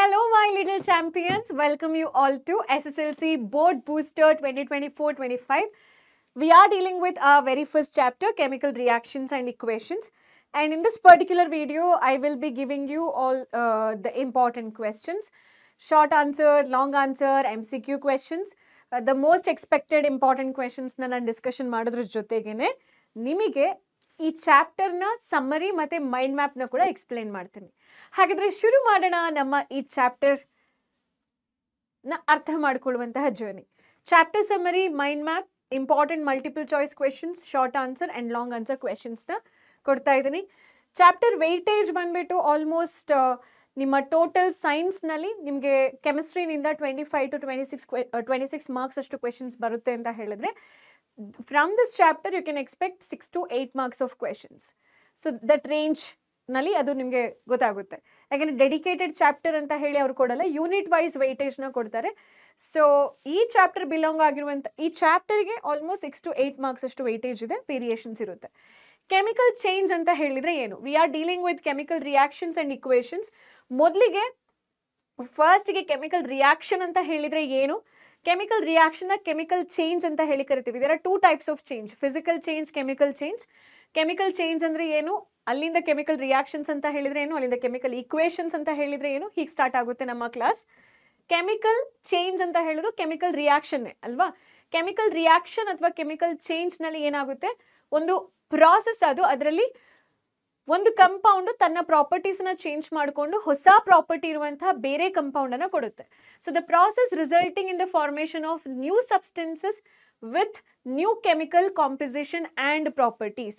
Hello, my little champions. Welcome you all to SSLC Board Booster 2024-25. We are dealing with our very first chapter, Chemical Reactions and Equations. And in this particular video, I will be giving you all the important questions. Short answer, long answer, MCQ questions. The most expected important questions ನಾನು discussion ಮಾಡೋದ್ರ ಜೊತೆಗೇನೆ ನಿಮಗೆ ಈ ಚಾಪ್ಟರ್ನ summary ಮತ್ತು mind ಮ್ಯಾಪ್ನ ಕೂಡ explain ಮಾಡ್ತೀನಿ. ಹಾಗಾದರೆ ಶುರು ಮಾಡೋಣ ನಮ್ಮ ಈ ಚಾಪ್ಟರ್ನ ಅರ್ಥ ಮಾಡ್ಕೊಳ್ಳುವಂತಹ journey. Chapter summary, mind map, important multiple choice questions, short answer and long answer ಕ್ವೆಶನ್ಸ್ನ ಕೊಡ್ತಾ ಇದ್ದೀನಿ. ಚಾಪ್ಟರ್ ವೆಯ್ಟೇಜ್ ಬಂದುಬಿಟ್ಟು ಆಲ್ಮೋಸ್ಟ್ ನಿಮ್ಮ ಟೋಟಲ್ ಸೈನ್ಸ್ನಲ್ಲಿ ನಿಮಗೆ ಕೆಮಿಸ್ಟ್ರಿನಿಂದ 25 to 26 ಮಾರ್ಕ್ಸ್ ಅಷ್ಟು ಕ್ವೆಶನ್ಸ್ ಬರುತ್ತೆ ಅಂತ ಹೇಳಿದ್ರೆ, from this chapter you can expect 6 to 8 marks of questions. So that ರೇಂಜ್ನಲ್ಲಿ ಅದು ನಿಮಗೆ ಗೊತ್ತಾಗುತ್ತೆ. ಯಾಕೆಂದರೆ ಡೆಡಿಕೇಟೆಡ್ ಚಾಪ್ಟರ್ ಅಂತ ಹೇಳಿ ಅವ್ರು ಕೊಡಲ್ಲ, ಯೂನಿಟ್ ವೈಸ್ ವೆಯ್ಟೇಜ್ನ ಕೊಡ್ತಾರೆ. ಸೊ ಈ ಚಾಪ್ಟರ್ ಬಿಲಾಂಗ್ ಆಗಿರುವಂಥ ಈ ಚಾಪ್ಟರ್ಗೆ ಆಲ್ಮೋಸ್ಟ್ 6 to 8 ಮಾರ್ಕ್ಸ್ ಅಷ್ಟು ವೆಯ್ಟೇಜ್ ಇದೆ, ವೇರಿಯೇಷನ್ಸ್ ಇರುತ್ತೆ. ಕೆಮಿಕಲ್ ಚೇಂಜ್ ಅಂತ ಹೇಳಿದರೆ ಏನು? We are dealing with chemical reactions and equations. ಮೊದಲಿಗೆ ಫಸ್ಟ್ಗೆ ಕೆಮಿಕಲ್ ರಿಯಾಕ್ಷನ್ ಅಂತ ಹೇಳಿದರೆ ಏನು? ಕೆಮಿಕಲ್ ರಿಯಾಕ್ಷನ್ನ ಕೆಮಿಕಲ್ ಚೇಂಜ್ ಅಂತ ಹೇಳಿ ಕರಿತೀವಿ. There are 2 types of change, physical change, chemical change. Chemical change ಅಂದರೆ ಏನು? ಅಲ್ಲಿಂದ ಕೆಮಿಕಲ್ ರಿಯಾಕ್ಷನ್ಸ್ ಅಂತ ಹೇಳಿದರೆ ಏನು? ಅಲ್ಲಿಂದ ಕೆಮಿಕಲ್ ಈಕ್ವೇಷನ್ಸ್ ಅಂತ ಹೇಳಿದರೆ ಏನು? ಹೀಗೆ ಸ್ಟಾರ್ಟ್ ಆಗುತ್ತೆ ನಮ್ಮ ಕ್ಲಾಸ್. ಕೆಮಿಕಲ್ ಚೇಂಜ್ ಅಂತ ಹೇಳೋದು ಕೆಮಿಕಲ್ ರಿಯಾಕ್ಷನ್ನೇ ಅಲ್ವಾ? ಕೆಮಿಕಲ್ ರಿಯಾಕ್ಷನ್ ಅಥವಾ ಕೆಮಿಕಲ್ ಚೇಂಜ್ನಲ್ಲಿ ಏನಾಗುತ್ತೆ, ಒಂದು ಪ್ರಾಸೆಸ್ ಅದು, ಅದರಲ್ಲಿ ಒಂದು ಕಂಪೌಂಡು ತನ್ನ ಪ್ರಾಪರ್ಟೀಸ್ನ ಚೇಂಜ್ ಮಾಡಿಕೊಂಡು ಹೊಸ ಪ್ರಾಪರ್ಟಿ ಇರುವಂತಹ ಬೇರೆ ಕಂಪೌಂಡನ್ನು ಕೊಡುತ್ತೆ. So the process resulting in the formation of new substances with new chemical composition and properties.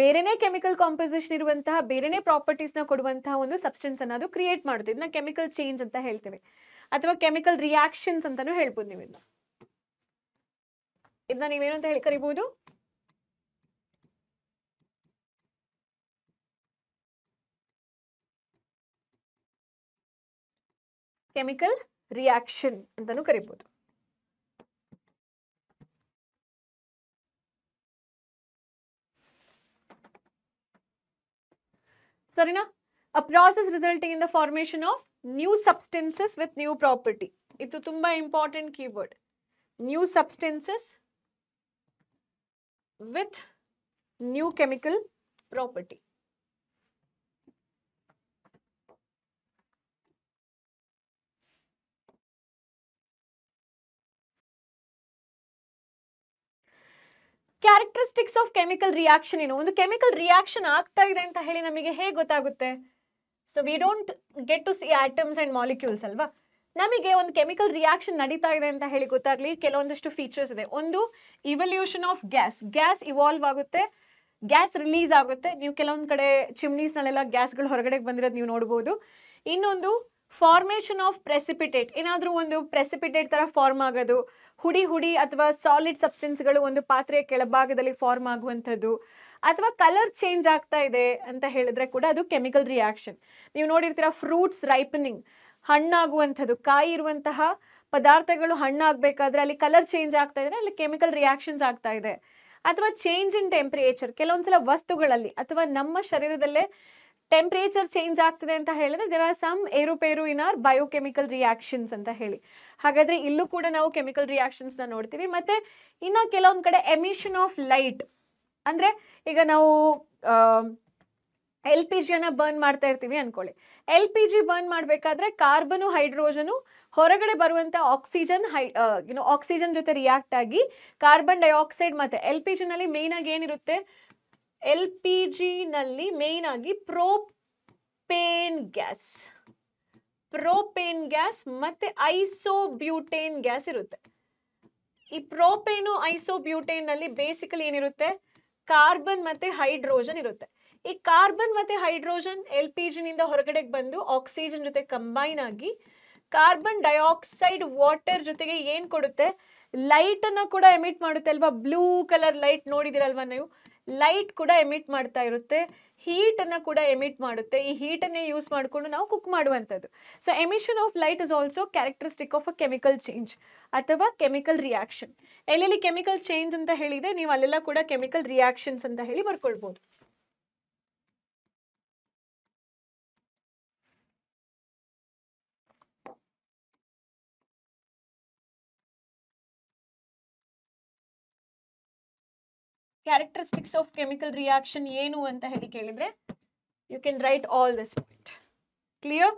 ಬೇರೆನೇ ಕೆಮಿಕಲ್ ಕಾಂಪೋಸಿಷನ್ ಇರುವಂತಹ ಬೇರೆನೇ ಪ್ರಾಪರ್ಟೀಸ್ನ ಕೊಡುವಂತಹ ಒಂದು ಸಬ್ಸ್ಟೆನ್ಸ್ ಅನ್ನು ಅದು ಕ್ರಿಯೇಟ್ ಮಾಡುತ್ತೆ. ಇದನ್ನ ಕೆಮಿಕಲ್ ಚೇಂಜ್ ಅಂತ ಹೇಳ್ತೇವೆ, ಅಥವಾ ಕೆಮಿಕಲ್ ರಿಯಾಕ್ಷನ್ಸ್ ಅಂತಾನೂ ಹೇಳ್ಬೋದು. ನೀವು ಇದನ್ನ ನೀವೇನು ಅಂತ ಹೇಳಿ ಕರಿಬಹುದು? ಕೆಮಿಕಲ್ ರಿಯಾಕ್ಷನ್ ಅಂತಾನೂ ಕರಿಬಹುದು. ಸರಿನಾ? A process resulting in the formation of new substances with new property. ಇದು ತುಂಬಾ important keyword. New substances with new chemical property. Characteristics of chemical reaction ಏನು? ಒಂದು ಕೆಮಿಕಲ್ ರಿಯಾಕ್ಷನ್ ಆಗ್ತಾ ಇದೆ ಅಂತ ಹೇಳಿ ನಮಗೆ ಹೇಗೆ ಗೊತ್ತಾಗುತ್ತೆ? So we don't get to see atoms and molecules ಅಲ್ವಾ? ನಮಗೆ ಒಂದು ಕೆಮಿಕಲ್ ರಿಯಾಕ್ಷನ್ ನಡೀತಾ ಇದೆ ಅಂತ ಹೇಳಿ ಗೊತ್ತಾಗಲಿ ಕೆಲವೊಂದಷ್ಟು ಫೀಚರ್ಸ್ ಇದೆ. ಒಂದು, ಇವಲ್ಯೂಷನ್ ಆಫ್ ಗ್ಯಾಸ್ ಇವಾಲ್ವ್ ಆಗುತ್ತೆ, ಗ್ಯಾಸ್ ರಿಲೀಸ್ ಆಗುತ್ತೆ. ನೀವು ಕೆಲವೊಂದು ಕಡೆ ಚಿಮ್ನೀಸ್ನಲ್ಲೆಲ್ಲ ಗ್ಯಾಸ್ಗಳು ಹೊರಗಡೆ ಬಂದಿರೋದು ನೀವು ನೋಡ್ಬೋದು. ಇನ್ನೊಂದು, ಫಾರ್ಮೇಷನ್ ಆಫ್ ಪ್ರೆಸಿಪಿಟೇಟ್. ಏನಾದರೂ ಒಂದು ಪ್ರೆಸಿಪಿಟೇಟ್ ಥರ ಫಾರ್ಮ್ ಆಗೋದು, ಹುಡಿ ಅಥವಾ ಸಾಲಿಡ್ ಸಬ್ಸ್ಟೆನ್ಸ್ಗಳು ಒಂದು ಪಾತ್ರೆಯ ಕೆಳಭಾಗದಲ್ಲಿ ಫಾರ್ಮ್ ಆಗುವಂಥದ್ದು, ಅಥವಾ ಕಲರ್ ಚೇಂಜ್ ಆಗ್ತಾ ಇದೆ ಅಂತ ಹೇಳಿದ್ರೆ ಕೂಡ ಅದು ಕೆಮಿಕಲ್ ರಿಯಾಕ್ಷನ್. ನೀವು ನೋಡಿರ್ತೀರ, ಫ್ರೂಟ್ಸ್ ರೈಪನಿಂಗ್, ಹಣ್ಣಾಗುವಂಥದ್ದು, ಕಾಯಿ ಇರುವಂತಹ ಪದಾರ್ಥಗಳು ಹಣ್ಣಾಗಬೇಕಾದ್ರೆ ಅಲ್ಲಿ ಕಲರ್ ಚೇಂಜ್ ಆಗ್ತಾ ಇದ್ರೆ ಅಲ್ಲಿ ಕೆಮಿಕಲ್ ರಿಯಾಕ್ಷನ್ಸ್ ಆಗ್ತಾ ಇದೆ. ಅಥವಾ ಚೇಂಜ್ ಇನ್ ಟೆಂಪ್ರೇಚರ್, ಕೆಲವೊಂದ್ಸಲ ವಸ್ತುಗಳಲ್ಲಿ ಅಥವಾ ನಮ್ಮ ಶರೀರದಲ್ಲೇ ಟೆಂಪ್ರೇಚರ್ ಚೇಂಜ್ ಆಗ್ತಿದೆ ಅಂತ ಹೇಳಿದ್ರೆ ದೇರ್ ಆರ್ ಸಮ್ ಏರುಪೇರು ಇನ್ ಆರ್ ಬಯೋಕೆಮಿಕಲ್ ರಿಯಾಕ್ಷನ್ಸ್ ಅಂತ ಹೇಳಿ. ಹಾಗಾದರೆ ಇಲ್ಲೂ ಕೂಡ ನಾವು ಕೆಮಿಕಲ್ ರಿಯಾಕ್ಷನ್ಸ್ನ ನೋಡ್ತೀವಿ. ಮತ್ತು ಇನ್ನು ಕೆಲವೊಂದು ಕಡೆ ಎಮಿಷನ್ ಆಫ್ ಲೈಟ್, ಅಂದರೆ ಈಗ ನಾವು LPGಯನ್ನು ಬರ್ನ್ ಮಾಡ್ತಾ ಇರ್ತೀವಿ ಅಂದ್ಕೊಳ್ಳಿ. LPG ಬರ್ನ್ ಮಾಡಬೇಕಾದ್ರೆ ಕಾರ್ಬನು ಹೈಡ್ರೋಜನು ಹೊರಗಡೆ ಬರುವಂಥ ಆಕ್ಸಿಜನ್ ಜೊತೆ ರಿಯಾಕ್ಟ್ ಆಗಿ ಕಾರ್ಬನ್ ಡೈಆಕ್ಸೈಡ್ ಮತ್ತು LPGನಲ್ಲಿ ಮೇಯ್ನಾಗಿ ಏನಿರುತ್ತೆ? LPGನಲ್ಲಿ ಮೇಯ್ನ್ ಆಗಿ ಪ್ರೋಪೇನ್ ಗ್ಯಾಸ್ ಮತ್ತು ಐಸೋಬ್ಯೂಟೇನ್ ಗ್ಯಾಸ್ ಇರುತ್ತೆ. ಈ ಪ್ರೋಪೇನು ಐಸೋಬ್ಯೂಟೇನ್ನಲ್ಲಿ ಬೇಸಿಕಲಿ ಏನಿರುತ್ತೆ? ಕಾರ್ಬನ್ ಮತ್ತು ಹೈಡ್ರೋಜನ್ ಇರುತ್ತೆ. ಈ ಕಾರ್ಬನ್ ಮತ್ತು ಹೈಡ್ರೋಜನ್ LPGನಿಂದ ಹೊರಗಡೆಗೆ ಬಂದು ಆಕ್ಸಿಜನ್ ಜೊತೆ ಕಂಬೈನ್ ಆಗಿ ಕಾರ್ಬನ್ ಡೈಆಕ್ಸೈಡ್ ವಾಟರ್ ಜೊತೆಗೆ ಏನು ಕೊಡುತ್ತೆ? ಲೈಟನ್ನು ಕೂಡ ಎಮಿಟ್ ಮಾಡುತ್ತೆ ಅಲ್ವಾ? ಬ್ಲೂ ಕಲರ್ ಲೈಟ್ ನೋಡಿದಿರಲ್ವಾ ನೀವು? ಲೈಟ್ ಕೂಡ ಎಮಿಟ್ ಮಾಡ್ತಾ ಇರುತ್ತೆ, ಹೀಟನ್ನು ಕೂಡ ಎಮಿಟ್ ಮಾಡುತ್ತೆ. ಈ ಹೀಟನ್ನೇ ಯೂಸ್ ಮಾಡಿಕೊಂಡು ನಾವು ಕುಕ್ ಮಾಡುವಂಥದ್ದು. So emission of light is also characteristic of a chemical change ಅಥವಾ ಕೆಮಿಕಲ್ ರಿಯಾಕ್ಷನ್. ಎಲ್ಲೆಲ್ಲಿ ಕೆಮಿಕಲ್ ಚೇಂಜ್ ಅಂತ ಹೇಳಿದೆ ನೀವು ಅಲ್ಲೆಲ್ಲ ಕೂಡ ಕೆಮಿಕಲ್ ರಿಯಾಕ್ಷನ್ಸ್ ಅಂತ ಹೇಳಿ ಬರ್ಕೊಳ್ಬೋದು. ಕ್ಯಾರೆಕ್ಟರಿಸ್ಟಿಕ್ಸ್ ಆಫ್ ಕೆಮಿಕಲ್ ರಿಯಾಕ್ಷನ್ ಏನು ಅಂತ ಹೇಳಿ ಕೇಳಿದ್ರೆ you can write all this point. Clear?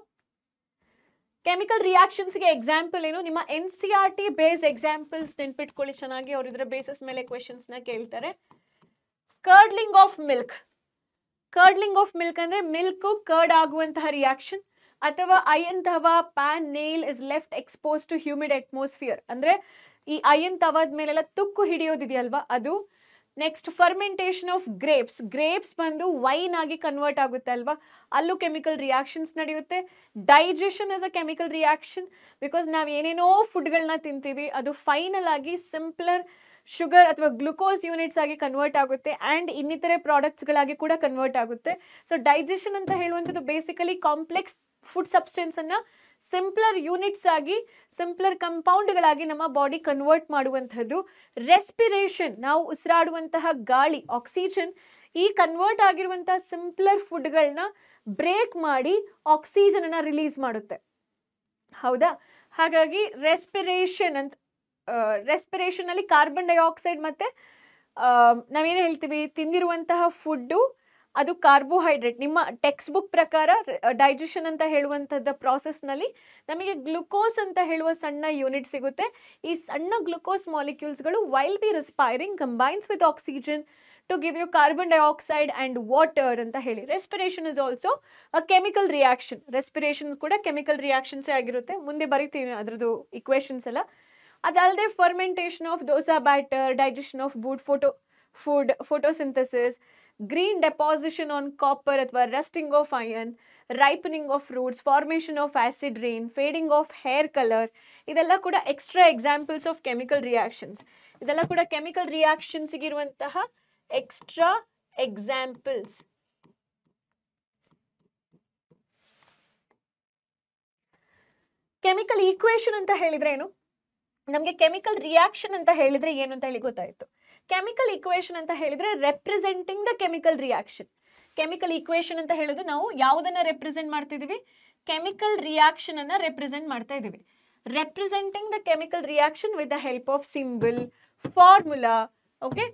Chemical ರಿಯಾಕ್ಷನ್ಸ್ಗೆ ಎಕ್ಸಾಂಪಲ್ ಏನು? ನಿಮ್ಮ NCERT ಬೇಸ್ಡ್ ಎಕ್ಸಾಂಪಲ್ಸ್ ನೆನ್ಪಿಟ್ಕೊಳ್ಳಿ ಚೆನ್ನಾಗಿ, ಅವ್ರು ಇದರ ಬೇಸಿಸ್ ಮೇಲೆ ಕ್ವೆಶನ್ಸ್ನ ಕೇಳ್ತಾರೆ. Curdling of milk. Curdling of milk ಅಂದರೆ ಮಿಲ್ಕ್ ಕರ್ಡ್ ಆಗುವಂತಹ ರಿಯಾಕ್ಷನ್, ಅಥವಾ iron tawa pan nail is left expose to humid atmosphere, ಅಂದರೆ ಈ ಐಯನ್ ತವಾದ ಮೇಲೆಲ್ಲ ತುಕ್ಕು ಹಿಡಿಯೋದಿದೆಯಲ್ವಾ ಅದು. Next fermentation of grapes. Grapes ಬಂದು ವೈನ್ ಆಗಿ ಕನ್ವರ್ಟ್ ಆಗುತ್ತೆ ಅಲ್ವಾ, ಅಲ್ಲೂ ಕೆಮಿಕಲ್ ರಿಯಾಕ್ಷನ್ಸ್ ನಡೆಯುತ್ತೆ. Digestion is a chemical reaction, because ನಾವು ಏನೇನೋ ಫುಡ್ಗಳನ್ನ ತಿಂತೀವಿ, ಅದು ಫೈನಲ್ ಆಗಿ ಸಿಂಪ್ಲರ್ ಶುಗರ್ ಅಥವಾ ಗ್ಲುಕೋಸ್ ಯೂನಿಟ್ಸ್ ಆಗಿ ಕನ್ವರ್ಟ್ ಆಗುತ್ತೆ ಆ್ಯಂಡ್ ಇನ್ನಿತರೆ ಪ್ರಾಡಕ್ಟ್ಸ್ಗಳಾಗಿ ಕೂಡ ಕನ್ವರ್ಟ್ ಆಗುತ್ತೆ. ಸೊ ಡೈಜೆಷನ್ ಅಂತ ಹೇಳುವಂಥದ್ದು ಬೇಸಿಕಲಿ ಕಾಂಪ್ಲೆಕ್ಸ್ ಫುಡ್ ಸಬ್ಸ್ಟೆನ್ಸನ್ನು ಸಿಂಪ್ಲರ್ ಯೂನಿಟ್ಸ್ ಆಗಿ, ಸಿಂಪ್ಲರ್ ಕಂಪೌಂಡ್ಗಳಾಗಿ ನಮ್ಮ ಬಾಡಿ ಕನ್ವರ್ಟ್ ಮಾಡುವಂಥದ್ದು. ರೆಸ್ಪಿರೇಷನ್, ನಾವು ಉಸಿರಾಡುವಂತಹ ಗಾಳಿ ಆಕ್ಸಿಜನ್, ಈ ಕನ್ವರ್ಟ್ ಆಗಿರುವಂತಹ ಸಿಂಪ್ಲರ್ ಫುಡ್ಗಳನ್ನ ಬ್ರೇಕ್ ಮಾಡಿ ಆಕ್ಸಿಜನನ್ನು ರಿಲೀಸ್ ಮಾಡುತ್ತೆ. ಹೌದಾ? ಹಾಗಾಗಿ ರೆಸ್ಪಿರೇಷನ್ ಅಂತ, ರೆಸ್ಪಿರೇಷನಲ್ಲಿ ಕಾರ್ಬನ್ ಡೈಆಕ್ಸೈಡ್ ಮತ್ತು ನಾವೇನು ಹೇಳ್ತೀವಿ, ತಿಂದಿರುವಂತಹ ಫುಡ್ಡು ಅದು ಕಾರ್ಬೋಹೈಡ್ರೇಟ್. ನಿಮ್ಮ ಟೆಕ್ಸ್ಟ್ ಬುಕ್ ಪ್ರಕಾರ ಡೈಜೆಷನ್ ಅಂತ ಹೇಳುವಂಥದ್ದು ಪ್ರಾಸೆಸ್ನಲ್ಲಿ ನಮಗೆ ಗ್ಲುಕೋಸ್ ಅಂತ ಹೇಳುವ ಸಣ್ಣ ಯೂನಿಟ್ ಸಿಗುತ್ತೆ. ಈ ಸಣ್ಣ ಗ್ಲುಕೋಸ್ ಮಾಲಿಕ್ಯೂಲ್ಸ್ಗಳು while be respiring combines with oxygen to give you carbon dioxide and water ಅಂತ ಹೇಳಿ. Respiration is also a chemical reaction. Respiration ಕೂಡ ಕೆಮಿಕಲ್ ರಿಯಾಕ್ಷನ್ಸೇ ಆಗಿರುತ್ತೆ. ಮುಂದೆ ಬರಿತೀವಿ ಅದರದ್ದು ಇಕ್ವೇಷನ್ಸ್ ಎಲ್ಲ. ಅದಲ್ಲದೆ fermentation of dosa batter, digestion of food, photosynthesis, green deposition on copper ಅಥವಾ rusting of iron, ripening of fruits, formation of acid rain, fading of hair color, ಇದೆಲ್ಲ ಕೂಡ extra examples of chemical reactions. ಇದೆಲ್ಲ ಕೂಡ chemical ರಿಯಾಕ್ಷನ್ಸ್ಗೆ ಇರುವಂತಹ extra examples. Chemical equation ಅಂತ ಹೇಳಿದ್ರೆ ಏನು? ನಮಗೆ ಕೆಮಿಕಲ್ ರಿಯಾಕ್ಷನ್ ಅಂತ ಹೇಳಿದ್ರೆ ಏನು ಅಂತ ಹೇಳಿ ಗೊತ್ತಾಯಿತು. ಕೆಮಿಕಲ್ ಈಕ್ವೇಷನ್ ಅಂತ ಹೇಳಿದ್ರೆ representing the chemical reaction. Chemical equation ಅಂತ ಹೇಳೋದು ನಾವು ಯಾವುದನ್ನು ರೆಪ್ರೆಸೆಂಟ್ ಮಾಡ್ತಿದ್ದೀವಿ? ಕೆಮಿಕಲ್ ರಿಯಾಕ್ಷನ್ ಅನ್ನು ರೆಪ್ರೆಸೆಂಟ್ ಮಾಡ್ತಾ ಇದ್ದೀವಿ. Representing the chemical reaction with the help of symbol, formula. Okay,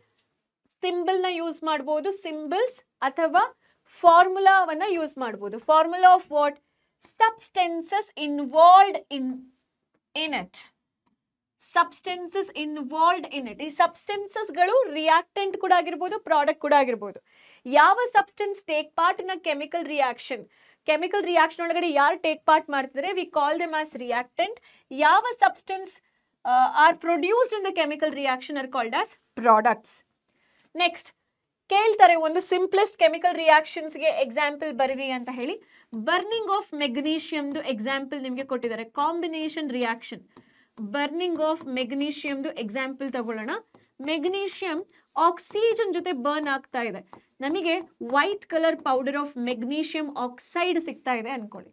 ಸಿಂಬಲ್ನ ಯೂಸ್ ಮಾಡ್ಬೋದು, ಸಿಂಬಲ್ಸ್, ಅಥವಾ ಫಾರ್ಮುಲಾವನ್ನು ಯೂಸ್ ಮಾಡ್ಬೋದು. Formula of what? Substances involved in it. Substances involved in it. ಈ ಸಬ್ಸ್ಟೆನ್ಸಸ್ಗಳು ರಿಯಾಕ್ಟೆಂಟ್ ಕೂಡ ಆಗಿರ್ಬೋದು, ಪ್ರಾಡಕ್ಟ್ ಕೂಡ ಆಗಿರ್ಬೋದು. ಯಾವ substance take part in a chemical reaction? Chemical reaction ಒಳಗಡೆ ಯಾರು ಟೇಕ್ ಪಾರ್ಟ್ ಮಾಡ್ತಿದ್ರೆ we call them as reactant. ಯಾವ substance are produced in the chemical reaction are called as products. Next ಕೇಳ್ತಾರೆ ಒಂದು ಸಿಂಪ್ಲೆಸ್ಟ್ ಕೆಮಿಕಲ್ ರಿಯಾಕ್ಷನ್ಸ್ಗೆ ಎಕ್ಸಾಂಪಲ್ ಬರೀರಿ ಅಂತ ಹೇಳಿ. ಬರ್ನಿಂಗ್ ಆಫ್ ಮೆಗ್ನೀಷಿಯಮ್ದು ಎಕ್ಸಾಂಪಲ್ ನಿಮಗೆ ಕೊಟ್ಟಿದ್ದಾರೆ. ಕಾಂಬಿನೇಷನ್ ರಿಯಾಕ್ಷನ್, ಬರ್ನಿಂಗ್ ಆಫ್ ಮೆಗ್ನೀಷಿಯಮ್ದು ಎಕ್ಸಾಂಪಲ್ ತಗೊಳ್ಳೋಣ. ಮೆಗ್ನೀಷಿಯಮ್ ಆಕ್ಸಿಜನ್ ಜೊತೆ ಬರ್ನ್ ಆಗ್ತಾ ಇದೆ, ನಮಗೆ white colour powder of magnesium oxide ಸಿಗ್ತಾ ಇದೆ ಅನ್ಕೊಳ್ಳಿ.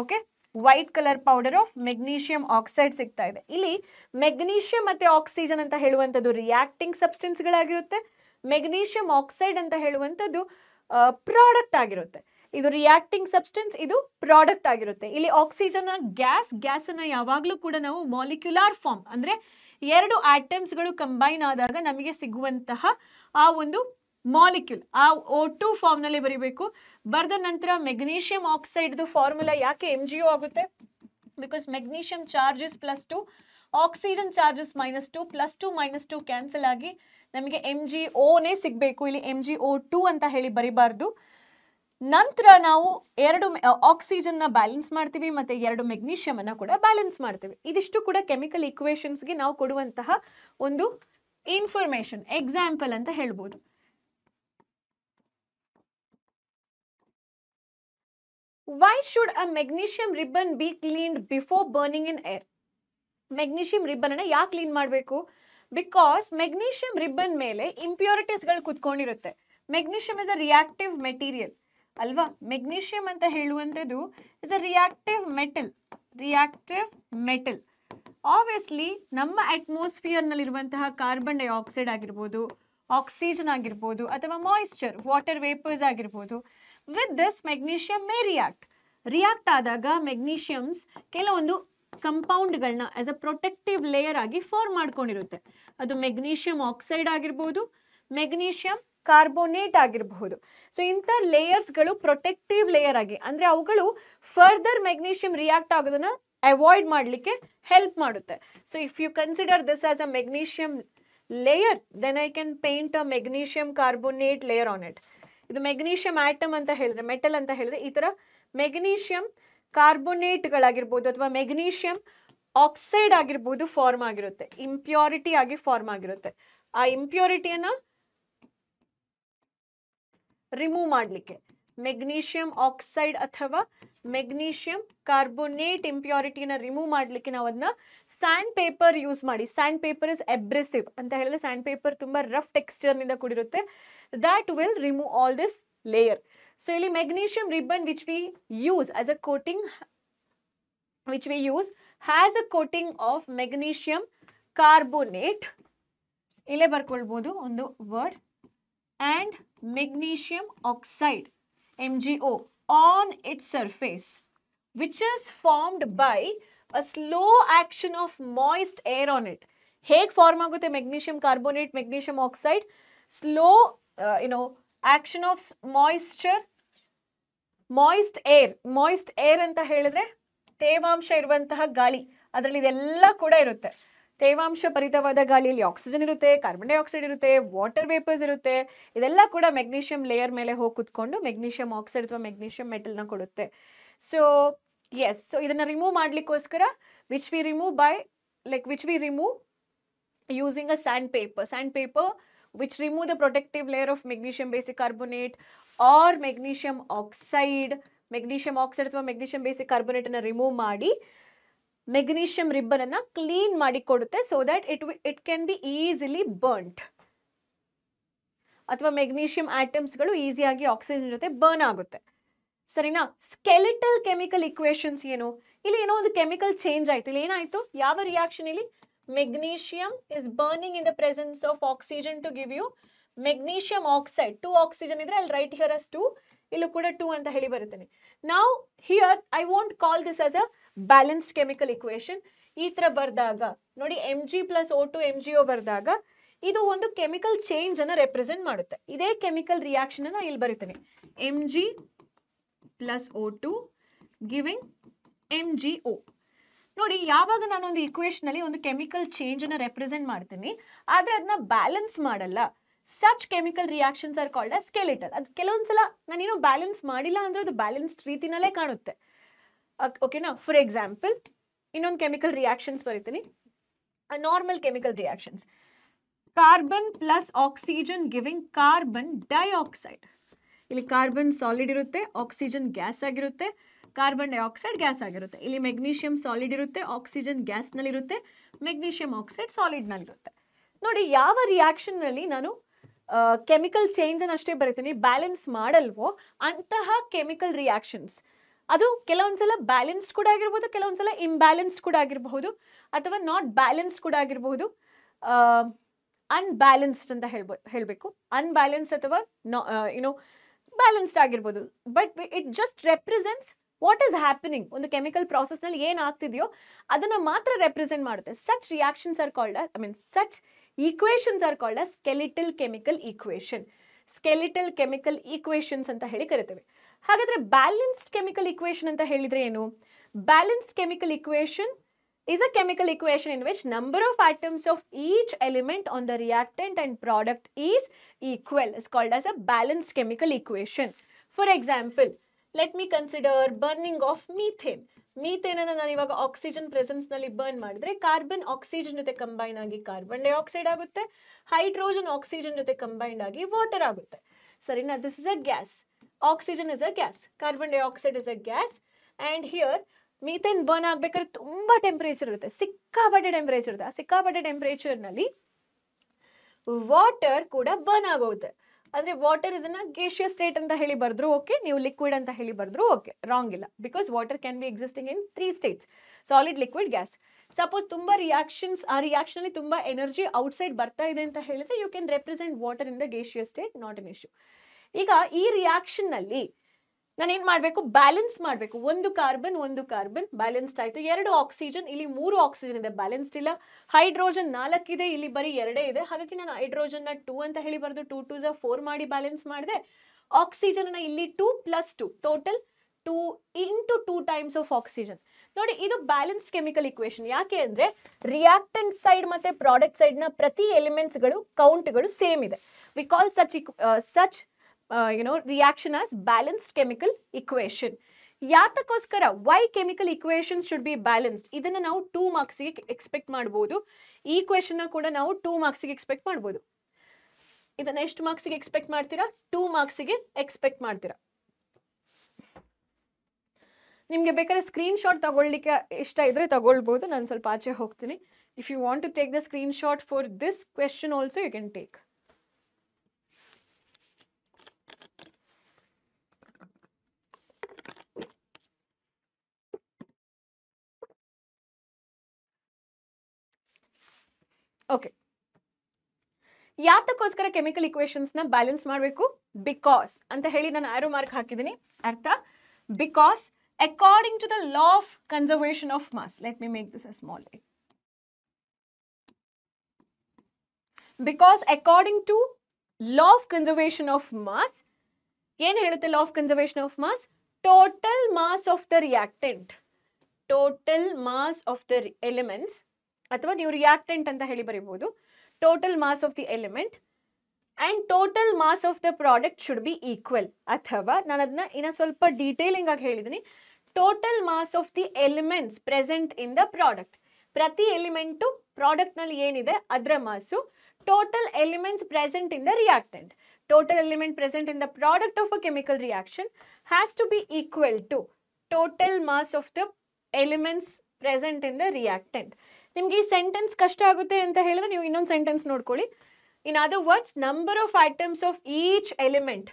Okay, white colour powder of magnesium oxide ಸಿಗ್ತಾ ಇದೆ. ಇಲ್ಲಿ ಮೆಗ್ನೀಷಿಯಮ್ ಮತ್ತು ಆಕ್ಸಿಜನ್ ಅಂತ ಹೇಳುವಂಥದ್ದು ರಿಯಾಕ್ಟಿಂಗ್ ಸಬ್ಸ್ಟೆನ್ಸ್ಗಳಾಗಿರುತ್ತೆ. ಮೆಗ್ನೀಷಿಯಮ್ ಆಕ್ಸೈಡ್ ಅಂತ ಹೇಳುವಂಥದ್ದು ಪ್ರಾಡಕ್ಟ್ ಆಗಿರುತ್ತೆ. ಇದು ರಿಯಾಕ್ಟಿಂಗ್ ಸಬ್ಸ್ಟೆನ್ಸ್, ಇದು ಪ್ರಾಡಕ್ಟ್ ಆಗಿರುತ್ತೆ. ಇಲ್ಲಿ ಆಕ್ಸಿಜನ್ ಗ್ಯಾಸನ್ನು ಯಾವಾಗಲೂ ಕೂಡ ನಾವು ಮಾಲಿಕ್ಯುಲಾರ್ ಫಾರ್ಮ್, ಅಂದರೆ ಎರಡು ಆಟಮ್ಸ್ಗಳು ಕಂಬೈನ್ ಆದಾಗ ನಮಗೆ ಸಿಗುವಂತಹ ಆ ಒಂದು ಮಾಲಿಕ್ಯೂಲ್ ಆ O2 ಫಾರ್ಮ್ನಲ್ಲಿ ಬರೀಬೇಕು. ಬರೆದ ನಂತರ ಮೆಗ್ನೀಷಿಯಮ್ ಆಕ್ಸೈಡ್ದು ಫಾರ್ಮುಲಾ ಯಾಕೆ MgO ಆಗುತ್ತೆ? Because magnesium charges +2, oxygen charges -2, +2 -2 cancel ಆಗಿ ನಮಗೆ MgOನೇ ಸಿಗಬೇಕು. ಇಲ್ಲಿ MgO2 ಅಂತ ಹೇಳಿ ಬರಿಬಾರ್ದು. ನಂತರ ನಾವು ಎರಡು ಆಕ್ಸಿಜನ್ನ ಬ್ಯಾಲೆನ್ಸ್ ಮಾಡ್ತೀವಿ ಮತ್ತು ಎರಡು ಮೆಗ್ನೀಷಿಯಮನ್ನು ಕೂಡ ಬ್ಯಾಲೆನ್ಸ್ ಮಾಡ್ತೀವಿ. ಇದಿಷ್ಟು ಕೂಡ ಕೆಮಿಕಲ್ ಈಕ್ವೇಷನ್ಸ್ಗೆ ನಾವು ಕೊಡುವಂತಹ ಒಂದು ಇನ್ಫಾರ್ಮೇಷನ್, ಎಕ್ಸಾಂಪಲ್ ಅಂತ ಹೇಳ್ಬೋದು. Why should a magnesium ribbon be cleaned before burning in air? Magnesium ribbon ಅನ್ನು ಯಾಕೆ ಕ್ಲೀನ್ ಮಾಡಬೇಕು? ಬಿಕಾಸ್ ಮೆಗ್ನೀಷಿಯಂ ರಿಬ್ಬನ್ ಮೇಲೆ ಇಂಪ್ಯೂರಿಟೀಸ್ಗಳು ಕುತ್ಕೊಂಡಿರುತ್ತೆ. Magnesium is a reactive material ಅಲ್ವಾ? ಮೆಗ್ನೀಷಿಯಂ ಅಂತ ಹೇಳುವಂಥದ್ದು is a reactive metal. Obviously ನಮ್ಮ ಅಟ್ಮಾಸ್ಫಿಯರ್ನಲ್ಲಿರುವಂತಹ ಕಾರ್ಬನ್ ಡೈಆಕ್ಸೈಡ್ ಆಗಿರ್ಬೋದು, ಆಕ್ಸಿಜನ್ ಆಗಿರ್ಬೋದು, ಅಥವಾ ಮಾಯಿಶ್ಚರ್ ವಾಟರ್ ವೇಪರ್ಸ್ ಆಗಿರ್ಬೋದು, with this magnesium may react ಆದಾಗ ಮೆಗ್ನೀಷಿಯಮ್ಸ್ ಕೆಲವೊಂದು ಕಂಪೌಂಡ್ಗಳನ್ನ ಆಸ್ ಅ ಪ್ರೊಟೆಕ್ಟಿವ್ ಲೇಯರ್ ಆಗಿ ಫಾರ್ಮ್ ಮಾಡ್ಕೊಂಡಿರುತ್ತೆ. ಅದು ಮೆಗ್ನೀಷಿಯಂ ಆಕ್ಸೈಡ್ ಆಗಿರ್ಬೋದು, ಮೆಗ್ನೀಷಿಯಂ ಕಾರ್ಬೋನೇಟ್ ಆಗಿರಬಹುದು. ಸೊ ಇಂಥ ಲೇಯರ್ಸ್ಗಳು ಪ್ರೊಟೆಕ್ಟಿವ್ ಲೇಯರ್ ಆಗಿ, ಅಂದರೆ ಅವುಗಳು ಫರ್ದರ್ ಮೆಗ್ನೀಷಿಯಂ ರಿಯಾಕ್ಟ್ ಆಗೋದನ್ನ ಅವಾಯ್ಡ್ ಮಾಡಲಿಕ್ಕೆ ಹೆಲ್ಪ್ ಮಾಡುತ್ತೆ. So if you consider this as a magnesium layer, then I can paint a magnesium carbonate layer on it. ಇದು ಮೆಗ್ನೀಷಿಯಂ ಆಟಮ್ ಅಂತ ಹೇಳಿದ್ರೆ, ಮೆಟಲ್ ಅಂತ ಹೇಳಿದ್ರೆ, ಈ ಥರ ಮೆಗ್ನೀಷಿಯಂ ಕಾರ್ಬೋನೇಟ್ಗಳಾಗಿರ್ಬೋದು ಅಥವಾ ಮೆಗ್ನೀಷಿಯಂ ಆಕ್ಸೈಡ್ ಆಗಿರ್ಬೋದು ಫಾರ್ಮ್ ಆಗಿರುತ್ತೆ, ಇಂಪ್ಯೂರಿಟಿ ಆಗಿ ಫಾರ್ಮ್ ಆಗಿರುತ್ತೆ. ಆ ಇಂಪ್ಯೂರಿಟಿಯನ್ನ ರಿಮೂವ್ ಮಾಡಲಿಕ್ಕೆ ಮೆಗ್ನೀಷಿಯಂ ಆಕ್ಸೈಡ್ ಅಥವಾ ಮೆಗ್ನೀಷಿಯಂ ಕಾರ್ಬೋನೇಟ್ ಇಂಪ್ಯೂರಿಟಿನ ರಿಮೂವ್ ಮಾಡಲಿಕ್ಕೆ ನಾವು ಅದನ್ನ ಸ್ಯಾಂಡ್ ಪೇಪರ್ ಯೂಸ್ ಮಾಡಿ. ಸ್ಯಾಂಡ್ ಪೇಪರ್ ಇಸ್ ಅಬ್ರೆಸಿವ್ ಅಂತ ಹೇಳಿದ್ರೆ ಸ್ಯಾಂಡ್ ಪೇಪರ್ ತುಂಬ ರಫ್ ಟೆಕ್ಸ್ಚರ್ನಿಂದ ಕೂಡಿರುತ್ತೆ. That will remove all this layer. So ಇಲ್ಲಿ magnesium ribbon which we use as a coating, which we use has a coating of magnesium carbonate. ಇಲ್ಲೇ ಬರ್ಕೊಳ್ಬೋದು ಒಂದು word, and magnesium oxide MgO on its surface, which is formed by a slow action of moist air on it. ಹೇಗೆ form ಆಗುತ್ತೆ magnesium carbonate, magnesium oxide? Slow action of moist air ಅಂತ ಹೇಳಿದ್ರೆ ತೇವಾಂಶ ಇರುವಂತಹ ಗಾಳಿ, ಅದರಲ್ಲಿ ಇದೆಲ್ಲ ಕೂಡ ಇರುತ್ತೆ. ತೇವಾಂಶ ಭರಿತವಾದ ಗಾಳಿಯಲ್ಲಿ ಆಕ್ಸಿಜನ್ ಇರುತ್ತೆ, ಕಾರ್ಬನ್ ಡೈಆಕ್ಸೈಡ್ ಇರುತ್ತೆ, ವಾಟರ್ ವೇಪರ್ಸ್ ಇರುತ್ತೆ. ಇದೆಲ್ಲ ಕೂಡ ಮೆಗ್ನೀಷಿಯಂ ಲೇಯರ್ ಮೇಲೆ ಹೋಗಿ ಕುತ್ಕೊಂಡು ಮೆಗ್ನೀಷಿಯಂ ಆಕ್ಸೈಡ್ ಅಥವಾ ಮೆಗ್ನೀಷಿಯಂ ಮೆಟಲ್ನ ಕೊಡುತ್ತೆ. ಸೊ ಎಸ್, ಸೊ ಇದನ್ನು ರಿಮೂವ್ ಮಾಡಲಿಕ್ಕೋಸ್ಕರ which we remove using a sandpaper which remove the protective layer of magnesium basic carbonate or magnesium oxide ಅಥವಾ magnesium basic carbonate ಅನ್ನು ರಿಮೂವ್ ಮಾಡಿ ಮೆಗ್ನೀಷಿಯಂ ರಿಬ್ಬನ್ ಅನ್ನ clean ಮಾಡಿ ಕೊಡುತ್ತೆ. So that it can be easily burnt, ಅಥವಾ magnesium ಆಟಮ್ಸ್ಗಳು ಈಸಿಯಾಗಿ oxygen ಜೊತೆ burn ಆಗುತ್ತೆ. ಸರಿನಾ? ಸ್ಕೆಲಿಟಲ್ ಕೆಮಿಕಲ್ ಇಕ್ವೇಶನ್ಸ್ ಏನು? ಇಲ್ಲಿ ಏನೋ ಒಂದು ಕೆಮಿಕಲ್ ಚೇಂಜ್ ಆಯ್ತು. ಇಲ್ಲಿ ಏನಾಯ್ತು? ಯಾವ ರಿಯಾಕ್ಷನ್? ಇಲ್ಲಿ magnesium is burning in the presence of oxygen to give you magnesium oxide. 2 oxygen idre, I'll write here as 2. Illu kuda 2 anta heli baruttene. Now here I won't call this as a balanced chemical equation. ee tara bardaga nodi Mg plus O2 MgO bardaga idu ondu chemical change anna represent ಮಾಡುತ್ತೆ. ಇದೇ chemical reaction ಅನ್ನ ಇಲ್ಲಿ ಬರೀತೀನಿ, Mg plus O2 giving MgO. ನೋಡಿ, ಯಾವಾಗ ನಾನು ಒಂದು equation ಅಲ್ಲಿ ಒಂದು ಕೆಮಿಕಲ್ ಚೇಂಜ್ ಅನ್ನ ರೆಪ್ರೆಸೆಂಟ್ ಮಾಡ್ತೀನಿ, ಆದ್ರೆ ಅದನ್ನ ಬ್ಯಾಲೆನ್ಸ್ ಮಾಡಲ್ಲ, such chemical reactions are called as skeletal. ಅದು ಕೆಲವೊಂದ್ಸಲ ನಾನೇನೋ ಬ್ಯಾಲೆನ್ಸ್ ಮಾಡಿಲ್ಲ ಅಂದ್ರೆ ಅದು ಬ್ಯಾಲೆನ್ಸ್ಡ್ ರೀತಿನಲ್ಲೇ ಕಾಣುತ್ತೆ. ಓಕೆನಾ? ಫಾರ್ ಎಕ್ಸಾಂಪಲ್ ಇನ್ನೊಂದು ಕೆಮಿಕಲ್ ರಿಯಾಕ್ಷನ್ಸ್ ಬರೀತೀನಿ, normal chemical reactions. Carbon plus oxygen giving carbon dioxide. ಇಲ್ಲಿ ಕಾರ್ಬನ್ ಸಾಲಿಡ್ ಇರುತ್ತೆ, ಆಕ್ಸಿಜನ್ ಗ್ಯಾಸ್ ಆಗಿರುತ್ತೆ, ಕಾರ್ಬನ್ ಡೈಆಕ್ಸೈಡ್ ಗ್ಯಾಸ್ ಆಗಿರುತ್ತೆ. ಇಲ್ಲಿ ಮೆಗ್ನೀಷಿಯಂ ಸಾಲಿಡ್ ಇರುತ್ತೆ, ಆಕ್ಸಿಜನ್ ಗ್ಯಾಸ್ನಲ್ಲಿರುತ್ತೆ, ಮೆಗ್ನೀಷಿಯಂ ಆಕ್ಸೈಡ್ ಸಾಲಿಡ್ನಲ್ಲಿರುತ್ತೆ. ನೋಡಿ, ಯಾವ ರಿಯಾಕ್ಷನ್ನಲ್ಲಿ ನಾನು ಕೆಮಿಕಲ್ ಚೇಂಜನ್ನು ಅಷ್ಟೇ ಬರೀತೀನಿ, ಬ್ಯಾಲೆನ್ಸ್ ಮಾಡಲ್ವೋ ಅಂತಹ ಕೆಮಿಕಲ್ ರಿಯಾಕ್ಷನ್ಸ್ ಅದು ಕೆಲವೊಂದ್ಸಲ ಬ್ಯಾಲೆನ್ಸ್ಡ್ ಕೂಡ ಆಗಿರ್ಬೋದು, ಕೆಲವೊಂದ್ಸಲ ಇಂಬ್ಯಾಲೆನ್ಸ್ಡ್ ಕೂಡ ಆಗಿರಬಹುದು, ಅಥವಾ ನಾಟ್ ಬ್ಯಾಲೆನ್ಸ್ಡ್ ಕೂಡ ಆಗಿರಬಹುದು. ಅನ್ಬ್ಯಾಲೆನ್ಸ್ಡ್ ಅಂತ ಹೇಳಬೇಕು, ಅನ್ಬ್ಯಾಲೆನ್ಸ್ಡ್ ಅಥವಾ ಬ್ಯಾಲೆನ್ಸ್ಡ್ ಆಗಿರ್ಬೋದು. But it just represents what is happening, ಒಂದು ಕೆಮಿಕಲ್ ಪ್ರಾಸೆಸ್ನಲ್ಲಿ ಏನಾಗ್ತಿದೆಯೋ ಅದನ್ನು ಮಾತ್ರ ರೆಪ್ರೆಸೆಂಟ್ ಮಾಡುತ್ತೆ. Such reactions are called, such equations are called as skeletal chemical equation. Skeletal chemical equations ಅಂತ ಹೇಳಿ ಕರಿತೇವೆ. ಹಾಗಾದ್ರೆ ಬ್ಯಾಲೆನ್ಸ್ಡ್ ಕೆಮಿಕಲ್ ಈಕ್ವೇಷನ್ ಅಂತ ಹೇಳಿದ್ರೆ ಏನು? Balanced chemical equation is a chemical equation in which number of atoms of each element on the reactant and product is equal. It's called as a balanced chemical equation. For example, let me consider burning of methane. Methane ಅನ್ನು ನಾನು ಇವಾಗ oxygen presence ನಲ್ಲಿ burn ಮಾಡಿದ್ರೆ carbon oxygen ಜೊತೆ combine ಆಗಿ carbon dioxide ಆಗುತ್ತೆ, hydrogen oxygen ಜೊತೆ combine ಆಗಿ ವಾಟರ್ ಆಗುತ್ತೆ. ಸರಿನಾ? This is a gas. Oxygen is a gas, carbon dioxide is a gas, and here methane burn ಆಗ್ಬೇಕಾದ್ರೆ ತುಂಬಾ ಟೆಂಪರೇಚರ್ ಇರುತ್ತೆ, ಸಿಕ್ಕಾಪಟ್ಟೆ ಟೆಂಪರೇಚರ್ ಇರುತ್ತೆ. ಆ ಸಿಕ್ಕಾಪಟ್ಟೆ ಟೆಂಪರೇಚರ್ನಲ್ಲಿ ವಾಟರ್ ಕೂಡ ಬರ್ನ್ ಆಗೋಗುತ್ತೆ. ಅಂದ್ರೆ water is an gaseous state ಅಂತ ಹೇಳಿ ಬರೆದ್ರು ಓಕೆ, ನೀವು ಲಿಕ್ವಿಡ್ ಅಂತ ಹೇಳಿ ಬರೆದ್ರು ಓಕೆ, ರಾಂಗ್ ಇಲ್ಲ. Because water can be existing in 3 states, solid, liquid, gas. Suppose ತುಂಬಾ ರಿಯಾಕ್ಷನ್ಸ್, ಆ ರಿಯಾಕ್ಷನ್ ಅಲ್ಲಿ ತುಂಬಾ ಎನರ್ಜಿ ಔಟ್ಸೈಡ್ ಬರ್ತಾ ಇದೆ ಅಂತ ಹೇಳಿದ್ರೆ you can represent water in the gaseous state, not an issue. ಈಗ ಈ ರಿಯಾಕ್ಷನ್ ನಲ್ಲಿ ನಾನು ಏನು ಮಾಡಬೇಕು, ಬ್ಯಾಲೆನ್ಸ್ ಮಾಡಬೇಕು. ಒಂದು ಕಾರ್ಬನ್ ಬ್ಯಾಲೆನ್ಸ್ಡ್ ಆಯಿತು. 2 ಆಕ್ಸಿಜನ್, ಇಲ್ಲಿ 3 ಆಕ್ಸಿಜನ್ ಇದೆ, ಬ್ಯಾಲೆನ್ಸ್ಡ್ ಇಲ್ಲ. ಹೈಡ್ರೋಜನ್ 4 ಇದೆ, ಇಲ್ಲಿ ಬರೀ 2 ಇದೆ. ಹಾಗಾಗಿ ನಾನು ಹೈಡ್ರೋಜನ್ನ 2 ಅಂತ ಹೇಳಿ ಬರೆದು 2 2 ಸ 4 ಮಾಡಿ ಬ್ಯಾಲೆನ್ಸ್ ಮಾಡಿದೆ. ಆಕ್ಸಿಜನ್ನ ಇಲ್ಲಿ 2 + 2 ಟೋಟಲ್ 2 × 2 ಟೈಮ್ಸ್ ಆಫ್ ಆಕ್ಸಿಜನ್. ನೋಡಿ, ಇದು ಬ್ಯಾಲೆನ್ಸ್ಡ್ ಕೆಮಿಕಲ್ ಇಕ್ವೇಶನ್. ಯಾಕೆ ಅಂದರೆ ರಿಯಾಕ್ಟೆಂಟ್ ಸೈಡ್ ಮತ್ತು ಪ್ರಾಡಕ್ಟ್ ಸೈಡ್ನ ಪ್ರತಿ ಎಲಿಮೆಂಟ್ಸ್ಗಳು ಕೌಂಟ್ಗಳು ಸೇಮ್ ಇದೆ. We call such reaction as balanced chemical equation. ಯಾತಕ್ಕೋಸ್ಕರ why chemical equations should be balanced, ಇದನ್ನ ನಾವು 2 ಮಾರ್ಕ್ಸ್ಗೆ ಎಕ್ಸ್ಪೆಕ್ಟ್ ಮಾಡಬಹುದು. ಈ ಕ್ವೆಶ್ಚನ್ ಕೂಡ ನಾವು 2 ಮಾರ್ಕ್ಸ್ಗೆ ಎಕ್ಸ್ಪೆಕ್ಟ್ ಮಾಡಬಹುದು. ಇದನ್ನ ಎಷ್ಟು ಮಾರ್ಕ್ಸ್ಗೆ ಎಕ್ಸ್ಪೆಕ್ಟ್ ಮಾಡ್ತೀರಾ? 2 ಮಾರ್ಕ್ಸ್ಗೆ ಎಕ್ಸ್ಪೆಕ್ಟ್ ಮಾಡ್ತೀರಾ. ನಿಮಗೆ ಬೇಕಾದ್ರೆ ಸ್ಕ್ರೀನ್ ಶಾಟ್ ತಗೊಳ್ಳಿಕ್ಕೆ ಇಷ್ಟ ಇದ್ರೆ ತಗೊಳ್ಬಹುದು. ನಾನು ಸ್ವಲ್ಪ ಆಚೆ ಹೋಗ್ತೀನಿ. If you want to take the screenshot for this question also you can take. Okay, ಯಾತಕ್ಕೋಸ್ಕರ ಕೆಮಿಕಲ್ ಇಕ್ವೇಶನ್ಸ್ನ ಬ್ಯಾಲೆನ್ಸ್ ಮಾಡಬೇಕು? ಬಿಕಾಸ್ ಅಂತ ಹೇಳಿ ನಾನು ಆರೋ ಮಾರ್ಕ್ ಹಾಕಿದ್ದೀನಿ. ಅರ್ಥ, because according to the law of conservation of mass, let me make this a small way. Because according to law of conservation of mass, ಏನು ಹೇಳುತ್ತೆ law of conservation of mass? Total mass of the reactant, total mass of the elements, ಅಥವಾ ನೀವು reactant ಅಂತ ಹೇಳಿ ಬರೀಬಹುದು. Total mass of the element and total mass of the product should be equal. ಅಥವಾ ನಾನು ಅದನ್ನ ಇನ್ನು ಸ್ವಲ್ಪ ಡೀಟೇಲಿಂಗ್ ಆಗಿ ಹೇಳಿದ್ದೀನಿ. Total mass of the elements present in the product, ಪ್ರತಿ ಎಲಿಮೆಂಟು ಪ್ರಾಡಕ್ಟ್ನಲ್ಲಿ ಏನಿದೆ ಅದರ mass, total elements present in the reactant, total element present in the product of a chemical reaction has to be equal to total mass of the elements present in the reactant. ನಿಮ್ಗೆ ಈ sentence ಕಷ್ಟ ಆಗುತ್ತೆ ಅಂತ ಹೇಳಿದ್ರೆ ನೀವು ಇನ್ನೊಂದು sentence ನೋಡ್ಕೊಳ್ಳಿ. In other words, number of items of each element,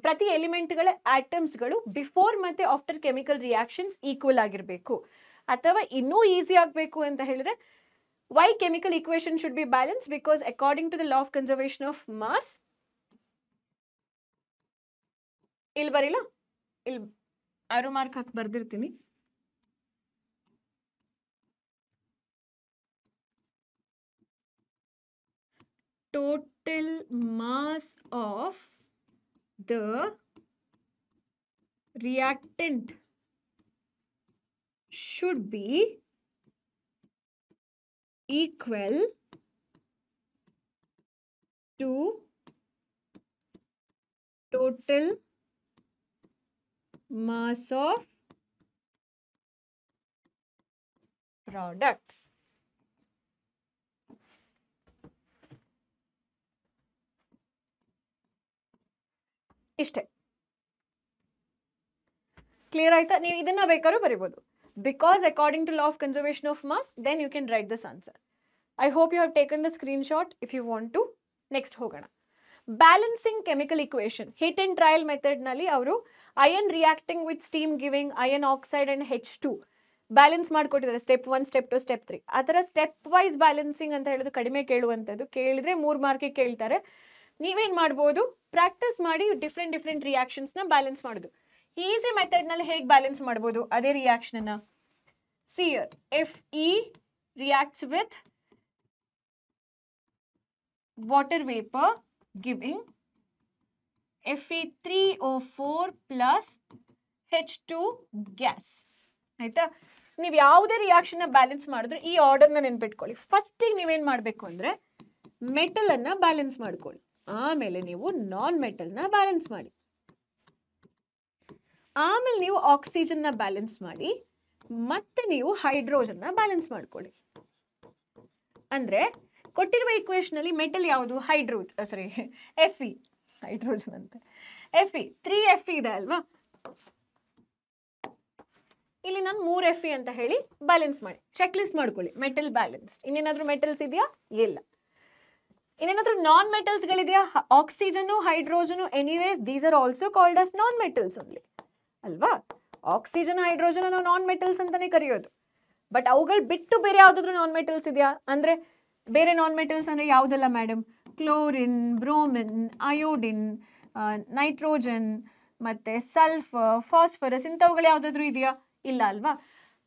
ಪ್ರತಿ ಎಲಿಮೆಂಟ್ಗಳ ಆಟಮ್ಸ್ಗಳು ಬಿಫೋರ್ ಮತ್ತು ಆಫ್ಟರ್ ಕೆಮಿಕಲ್ ರಿಯಾಕ್ಷನ್ಸ್ ಈಕ್ವಲ್ ಆಗಿರಬೇಕು. ಅಥವಾ ಇನ್ನೂ ಈಸಿ ಆಗಬೇಕು ಅಂತ ಹೇಳಿದ್ರೆ, why chemical equation should be balance? Because according to the law of conservation of mass, ಇಲ್ಲಿ ಬರಿಲ್ಲ, ಇಲ್ಲಿ ಆರೋ ಮಾರ್ಕ್ ಹಾಕಿ ಬರ್ದಿರ್ತೀನಿ. Total mass of the reactant should be equal to total mass of product. ಇಷ್ಟೇ, clear ಆಯ್ತಾ? ನೀವು ಇದನ್ನ ಬೇಕಾದ್ರೂ ಬರೀಬಹುದು. Because according to law of conservation of mass, then you can write this answer. I hope you have taken the screenshot if you want to. Next ಹೋಗೋಣ. Balancing chemical equation, hit and trial ಮೆಥಡ್ನಲ್ಲಿ ಅವರು iron reacting with steam giving iron oxide and H2 balance ಮಾಡಿಕೊಟ್ಟಿದ್ದಾರೆ. Step 1, step 2, step 3. ಆ ಥರ step wise balancing ಅಂತ ಹೇಳೋದು ಕಡಿಮೆ ಕೇಳುವಂಥದ್ದು. ಕೇಳಿದ್ರೆ 3 ಮಾರ್ಕಿಗೆ ಕೇಳ್ತಾರೆ. ನೀವೇನು ಮಾಡ್ಬೋದು, ಪ್ರಾಕ್ಟೀಸ್ ಮಾಡಿ ಡಿಫ್ರೆಂಟ್ ರಿಯಾಕ್ಷನ್ಸ್ನ ಬ್ಯಾಲೆನ್ಸ್ ಮಾಡೋದು. ಈಸಿ ಮೆಥಡ್ನಲ್ಲಿ ಹೇಗೆ ಬ್ಯಾಲೆನ್ಸ್ ಮಾಡ್ಬೋದು ಅದೇ ರಿಯಾಕ್ಷನನ್ನು. ಸಿಯರ್ Fe reacts with water vapor giving Fe3O4 plus H2 gas. ಆಯ್ತಾ? ನೀವು ಯಾವುದೇ ರಿಯಾಕ್ಷನ್ನ ಬ್ಯಾಲೆನ್ಸ್ ಮಾಡಿದ್ರೆ ಈ ಆರ್ಡರ್ನ ನೆನ್ಪಿಟ್ಕೊಳ್ಳಿ. ಫಸ್ಟಿಗೆ ನೀವೇನು ಮಾಡಬೇಕು ಅಂದರೆ ಮೆಟಲನ್ನು ಬ್ಯಾಲೆನ್ಸ್ ಮಾಡ್ಕೊಳ್ಳಿ, ಆಮೇಲೆ ನೀವು ನಾನ್ ಮೆಟಲ್ನ ಬ್ಯಾಲೆನ್ಸ್ ಮಾಡಿ, ಆಮೇಲೆ ನೀವು ಆಕ್ಸಿಜನ್ನ ಬ್ಯಾಲೆನ್ಸ್ ಮಾಡಿ, ಮತ್ತೆ ನೀವು ಹೈಡ್ರೋಜನ್ನ ಬ್ಯಾಲೆನ್ಸ್ ಮಾಡ್ಕೊಳ್ಳಿ. ಅಂದರೆ ಕೊಟ್ಟಿರುವ ಇಕ್ವೇಷನಲ್ಲಿ ಮೆಟಲ್ ಯಾವುದು? Fe. ಹೈಡ್ರೋಜನ್ ಅಂತ Fe 3Fe ಇದೆ ಅಲ್ವಾ? ಇಲ್ಲಿ ನಾನು 3Fe ಅಂತ ಹೇಳಿ ಬ್ಯಾಲೆನ್ಸ್ ಮಾಡಿ ಚೆಕ್ ಲಿಸ್ಟ್ ಮಾಡ್ಕೊಳ್ಳಿ. Metal balanced. ಇನ್ನೇನಾದರೂ ಮೆಟಲ್ಸ್ ಇದೆಯಾ? ಇಲ್ಲ. ಇನ್ನೇನಾದರೂ ನಾನ್ ಮೆಟಲ್ಸ್ಗಳಿದೆಯಾ? Oxygen, hydrogen, anyways these are also called as non metals only ಅಲ್ವಾ? ಆಕ್ಸಿಜನ್, ಹೈಡ್ರೋಜನ್ ನಾವು ನಾನ್ ಮೆಟಲ್ಸ್ ಅಂತಾನೆ ಕರೆಯೋದು. ಬಟ್ ಅವುಗಳು ಬಿಟ್ಟು ಬೇರೆ ಯಾವುದಾದ್ರೂ ನಾನ್ ಮೆಟಲ್ಸ್ ಇದೆಯಾ ಅಂದರೆ, ಬೇರೆ ನಾನ್ ಮೆಟಲ್ಸ್ ಅಂದರೆ ಯಾವುದೆಲ್ಲ madam? Chlorine, bromine, iodine, nitrogen ಮತ್ತು ಸಲ್ಫರ್, ಫಾಸ್ಫರಸ್ ಇಂಥವುಗಳು ಯಾವುದಾದ್ರೂ ಇದೆಯಾ? ಇಲ್ಲ ಅಲ್ವಾ?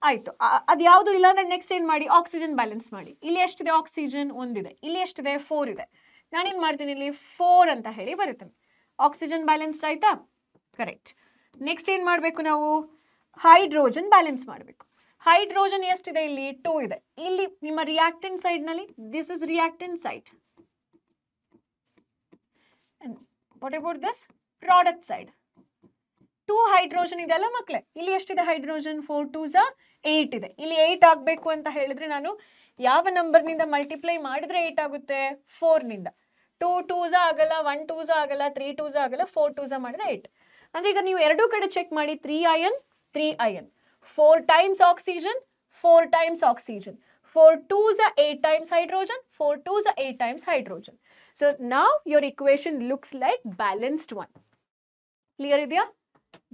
ಆಯಿತು. ಅದು ಯಾವುದು ಇಲ್ಲ ಅಂದರೆ ನೆಕ್ಸ್ಟ್ ಏನು ಮಾಡಿ, ಆಕ್ಸಿಜನ್ ಬ್ಯಾಲೆನ್ಸ್ ಮಾಡಿ. ಇಲ್ಲಿ ಎಷ್ಟಿದೆ ಆಕ್ಸಿಜನ್? ಒಂದಿದೆ. ಇಲ್ಲಿ ಎಷ್ಟಿದೆ? 4 ಇದೆ. ನಾನೇನು ಮಾಡ್ತೀನಿ, ಇಲ್ಲಿ 4 ಅಂತ ಹೇಳಿ ಬರುತ್ತೇನೆ. ಆಕ್ಸಿಜನ್ ಬ್ಯಾಲೆನ್ಸ್ಡ್ ಆಯಿತಾ? ಕರೆಕ್ಟ್. ನೆಕ್ಸ್ಟ್ ಏನು ಮಾಡಬೇಕು ನಾವು? ಹೈಡ್ರೋಜನ್ ಬ್ಯಾಲೆನ್ಸ್ ಮಾಡಬೇಕು. ಹೈಡ್ರೋಜನ್ ಎಷ್ಟಿದೆ? ಇಲ್ಲಿ 2 ಇದೆ. ಇಲ್ಲಿ ನಿಮ್ಮ ರಿಯಾಕ್ಟೆಂಟ್ ಸೈಡ್ನಲ್ಲಿ this is reactant side. What about this product side? 2 hydrogen ಇದೆ ಅಲ್ಲ ಮಕ್ಕಳೇ? ಇಲ್ಲಿ ಎಷ್ಟಿದೆ ಹೈಡ್ರೋಜನ್? 4 2s 8 ಇದೆ. ಇಲ್ಲಿ 8 ಆಗಬೇಕು ಅಂತ ಹೇಳಿದ್ರೆ ನಾನು ಯಾವ ನಂಬರ್ನಿಂದ ಮಲ್ಟಿಪ್ಲೈ ಮಾಡಿದ್ರೆ 8 ಆಗುತ್ತೆ? 4ನಿಂದ. 2 2s ಆಗಲ್ಲ, 1 2s ಆಗಲ್ಲ, 3 2s ಆಗಲ್ಲ, 4 2s ಮಾಡಿದ್ರೆ 8. ಅಂದ್ರೆ ಈಗ ನೀವು ಎರಡೂ ಕಡೆ ಚೆಕ್ ಮಾಡಿ. 3 iron 3 iron, 4 times oxygen 4 times oxygen, 4 2s 8 times hydrogen, 4 2s 8 times hydrogen. So now your equation looks like balanced one. Clear idea?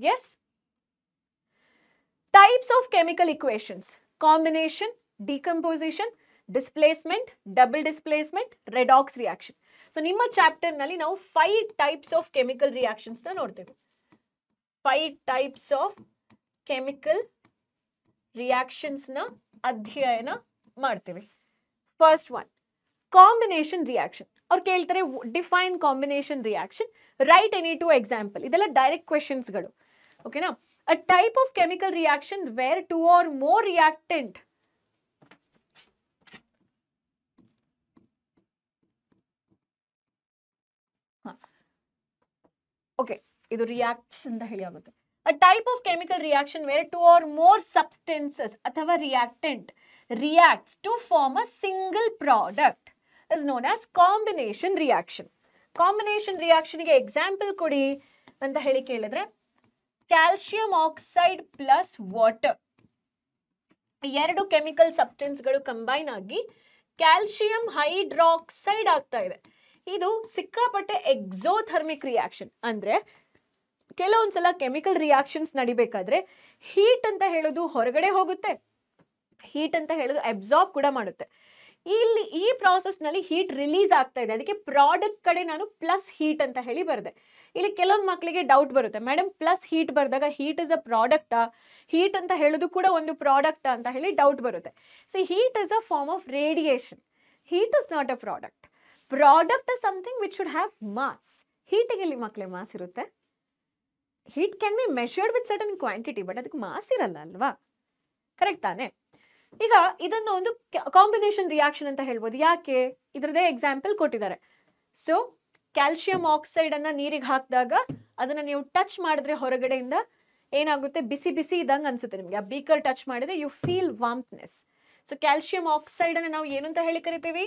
Yes. Types of chemical equations: combination, decomposition, displacement, double displacement, redox reaction. So ನಿಮ್ಮ chapter ನಲ್ಲಿ ನಾವು 5 types of chemical reactions ನ ನೋಡ್ತೇವೆ. 5 types of chemical reactions ನ ಅಧ್ಯಯನ ಮಾಡ್ತೇವೆ. First one, combination reaction. ಅವ್ರು ಕೇಳ್ತಾರೆ define combination reaction, right any two example. ಇದೆಲ್ಲ ಡೈರೆಕ್ಟ್ ಕ್ವೆಶನ್ಸ್ಗಳು. ಓಕೆನಾ? A type of chemical reaction where 2 or more reactant okay, ಇದು reacts ಅಂತ ಹೇಳಿ ಆಗುತ್ತೆ. A type of chemical reaction where 2 or more substances ಅಥವಾ reactant reacts to form a single product is known as combination reaction. Combination reaction ಗೆ example ಕೊಡಿ ಅಂತ ಹೇಳಿ ಕೇಳಿದ್ರೆ, ಕ್ಯಾಲ್ಸಿಯಂ ಆಕ್ಸೈಡ್ ಪ್ಲಸ್ ವಾಟರ್, ಎರಡು ಕೆಮಿಕಲ್ ಸಬ್ಸ್ಟೆನ್ಸ್ಗಳು ಕಂಬೈನ್ ಆಗಿ ಕ್ಯಾಲ್ಸಿಯಂ ಹೈಡ್ರಾಕ್ಸೈಡ್ ಆಗ್ತಾ ಇದೆ. ಇದು ಸಿಕ್ಕಾಪಟ್ಟೆ ಎಕ್ಸೋಥರ್ಮಿಕ್ ರಿಯಾಕ್ಷನ್. ಅಂದ್ರೆ ಕೆಲವೊಂದ್ಸಲ ಕೆಮಿಕಲ್ ರಿಯಾಕ್ಷನ್ಸ್ ನಡಿಬೇಕಾದ್ರೆ ಹೀಟ್ ಅಂತ ಹೇಳೋದು ಹೊರಗಡೆ ಹೋಗುತ್ತೆ, ಹೀಟ್ ಅಂತ ಹೇಳೋದು ಅಬ್ಸಾರ್ಬ್ ಕೂಡ ಮಾಡುತ್ತೆ. ಇಲ್ಲಿ ಈ ಪ್ರಾಸೆಸ್ ನಲ್ಲಿ ಹೀಟ್ ರಿಲೀಸ್ ಆಗ್ತಾ ಇದೆ, ಅದಕ್ಕೆ ಪ್ರಾಡಕ್ಟ್ ಕಡೆ ನಾನು ಪ್ಲಸ್ ಹೀಟ್ ಅಂತ ಹೇಳಿ ಬರೆದೆ. ಇಲ್ಲಿ ಕೆಲವೊಂದು ಮಕ್ಕಳಿಗೆ ಡೌಟ್ ಬರುತ್ತೆ, ಮೇಡಮ್ ಪ್ಲಸ್ ಹೀಟ್ ಬರೆದಾಗ ಹೀಟ್ ಇಸ್ ಅ ಪ್ರಾಡಕ್ಟಾ, ಹೀಟ್ ಅಂತ ಹೇಳೋದು ಕೂಡ ಒಂದು ಪ್ರಾಡಕ್ಟ್ ಅಂತ ಹೇಳಿ ಡೌಟ್ ಬರುತ್ತೆ. See, heat is a form of radiation, heat is not a product. Product is something which should have mass. ಹೀಟಿಗೆ ಇಲ್ಲಿ ಮಕ್ಕಳೇ ಮಾಸ್ ಇರುತ್ತೆ? Heat can be measured with certain quantity, but ಅದಕ್ಕೆ ಮಾಸ್ ಇರಲ್ಲ ಅಲ್ವಾ? ಕರೆಕ್ಟ್ ತಾನೆ? ಈಗ ಇದನ್ನು ಒಂದು ಕಾಂಬಿನೇಷನ್ ರಿಯಾಕ್ಷನ್ ಅಂತ ಹೇಳ್ಬೋದು. ಯಾಕೆ? ಇದರದೇ ಎಕ್ಸಾಂಪಲ್ ಕೊಟ್ಟಿದ್ದಾರೆ. ಸೊ ಕ್ಯಾಲ್ಸಿಯಂ ಆಕ್ಸೈಡ್ ಅನ್ನ ನೀರಿಗೆ ಹಾಕಿದಾಗ ಅದನ್ನ ನೀವು ಟಚ್ ಮಾಡಿದ್ರೆ ಹೊರಗಡೆಯಿಂದ ಏನಾಗುತ್ತೆ? ಬಿಸಿ ಬಿಸಿ ಇದ್ದಂಗೆ ಅನ್ಸುತ್ತೆ ನಿಮಗೆ. ಆ ಬೀಕರ್ ಟಚ್ ಮಾಡಿದ್ರೆ you feel warmness. So calcium oxide ಅನ್ನ ನಾವು ಏನು ಅಂತ ಹೇಳಿ ಕರಿತೀವಿ?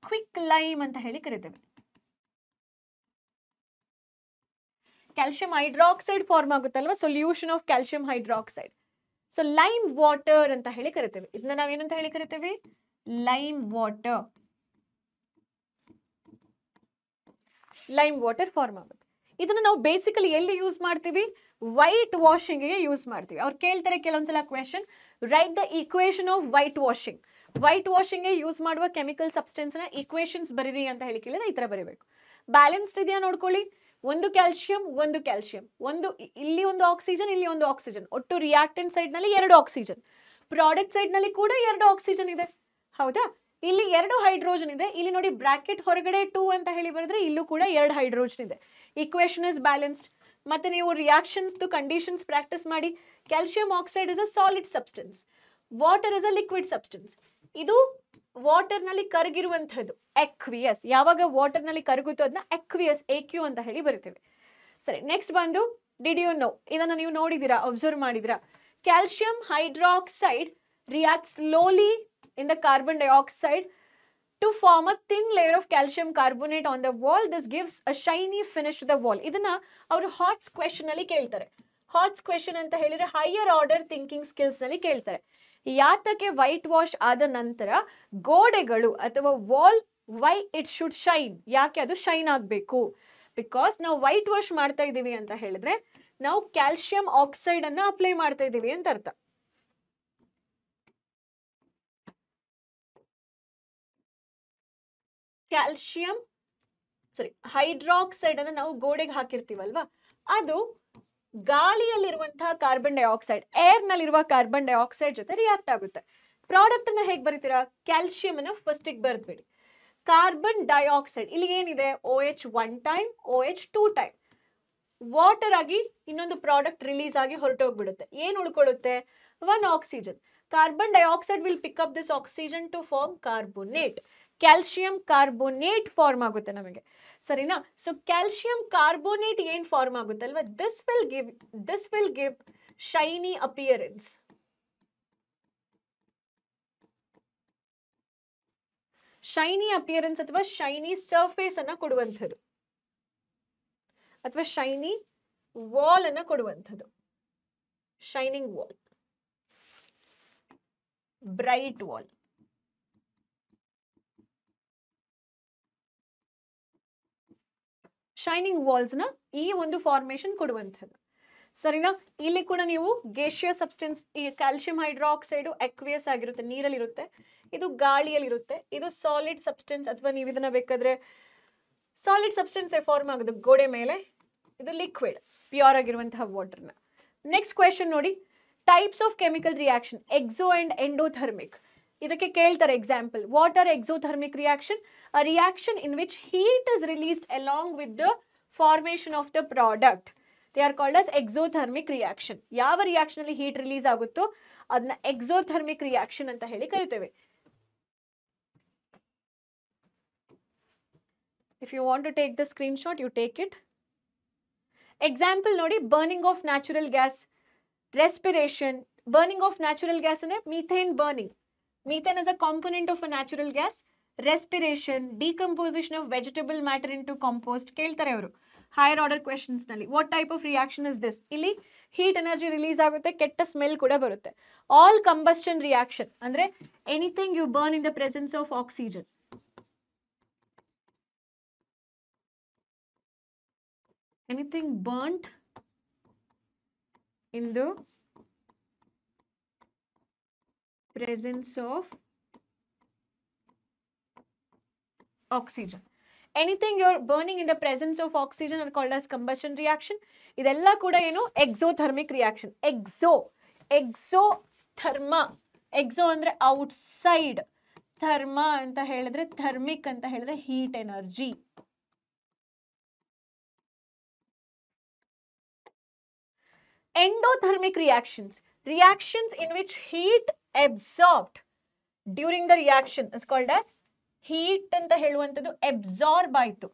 ಕ್ವಿಕ್ ಲೈಮ್ ಅಂತ ಹೇಳಿ ಕರಿತೇವೆ. ಕ್ಯಾಲ್ಸಿಯಂ ಹೈಡ್ರಾಕ್ಸೈಡ್ ಫಾರ್ಮ್ ಆಗುತ್ತಲ್ವಾ, solution of calcium hydroxide. So lime water ಅಂತ ಹೇಳಿ ಕರಿತೇವೆ. ಇದನ್ನ ನಾವೇನಂತ ಹೇಳಿ ಕರಿತೇವೆ? Lime water. Lime water form ಆಗುತ್ತೆ. ಇದನ್ನ ನಾವು ಬೇಸಿಕಲಿ ಎಲ್ಲಿ ಯೂಸ್ ಮಾಡ್ತೀವಿ? ವೈಟ್ ವಾಷಿಂಗ್ ಗೆ ಯೂಸ್ ಮಾಡ್ತೀವಿ. ಅವ್ರು ಕೇಳ್ತಾರೆ ಕೆಲವೊಂದ್ಸಲ question, right the equation of white washing. White washing ಗೆ ಯೂಸ್ ಮಾಡುವ ಕೆಮಿಕಲ್ ಸಬ್ಸ್ಟೆನ್ಸ್ ನ ಈಕ್ವೇಶನ್ಸ್ ಬರೀರಿ ಅಂತ ಹೇಳಿ ಕೇಳಿದ್ರೆ ಈ ತರ ಬರೀಬೇಕು. ಬ್ಯಾಲೆನ್ಸ್ಡ್ ಇದೆಯಾ ನೋಡ್ಕೊಳ್ಳಿ. ಒಂದು ಕ್ಯಾಲ್ಸಿಯಂ, ಒಂದು ಕ್ಯಾಲ್ಸಿಯಂ, ಒಂದು ಇಲ್ಲಿ ಒಂದು ಆಕ್ಸಿಜನ್, ಇಲ್ಲಿ ಒಂದು ಆಕ್ಸಿಜನ್, ಒಟ್ಟು ರಿಯಾಕ್ಟೆಂಟ್ ಸೈಡ್ ನಲ್ಲಿ 2 ಆಕ್ಸಿಜನ್, ಪ್ರಾಡಕ್ಟ್ ಸೈಡ್ ನಲ್ಲಿ ಕೂಡ 2 ಆಕ್ಸಿಜನ್ ಇದೆ. ಹೌದಾ? ಇಲ್ಲಿ 2 ಹೈಡ್ರೋಜನ್ ಇದೆ. ಇಲ್ಲಿ ನೋಡಿ ಬ್ರಾಕೆಟ್ ಹೊರಗಡೆ 2 ಅಂತ ಹೇಳಿ ಬರೆದ್ರೆ ಇಲ್ಲೂ ಕೂಡ 2 ಹೈಡ್ರೋಜನ್ ಇದೆ. Equation is balanced. ಮತ್ತೆ ನೀವು ರಿಯಾಕ್ಷನ್ಸ್ ಕಂಡೀಷನ್ಸ್ ಪ್ರಾಕ್ಟೀಸ್ ಮಾಡಿ. Calcium oxide is a solid substance, water is a liquid substance. ಇದು ವಾಟರ್ ನಲ್ಲಿ ಕರಗಿರುವಂತಹದ್ದು, ಎಕ್ವಿಯಸ್. ಯಾವಾಗ ವಾಟರ್ ನಲ್ಲಿ ಕರಗುತ್ತೋ ಅದನ್ನ ಎಕ್ವಿಯಸ್, AQ ಅಂತ ಹೇಳಿ ಬರೀತೇವೆ. ಸರಿ, ನೆಕ್ಸ್ಟ್ ಬಂದು ಡಿಡ್ ಯು ನೋ? ಇದನ್ನ ನೀವು ನೋಡಿದಿರಾ, ಅಬ್ಸರ್ವ್ ಮಾಡಿದಿರಾ? Calcium hydroxide react slowly in the carbon dioxide to form a thin layer of calcium carbonate on the wall. This gives a shiny finish to the wall. ಇದನ್ನ ಅವರು ಹಾಟ್ಸ್ question ಅಲ್ಲಿ ಕೇಳ್ತಾರೆ. ಹಾಟ್ಸ್ question ಅಂತ ಹೇಳಿದ್ರೆ ಹೈಯರ್ ಆರ್ಡರ್ ಥಿಂಕಿಂಗ್ ಸ್ಕಿಲ್ಸ್ ನಲ್ಲಿ ಕೇಳ್ತಾರೆ. ಯಾತಕ್ಕೆ white wash ಆದ ನಂತರ ಗೋಡೆಗಳು ಅಥವಾ wall, why it should shine, ಯಾಕೆ ಅದು ಶೈನ್ ಆಗಬೇಕು? ಬಿಕಾಸ್ ನಾವು ವೈಟ್ ವಾಶ್ ಮಾಡ್ತಾ ಇದೀವಿ ಅಂತ ಹೇಳಿದ್ರೆ ನಾವು ಕ್ಯಾಲ್ಸಿಯಂ ಆಕ್ಸೈಡ್ ಅನ್ನ ಅಪ್ಲೈ ಮಾಡ್ತಾ ಇದೀವಿ ಅಂತ ಅರ್ಥ. ಕ್ಯಾಲ್ಸಿಯಂ ಸಾರಿ ಹೈಡ್ರಾಕ್ಸೈಡ್ ಅನ್ನು ನಾವು ಗೋಡೆಗೆ ಹಾಕಿರ್ತೀವಲ್ವಾ, ಅದು ಗಾಳಿಯಲ್ಲಿರುವಂತಹ ಕಾರ್ಬನ್ ಡೈಆಕ್ಸೈಡ್, ಏರ್ ನಲ್ಲಿರುವ ಕಾರ್ಬನ್ ಡೈಆಕ್ಸೈಡ್ ಜೊತೆ ರಿಯಾಕ್ಟ್ ಆಗುತ್ತೆ. ಪ್ರಾಡಕ್ಟ್ ಅನ್ನ ಹೇಗೆ ಬರೀತೀರಾ? ಕ್ಯಾಲ್ಸಿಯಂ ಅನ್ನ ಫಸ್ಟಿಗೆ ಬರ್ದ್ಬಿಡಿ. ಕಾರ್ಬನ್ ಡೈಆಕ್ಸೈಡ್ ಇಲ್ಲಿ ಏನಿದೆ, OH1 time OH2 time water ಆಗಿ ಇನ್ನೊಂದು ಪ್ರಾಡಕ್ಟ್ ರಿಲೀಸ್ ಆಗಿ ಹೊರಟೋಗ್ಬಿಡುತ್ತೆ. ಏನು ಉಳ್ಕೊಳ್ಳುತ್ತೆ? 1 oxygen. Carbon dioxide will pick up this oxygen to form carbonate. Calcium carbonate form ಆಗುತ್ತೆ ನಮಗೆ, ಸರಿನಾ? ಸೊ ಕ್ಯಾಲ್ಸಿಯಂ ಕಾರ್ಬೋನೇಟ್ ಏನ್ ಫಾರ್ಮ್ ಆಗುತ್ತೆ ಅಲ್ವಾ, this will give shiny appearance. Shiny appearance ಅಥವಾ ಶೈನಿ ಸರ್ಫೇಸ್ ಅನ್ನ ಕೊಡುವಂಥದ್ದು, ಅಥವಾ ಶೈನಿ ವಾಲ್ ಅನ್ನ ಕೊಡುವಂಥದ್ದು. Shining wall, bright wall. Shining walls ನ ಈ ಒಂದು ಫಾರ್ಮೇಶನ್ ಕೊಡುವಂಥದ್ದು, ಸರಿನಾ? ಇಲ್ಲಿ ಕೂಡ ನೀವು ಗೇಷಿಯಸ್ ಸಬ್ಸ್ಟೆನ್ಸ್, ಈ ಕ್ಯಾಲ್ಸಿಯಂ ಹೈಡ್ರಾಕ್ಸೈಡ್ ಅಕ್ವಿಯಸ್ ಆಗಿರುತ್ತೆ, ನೀರಲ್ಲಿರುತ್ತೆ, ಇದು ಗಾಳಿಯಲ್ಲಿರುತ್ತೆ, ಇದು ಸಾಲಿಡ್ ಸಬ್ಸ್ಟೆನ್ಸ್, ಅಥವಾ ನೀವು ಇದನ್ನ ಬೇಕಾದ್ರೆ ಸಾಲಿಡ್ ಸಬ್ಸ್ಟೆನ್ಸ್ ಫಾರ್ಮ್ ಆಗೋದು ಗೋಡೆ ಮೇಲೆ, ಇದು ಲಿಕ್ವಿಡ್ ಪ್ಯೂರ್ ಆಗಿರುವಂತಹ ವಾಟರ್ನ. ನೆಕ್ಸ್ಟ್ ಕ್ವೆಶನ್ ನೋಡಿ, types of chemical reaction Exo and endothermic. ಇದಕ್ಕೆ ಕೇಳ್ತಾರೆ example. What are exothermic reaction? A reaction in which heat is released along with the formation of the product. They are called as exothermic reaction. ಯಾವ reaction ಅಲ್ಲಿ heat release ಆಗುತ್ತೋ ಅದನ್ನ exothermic reaction ಅಂತ ಹೇಳಿ ಕರಿತೇವೆ. If you want to take the screenshot, you take it. Example ನೋಡಿ, burning of natural gas, respiration. Burning of natural gas ಅಂದ್ರೆ methane burning. Methane is a component of a natural gas. Respiration, decomposition of vegetable matter into compost. ಕೇಳ್ತಾರೆ ಅವರು higher order questions ನಲ್ಲಿ. What type of reaction is this? ಇಲ್ಲಿ heat energy release ಆಗುತ್ತೆ, ಕೆಟ್ಟ smell ಕೂಡ ಬರುತ್ತೆ. All combustion reaction ಅಂದ್ರೆ anything you burn in the presence of oxygen. Anything burnt in the presence of oxygen. Anything you're burning in the presence of oxygen are called as combustion reaction. ಇದೆಲ್ಲ ಕೂಡ ಏನು? exothermic reaction. exotherma. exo ಅಂದ್ರೆ outside, therma ಅಂತ ಹೇಳಿದ್ರೆ thermic ಅಂತ ಹೇಳಿದ್ರೆ heat energy. Endothermic reactions, reactions in which heat absorbed during the reaction is called as heat ಅಂತ ಹೇಳುವಂಥದ್ದು absorb ಆಯಿತು,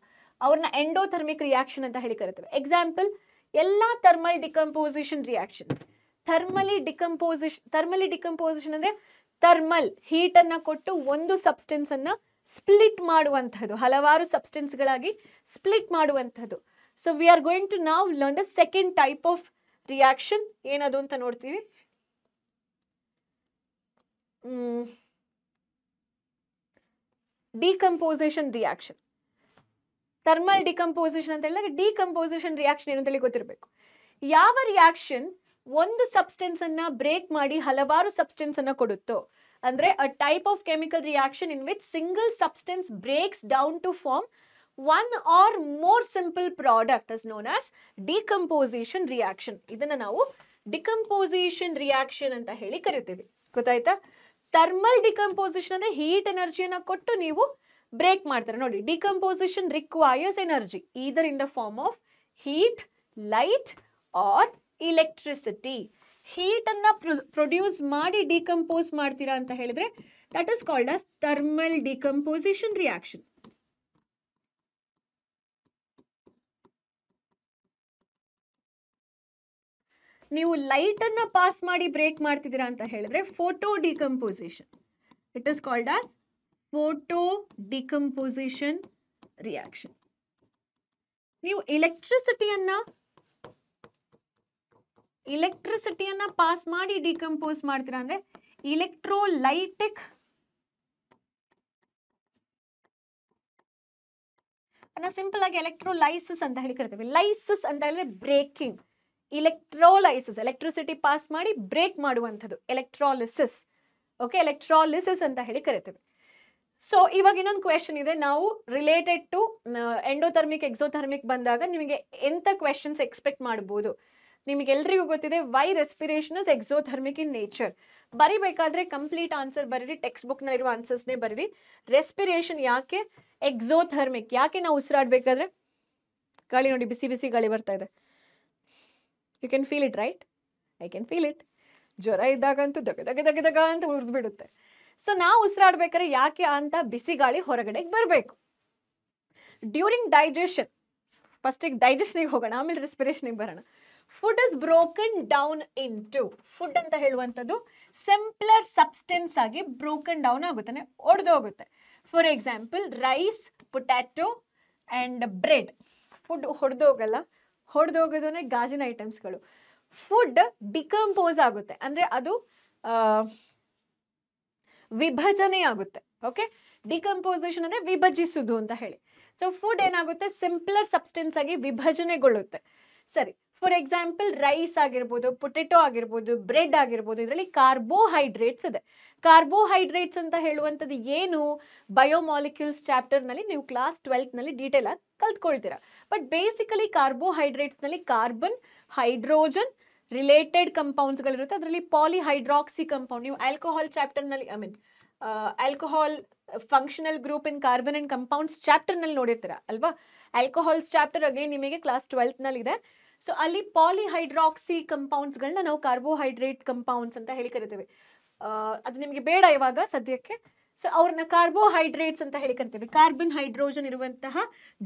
ಅವ್ರನ್ನ ಎಂಡೋಥರ್ಮಿಕ್ ರಿಯಾಕ್ಷನ್ ಅಂತ ಹೇಳಿ ಕರಿತೇವೆ. ಎಕ್ಸಾಂಪಲ್, ಎಲ್ಲ thermal decomposition reaction. Thermally decomposition ಅಂದ್ರೆ ಥರ್ಮಲ್ ಹೀಟ್ ಅನ್ನ ಕೊಟ್ಟು ಒಂದು ಸಬ್ಸ್ಟೆನ್ಸ್ ಅನ್ನ ಸ್ಪ್ಲಿಟ್ ಮಾಡುವಂಥದ್ದು, ಹಲವಾರು ಸಬ್ಸ್ಟೆನ್ಸ್ಗಳಾಗಿ ಸ್ಪ್ಲಿಟ್ ಮಾಡುವಂಥದ್ದು. So we are going to ನಾವ್ learn the second type of reaction. ಏನದು ಅಂತ ನೋಡ್ತೀವಿ. Decomposition reaction. ಥರ್ಮಲ್ ಡಿಕಂಪೋಸಿಷನ್ ಅಂತ ಹೇಳಿದಾಗ ಡಿಕಂಪೋಸಿಷನ್ ರಿಯಾಕ್ಷನ್ ಏನು ಅಂತ ಗೊತ್ತಿರಬೇಕು. ಯಾವ ರಿಯಾಕ್ಷನ್ ಒಂದು ಸಬ್ಸ್ಟೆನ್ಸ್ ಅನ್ನ ಬ್ರೇಕ್ ಮಾಡಿ ಹಲವಾರು ಸಬ್ಸ್ಟೆನ್ಸ್ ಅನ್ನ ಕೊಡುತ್ತೋ ಅಂದ್ರೆ a type of chemical reaction in which single substance breaks down to form one or more simple product is known as decomposition reaction. ಇದನ್ನ ನಾವು ಡಿಕಂಪೋಸಿಷನ್ ರಿಯಾಕ್ಷನ್ ಅಂತ ಹೇಳಿ ಕರಿತೀವಿ. ಗೊತ್ತಾಯ್ತಾ? ಥರ್ಮಲ್ ಡಿಕಂಪೋಸಿಷನ್ ಅಂದ್ರೆ ಹೀಟ್ ಎನರ್ಜಿಯನ್ನ ಕೊಟ್ಟು ನೀವು ಬ್ರೇಕ್ ಮಾಡ್ತಾರೆ. ನೋಡಿ, decomposition requires energy either in the form of heat, light or electricity. Heat ಅನ್ನ ಪ್ರೊಡ್ಯೂಸ್ ಮಾಡಿ ಡಿಕಂಪೋಸ್ ಮಾಡ್ತೀರಾ ಅಂತ ಹೇಳಿದ್ರೆ that is called as thermal decomposition reaction. ನೀವು ಲೈಟ್ ಅನ್ನ ಪಾಸ್ ಮಾಡಿ ಬ್ರೇಕ್ ಮಾಡ್ತಿದ್ದೀರಾ ಅಂತ ಹೇಳಿದ್ರೆ photo decomposition. It is called as photo decomposition reaction. ನೀವು ಇಲೆಕ್ಟ್ರಿಸಿಟಿಯನ್ನ ಪಾಸ್ ಮಾಡಿ ಡಿಕಂಪೋಸ್ ಮಾಡ್ತೀರಾ ಅಂದ್ರೆ ಇಲೆಕ್ಟ್ರೋಲೈಟಿಕ್ ಅನ್ನ ಸಿಂಪಲ್ ಆಗಿ ಎಲೆಕ್ಟ್ರೋಲೈಸಿಸ್ ಅಂತ ಹೇಳಿ ಕರಿತೀವಿ. ಲೈಸಿಸ್ ಅಂತ ಹೇಳಿದ್ರೆ ಬ್ರೇಕಿಂಗ್. ಇಲೆಕ್ಟ್ರೋಲೈಸಿಸ್ ಎಲೆಕ್ಟ್ರಿಸಿಟಿ ಪಾಸ್ ಮಾಡಿ ಬ್ರೇಕ್ ಮಾಡುವಂಥದ್ದು ಎಲೆಕ್ಟ್ರಾಲಿಸಿಸ್. ಓಕೆ, ಎಲೆಕ್ಟ್ರಾಲಿಸಿಸ್ ಅಂತ ಹೇಳಿ ಕರಿತೇವೆ. ಸೊ ಇವಾಗ ಇನ್ನೊಂದು ಕ್ವೆಶನ್ ಇದೆ, ನಾವು ರಿಲೇಟೆಡ್ ಟು ಎಂಡೋಥರ್ಮಿಕ್ ಎಕ್ಸೋಥರ್ಮಿಕ್ ಬಂದಾಗ ನಿಮಗೆ ಎಂತ ಕ್ವೆಶನ್ಸ್ ಎಕ್ಸ್ಪೆಕ್ಟ್ ಮಾಡ್ಬೋದು. ನಿಮಗೆಲ್ರಿಗೂ ಗೊತ್ತಿದೆ why respiration is exothermic in nature. ಬರಿಬೇಕಾದ್ರೆ ಕಂಪ್ಲೀಟ್ ಆನ್ಸರ್ ಬರೀರಿ, ಟೆಕ್ಸ್ಟ್ ಬುಕ್ನಲ್ಲಿರುವ ಆನ್ಸರ್ಸ್ನೇ ಬರೀರಿ. ರೆಸ್ಪಿರೇಷನ್ ಯಾಕೆ ಎಕ್ಸೋಥರ್ಮಿಕ್, ಯಾಕೆ ನಾವು ಉಸಿರಾಡಬೇಕಾದ್ರೆ ಗಾಳಿ ನೋಡಿ ಬಿಸಿ ಬಿಸಿ ಗಾಳಿ ಬರ್ತಾ ಇದೆ, you can feel it right, I can feel it. ಜ್ವರ ಇದ್ದಾಗಂತೂ ದಗ ದಗ ದಗ ದಗ ಅಂತ ಉರಿದು ಬಿಡುತ್ತೆ. ಸೊ ನಾವು ಉಸಿರಾಡ್ಬೇಕಾದ್ರೆ ಯಾಕೆ ಅಂತ ಬಿಸಿ ಗಾಳಿ ಹೊರಗಡೆಗೆ ಬರಬೇಕು. ಡ್ಯೂರಿಂಗ್ ಡೈಜೆಷನ್, ಫಸ್ಟಿಗೆ ಡೈಜೆಷನ್ಗೆ ಹೋಗೋಣ, ಆಮೇಲೆ ರೆಸ್ಪಿರೇಷನ್ಗೆ ಬರೋಣ. Food is broken down into, food ಅಂತ ಹೇಳುವಂಥದ್ದು ಸಿಂಪ್ಲರ್ ಸಬ್ಸ್ಟೆನ್ಸ್ ಆಗಿ ಬ್ರೋಕನ್ ಡೌನ್ ಆಗುತ್ತೆ, ಒಡೆದೋಗುತ್ತೆ. For example rice, potato and bread. Food ಹೊಡೆದೋಗಲ್ಲ, ಹೊಡೆದೋಗೋದೇ ಗಾಜಿನ ಐಟಮ್ಸ್ಗಳು. ಫುಡ್ ಡಿಕಂಪೋಸ್ ಆಗುತ್ತೆ, ಅಂದರೆ ಅದು ವಿಭಜನೆ ಆಗುತ್ತೆ. ಓಕೆ, ಡಿಕಂಪೋಸಿಷನ್ ಅಂದರೆ ವಿಭಜಿಸುವುದು ಅಂತ ಹೇಳಿ. ಸೊ ಫುಡ್ ಏನಾಗುತ್ತೆ, ಸಿಂಪ್ಲರ್ ಸಬ್ಸ್ಟೆನ್ಸ್ ಆಗಿ ವಿಭಜನೆಗೊಳ್ಳುತ್ತೆ. ಸರಿ, ಫಾರ್ ಎಕ್ಸಾಂಪಲ್ ರೈಸ್ ಆಗಿರ್ಬೋದು, ಪೊಟೆಟೊ ಆಗಿರ್ಬೋದು, ಬ್ರೆಡ್ ಆಗಿರ್ಬೋದು, ಇದರಲ್ಲಿ ಕಾರ್ಬೋಹೈಡ್ರೇಟ್ಸ್ ಇದೆ. ಕಾರ್ಬೋಹೈಡ್ರೇಟ್ಸ್ ಅಂತ ಹೇಳುವಂಥದ್ದು ಏನು, ಬಯೋಮಾಲಿಕ್ಯೂಲ್ಸ್ ಚಾಪ್ಟರ್ನಲ್ಲಿ ನೀವು ಕ್ಲಾಸ್ 12ನಲ್ಲಿ ಡೀಟೇಲ್ ಆಗಿ ಕಲ್ತ್ಕೊಳ್ತೀರಾ. ಬಟ್ ಬೇಸಿಕಲಿ ಕಾರ್ಬೋಹೈಡ್ರೇಟ್ಸ್ನಲ್ಲಿ ಕಾರ್ಬನ್, ಹೈಡ್ರೋಜನ್, ರಿಲೇಟೆಡ್ ಕಂಪೌಂಡ್ಸ್ಗಳಿರುತ್ತೆ. ಅದರಲ್ಲಿ ಪಾಲಿಹೈಡ್ರಾಕ್ಸಿ ಕಂಪೌಂಡ್, ನೀವು ಆಲ್ಕೋಹಾಲ್ ಚಾಪ್ಟರ್ನಲ್ಲಿ alcohol functional group in carbon and compounds ಚಾಪ್ಟರ್ನಲ್ಲಿ ನೋಡಿರ್ತೀರಾ ಅಲ್ವಾ. ಆಲ್ಕೋಹಾಲ್ಸ್ ಚಾಪ್ಟರ್ ಅಗೇನ್ ನಿಮಗೆ ಕ್ಲಾಸ್ 12ನಲ್ಲಿ ಇದೆ. ಸೊ ಅಲ್ಲಿ ಪಾಲಿಹೈಡ್ರಾಕ್ಸಿ ಕಂಪೌಂಡ್ಸ್ಗಳನ್ನ ನಾವು ಕಾರ್ಬೋಹೈಡ್ರೇಟ್ ಕಂಪೌಂಡ್ಸ್ ಅಂತ ಹೇಳಿ ಕರಿತೀವಿ. ಅದು ನಿಮಗೆ ಬೇಡ ಇವಾಗ ಸದ್ಯಕ್ಕೆ. ಸೊ ಅವ್ರನ್ನ ಕಾರ್ಬೋಹೈಡ್ರೇಟ್ಸ್ ಅಂತ ಹೇಳಿ ಕರಿತೀವಿ. ಕಾರ್ಬನ್, ಹೈಡ್ರೋಜನ್ ಇರುವಂತಹ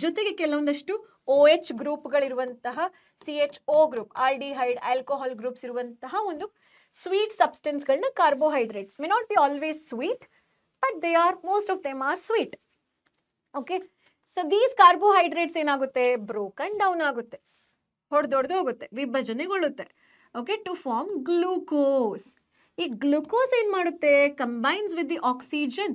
ಜೊತೆಗೆ ಕೆಲವೊಂದಷ್ಟು OH ಗ್ರೂಪ್ಗಳಿರುವಂತಹ CHO group, aldehyde, alcohol groups ಇರುವಂತಹ ಒಂದು ಸ್ವೀಟ್ ಸಬ್ಸ್ಟೆನ್ಸ್ಗಳನ್ನ carbohydrates. May not be always sweet, but they are, most of them are sweet. Okay, so these carbohydrates ಏನಾಗುತ್ತೆ, ಬ್ರೋಕನ್ ಡೌನ್ ಆಗುತ್ತೆ, ಹೊಡೆದೊಡೆದು ಹೋಗುತ್ತೆ, ವಿಭಜನೆಗೊಳ್ಳುತ್ತೆ. Okay, to form glucose. ಈ ಗ್ಲೂಕೋಸ್ ಏನು ಮಾಡುತ್ತೆ, combines with the oxygen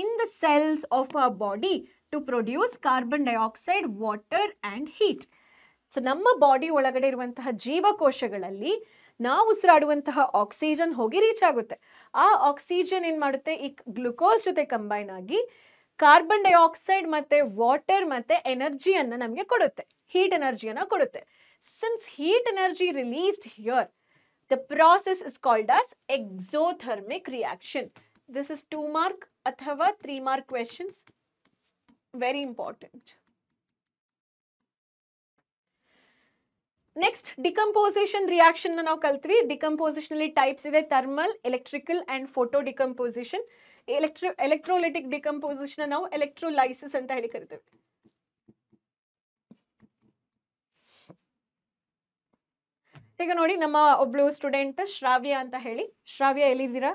in the cells of our body to produce carbon dioxide, water and heat. So ನಮ್ಮ body ಒಳಗಡೆ ಇರುವಂತಹ ಜೀವಕೋಶಗಳಲ್ಲಿ ನಾವು ಉಸಿರಾಡುವಂತಹ ಆಕ್ಸಿಜನ್ ಹೋಗಿ ರೀಚ್ ಆಗುತ್ತೆ. ಆ ಆಕ್ಸಿಜನ್ ಏನು ಮಾಡುತ್ತೆ, ಈ ಗ್ಲುಕೋಸ್ ಜೊತೆ ಕಂಬೈನ್ ಆಗಿ ಕಾರ್ಬನ್ ಡೈಆಕ್ಸೈಡ್ ಮತ್ತು ವಾಟರ್ ಮತ್ತು ಎನರ್ಜಿಯನ್ನು ನಮಗೆ ಕೊಡುತ್ತೆ, ಹೀಟ್ ಎನರ್ಜಿಯನ್ನು ಕೊಡುತ್ತೆ. Since heat energy released here, the process is called as exothermic reaction. This is 2 mark athava 3 mark questions. Very important. Next, decomposition reaction na ನಾವು ಕಲ್ತ್ವಿ. Decomposition ಅಲ್ಲಿ types ಇದೆ, thermal, electrical and photo decomposition. Electrolytic decomposition ನಾವು electrolysis ಅಂತ ಹೇಳಿ ಕರಿತೀವಿ. ಈಗ ನೋಡಿ, ನಮ್ಮ ಒಬ್ಳು ಸ್ಟೂಡೆಂಟ್ ಶ್ರಾವ್ಯ ಅಂತ ಹೇಳಿ. ಶ್ರಾವ್ಯ ಎಲ್ಲಿದ್ದೀರಾ?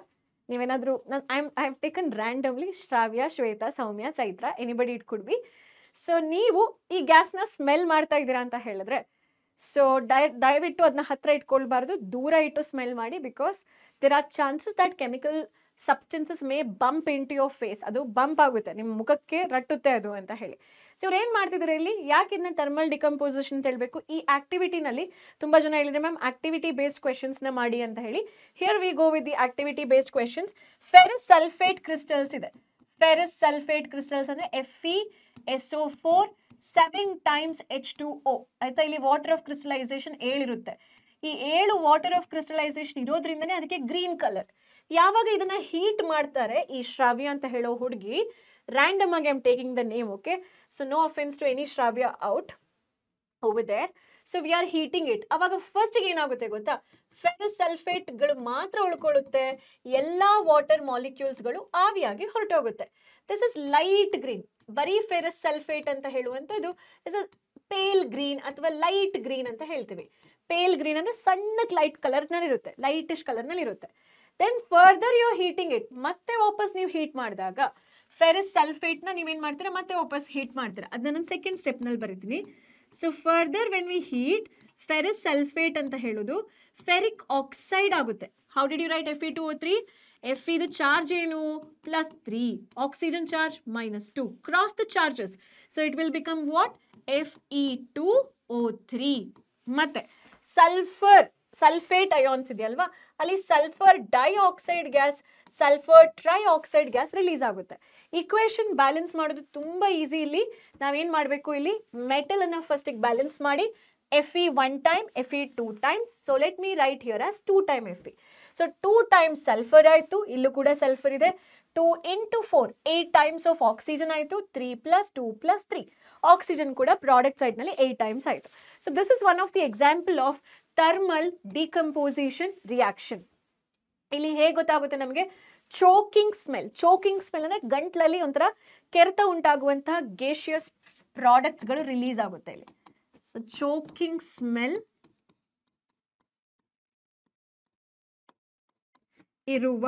ನೀವೇನಾದರೂ, I have taken randomly Shravya, Shweta, Soumya, Chaitra, anybody it could be. So ನೀವು ಈ ಗ್ಯಾಸ್ನ ಸ್ಮೆಲ್ ಮಾಡ್ತಾ ಇದ್ದೀರಾ ಅಂತ ಹೇಳಿದ್ರೆ, ಸೊ ದಯವಿಟ್ಟು ಅದನ್ನ ಹತ್ರ ಇಟ್ಕೊಳ್ಬಾರ್ದು, ದೂರ ಇಟ್ಟು ಸ್ಮೆಲ್ ಮಾಡಿ. Because there are chances that chemical substances may bump into your face. ಅದು ಬಂಪ್ ಆಗುತ್ತೆ, ನಿಮ್ಮ ಮುಖಕ್ಕೆ ರಟ್ಟುತ್ತೆ ಅದು ಅಂತ ಹೇಳಿ. ಸೊ ಇವ್ರು ಏನು ಮಾಡ್ತಿದ್ದಾರೆ ಇಲ್ಲಿ, ಯಾಕೆ ಇದನ್ನ ಥರ್ಮಲ್ ಡಿಕಂಪೋಸಿಷನ್ ಅಂತ ಹೇಳಬೇಕು. ಈ ಆಕ್ಟಿವಿಟಿನಲ್ಲಿ ತುಂಬ ಜನ ಹೇಳಿದ್ರೆ ಮ್ಯಾಮ್ ಆಕ್ಟಿವಿಟಿ ಬೇಸ್ಡ್ ಕ್ವೆಶನ್ಸ್ನ ಮಾಡಿ ಅಂತ ಹೇಳಿ. Here we go with the activity based questions. Ferrous sulphate crystals ಇದೆ. ಫೆರಸ್ ಸಲ್ಫೇಟ್ ಕ್ರಿಸ್ಟಲ್ಸ್ ಅಂದರೆ FeSO4 7 times H2O ಆಯ್ತಾ. ಇಲ್ಲಿ ವಾಟರ್ ಆಫ್ ಕ್ರಿಸ್ಟಲೈಸೇಷನ್ 7 ಇರುತ್ತೆ. ಈ 7 ವಾಟರ್ ಆಫ್ ಕ್ರಿಸ್ಟಲೈಸೇಷನ್ ಇರೋದ್ರಿಂದನೇ ಅದಕ್ಕೆ ಗ್ರೀನ್ ಕಲರ್. ಯಾವಾಗ ಇದನ್ನ ಹೀಟ್ ಮಾಡ್ತಾರೆ, ಈ ಶ್ರಾವ್ಯ ಅಂತ ಹೇಳೋ ಹುಡುಗಿ, random ಆಗಿ I'm taking the name, okay, so no offense to any Shravya out over there. So we are heating it. ಅವಾಗ ಫಸ್ಟ್ ಏನಾಗುತ್ತೆ ಗೊತ್ತಾ, ಫೆರಸ್ ಸಲ್ಫೇಟ್ಗಳು ಮಾತ್ರ ಉಳ್ಕೊಳ್ಳುತ್ತೆ, ಎಲ್ಲ ವಾಟರ್ ಮಾಲಿಕ್ಯೂಲ್ಸ್ಗಳು ಆವಿಯಾಗಿ ಹೊರಟೋಗುತ್ತೆ. This is light green. ಬರೀ ಫೆರಸ್ ಸಲ್ಫೇಟ್ ಅಂತ ಹೇಳುವಂಥದ್ದು ಇಸ್ ಅ ಪೇಲ್ ಗ್ರೀನ್ ಅಥವಾ ಲೈಟ್ ಗ್ರೀನ್ ಅಂತ ಹೇಳ್ತೀವಿ. ಪೇಲ್ ಗ್ರೀನ್ ಅಂದರೆ ಸಣ್ಣಕ್ಕೆ ಲೈಟ್ ಕಲರ್ನಲ್ಲಿ ಇರುತ್ತೆ, ಲೈಟಿಶ್ ಕಲರ್ನಲ್ಲಿ ಇರುತ್ತೆ. Then further you are heating it. ಮತ್ತೆ ವಾಪಸ್ ನೀವು ಹೀಟ್ ಮಾಡಿದಾಗ ಫೆರಸ್ ಸಲ್ಫೇಟ್ನ ನೀವೇನು ಮಾಡ್ತೀರಾ, ಮತ್ತೆ ವಾಪಸ್ ಹೀಟ್ ಮಾಡ್ತೀರಾ. ಅದನ್ನ ನಾನು ಸೆಕೆಂಡ್ ಸ್ಟೆಪ್ನಲ್ಲಿ ಬರೀತೀನಿ. So further when we heat, ferrous sulphate ಅಂತ ಹೇಳೋದು ಫೆರಿಕ್ ಆಕ್ಸೈಡ್ ಆಗುತ್ತೆ. How did you write Fe2O3? F ಇದು ಚಾರ್ಜ್ ಏನು, +3, oxygen charge -2, cross the charges. So it will become what, Fe2O3. ಮತ್ತೆ ಸಲ್ಫರ್, ಸಲ್ಫೇಟ್ ಅಯಾನ್ಸ್ ಇದೆಯಲ್ವಾ, ಅಲ್ಲಿ sulphur dioxide gas sulphur trioxide gas release ಆಗುತ್ತೆ. Equation balance ಮಾಡೋದು ತುಂಬ easy. ಇಲ್ಲಿ ನಾವೇನು ಮಾಡಬೇಕು, ಇಲ್ಲಿ ಮೆಟಲನ್ನು ಫಸ್ಟಿಗೆ ಬ್ಯಾಲೆನ್ಸ್ ಮಾಡಿ Fe 1 time, Fe 2 times. So let me write here as 2 time Fe. So 2 times sulfur ಆಯಿತು, ಇಲ್ಲೂ ಕೂಡ ಸಲ್ಫರ್ ಇದೆ. 2 into 4, 8 times of oxygen ಆಯಿತು. 3 plus 2 plus 3. Oxygen ಕೂಡ ಪ್ರಾಡಕ್ಟ್ ಸೈಡ್ನಲ್ಲಿ 8 times ಆಯಿತು. So this is one of the example of thermal decomposition reaction. ಇಲ್ಲಿ ಹೇಗೆ ಗೊತ್ತಾಗುತ್ತೆ ನಮಗೆ, ಚೋಕಿಂಗ್ ಸ್ಮೆಲ್. ಚೋಕಿಂಗ್ ಸ್ಮೆಲ್ ಅಂದರೆ ಗಂಟ್ಲಲ್ಲಿ ಒಂಥರ ಕೆರೆತ ಉಂಟಾಗುವಂತಹ ಗೇಷಿಯಸ್ ಪ್ರಾಡಕ್ಟ್ಸ್ಗಳು ರಿಲೀಸ್ ಆಗುತ್ತೆ ಇಲ್ಲಿ. ಸೊ ಚೋಕಿಂಗ್ ಸ್ಮೆಲ್ ಇರುವ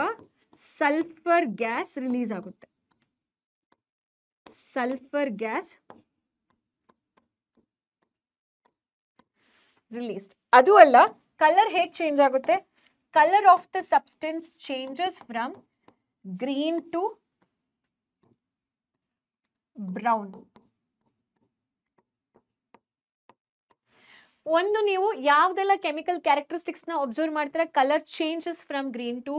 ಸಲ್ಫರ್ ಗ್ಯಾಸ್ ರಿಲೀಸ್ ಆಗುತ್ತೆ. Sulphur gas released. ಅದು ಅಲ್ಲ, ಕಲರ್ ಹೇಗೆ ಚೇಂಜ್ ಆಗುತ್ತೆ, color of the substance changes from green to brown. ಒಂದು ನೀವು ಯಾವುದೆಲ್ಲ ಕೆಮಿಕಲ್ ಕ್ಯಾರೆಕ್ಟರಿಸ್ಟಿಕ್ಸ್ ನ ಅಬ್ಸರ್ವ್ ಮಾಡ್ತೀರಾ, colour changes from green to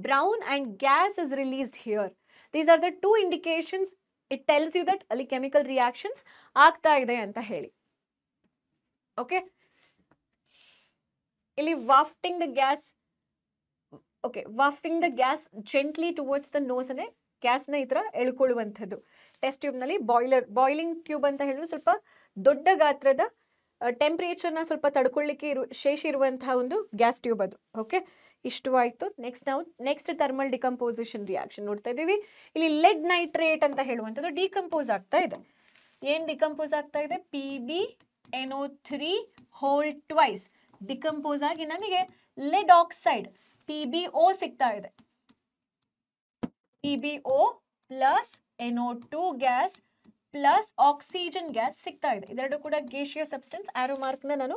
brown and gas is released here. These are the two indications. It tells you that ಅಲ್ಲಿ chemical reactions ಆಗ್ತಾ ಇದೆ ಅಂತ ಹೇಳಿ. ಓಕೆ, ಇಲ್ಲಿ wafting the gas, okay, wafting the gas gently towards the nose ಅಂದರೆ ಗ್ಯಾಸ್ನ ಈ ಥರ ಎಳ್ಕೊಳ್ಳುವಂಥದ್ದು. ಟೆಸ್ಟ್ ಟ್ಯೂಬ್ನಲ್ಲಿ ಬಾಯ್ಲಿಂಗ್ ಟ್ಯೂಬ್ ಅಂತ ಹೇಳಿದ್ರು ಸ್ವಲ್ಪ ದೊಡ್ಡ ಗಾತ್ರದ ಟೆಂಪ್ರೇಚರ್ನ ಸ್ವಲ್ಪ ತಡ್ಕೊಳ್ಳಿಕ್ಕೆ ಶೇಷ ಇರುವಂತಹ ಒಂದು ಗ್ಯಾಸ್ ಟ್ಯೂಬ್ ಅದು. ಓಕೆ, ಇಷ್ಟು ಆಯಿತು. ನೆಕ್ಸ್ಟ್ ಥರ್ಮಲ್ ಡಿಕಂಪೋಸಿಷನ್ ರಿಯಾಕ್ಷನ್ ನೋಡ್ತಾ ಇದ್ದೀವಿ. ಇಲ್ಲಿ ಲೆಡ್ ನೈಟ್ರೇಟ್ ಅಂತ ಹೇಳುವಂಥದ್ದು ಡಿಕಂಪೋಸ್ ಆಗ್ತಾ ಇದೆ. ಏನು ಡಿಕಂಪೋಸ್ ಆಗ್ತಾ ಇದೆ, PbNO3 ಹೋಲ್ ಟ್ವೈಸ್ ಡಿಕಂಪೋಸ್ ಆಗಿ ನಮಗೆ ಲೆಡ್ ಆಕ್ಸೈಡ್ PbO ಸಿಗ್ತಾ ಇದೆ. PbO plus NO2 gas plus oxygen gas ಸಿಗ್ತಾ ಇದೆ. ಇದೆರಡು ಕೂಡ ಗೇಷಿಯಸ್ ಸಬ್ಸ್ಟೆನ್ಸ್. ಆರೋ ಮಾರ್ಕ್ನ ನಾನು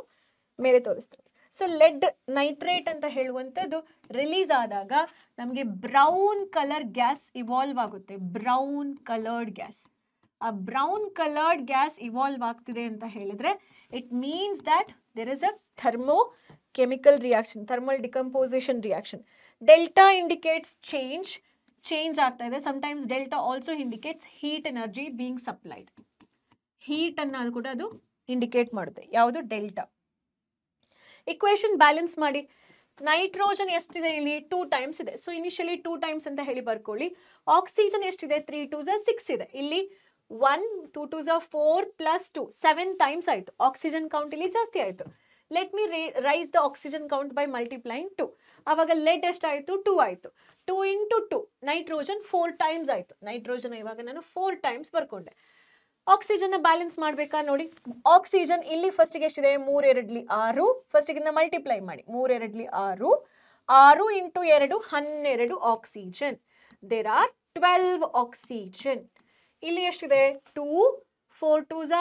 ಮೇಲೆ ತೋರಿಸ್ತೇನೆ. ಸೊ ಲೆಡ್ ನೈಟ್ರೇಟ್ ಅಂತ ಹೇಳುವಂಥದ್ದು ರಿಲೀಸ್ ಆದಾಗ ನಮಗೆ ಬ್ರೌನ್ ಕಲರ್ ಗ್ಯಾಸ್ ಇವಾಲ್ವ್ ಆಗುತ್ತೆ. Brown coloured gas. ಆ ಬ್ರೌನ್ ಕಲರ್ಡ್ ಗ್ಯಾಸ್ ಇವಾಲ್ವ್ ಆಗ್ತಿದೆ ಅಂತ ಹೇಳಿದ್ರೆ it means that there is a thermochemical reaction, thermal decomposition reaction. Delta indicates change ಆಗ್ತಾ ಇದೆ. Sometimes delta also indicates heat energy being supplied. Heat ಅನ್ನ ಕೂಡ ಅದು ಇಂಡಿಕೇಟ್ ಮಾಡುತ್ತೆ. ಯಾವುದು, ಡೆಲ್ಟಾ. ಇಕ್ವೇಶನ್ ಬ್ಯಾಲೆನ್ಸ್ ಮಾಡಿ. ನೈಟ್ರೋಜನ್ ಎಷ್ಟಿದೆ ಇಲ್ಲಿ, 2 times ಇದೆ. ಸೊ ಇನಿಷಿಯಲಿ 2 times ಅಂತ ಹೇಳಿ ಬರ್ಕೊಳ್ಳಿ. ಆಕ್ಸಿಜನ್ ಎಷ್ಟಿದೆ, 3 2s 6 ಇದೆ. ಇಲ್ಲಿ 1 2 2s 4 plus 2 7 times ಆಯಿತು. ಆಕ್ಸಿಜನ್ ಕೌಂಟ್ ಇಲ್ಲಿ ಜಾಸ್ತಿ ಆಯಿತು. Let me raise the oxygen count by multiplying 2. ಆವಾಗ ಲೆಡ್ ಎಷ್ಟಾಯಿತು, 2 ಆಯಿತು. 2 into 2 ನೈಟ್ರೋಜನ್ 4 times ಆಯಿತು. ನೈಟ್ರೋಜನ್ ಇವಾಗ ನಾನು 4 times ಬರ್ಕೊಂಡೆ. ಆಕ್ಸಿಜನ್ನ ಬ್ಯಾಲೆನ್ಸ್ ಮಾಡಬೇಕಾ ನೋಡಿ. ಆಕ್ಸಿಜನ್ ಇಲ್ಲಿ ಫಸ್ಟಿಗೆ ಎಷ್ಟಿದೆ, 3 2 6. ಫಸ್ಟಿಗಿಂದ ಮಲ್ಟಿಪ್ಲೈ ಮಾಡಿ. 3 2 6. 6 into 2 12 oxygen. There are 12 oxygen. ಇಲ್ಲಿ ಎಷ್ಟಿದೆ, 2 4 2s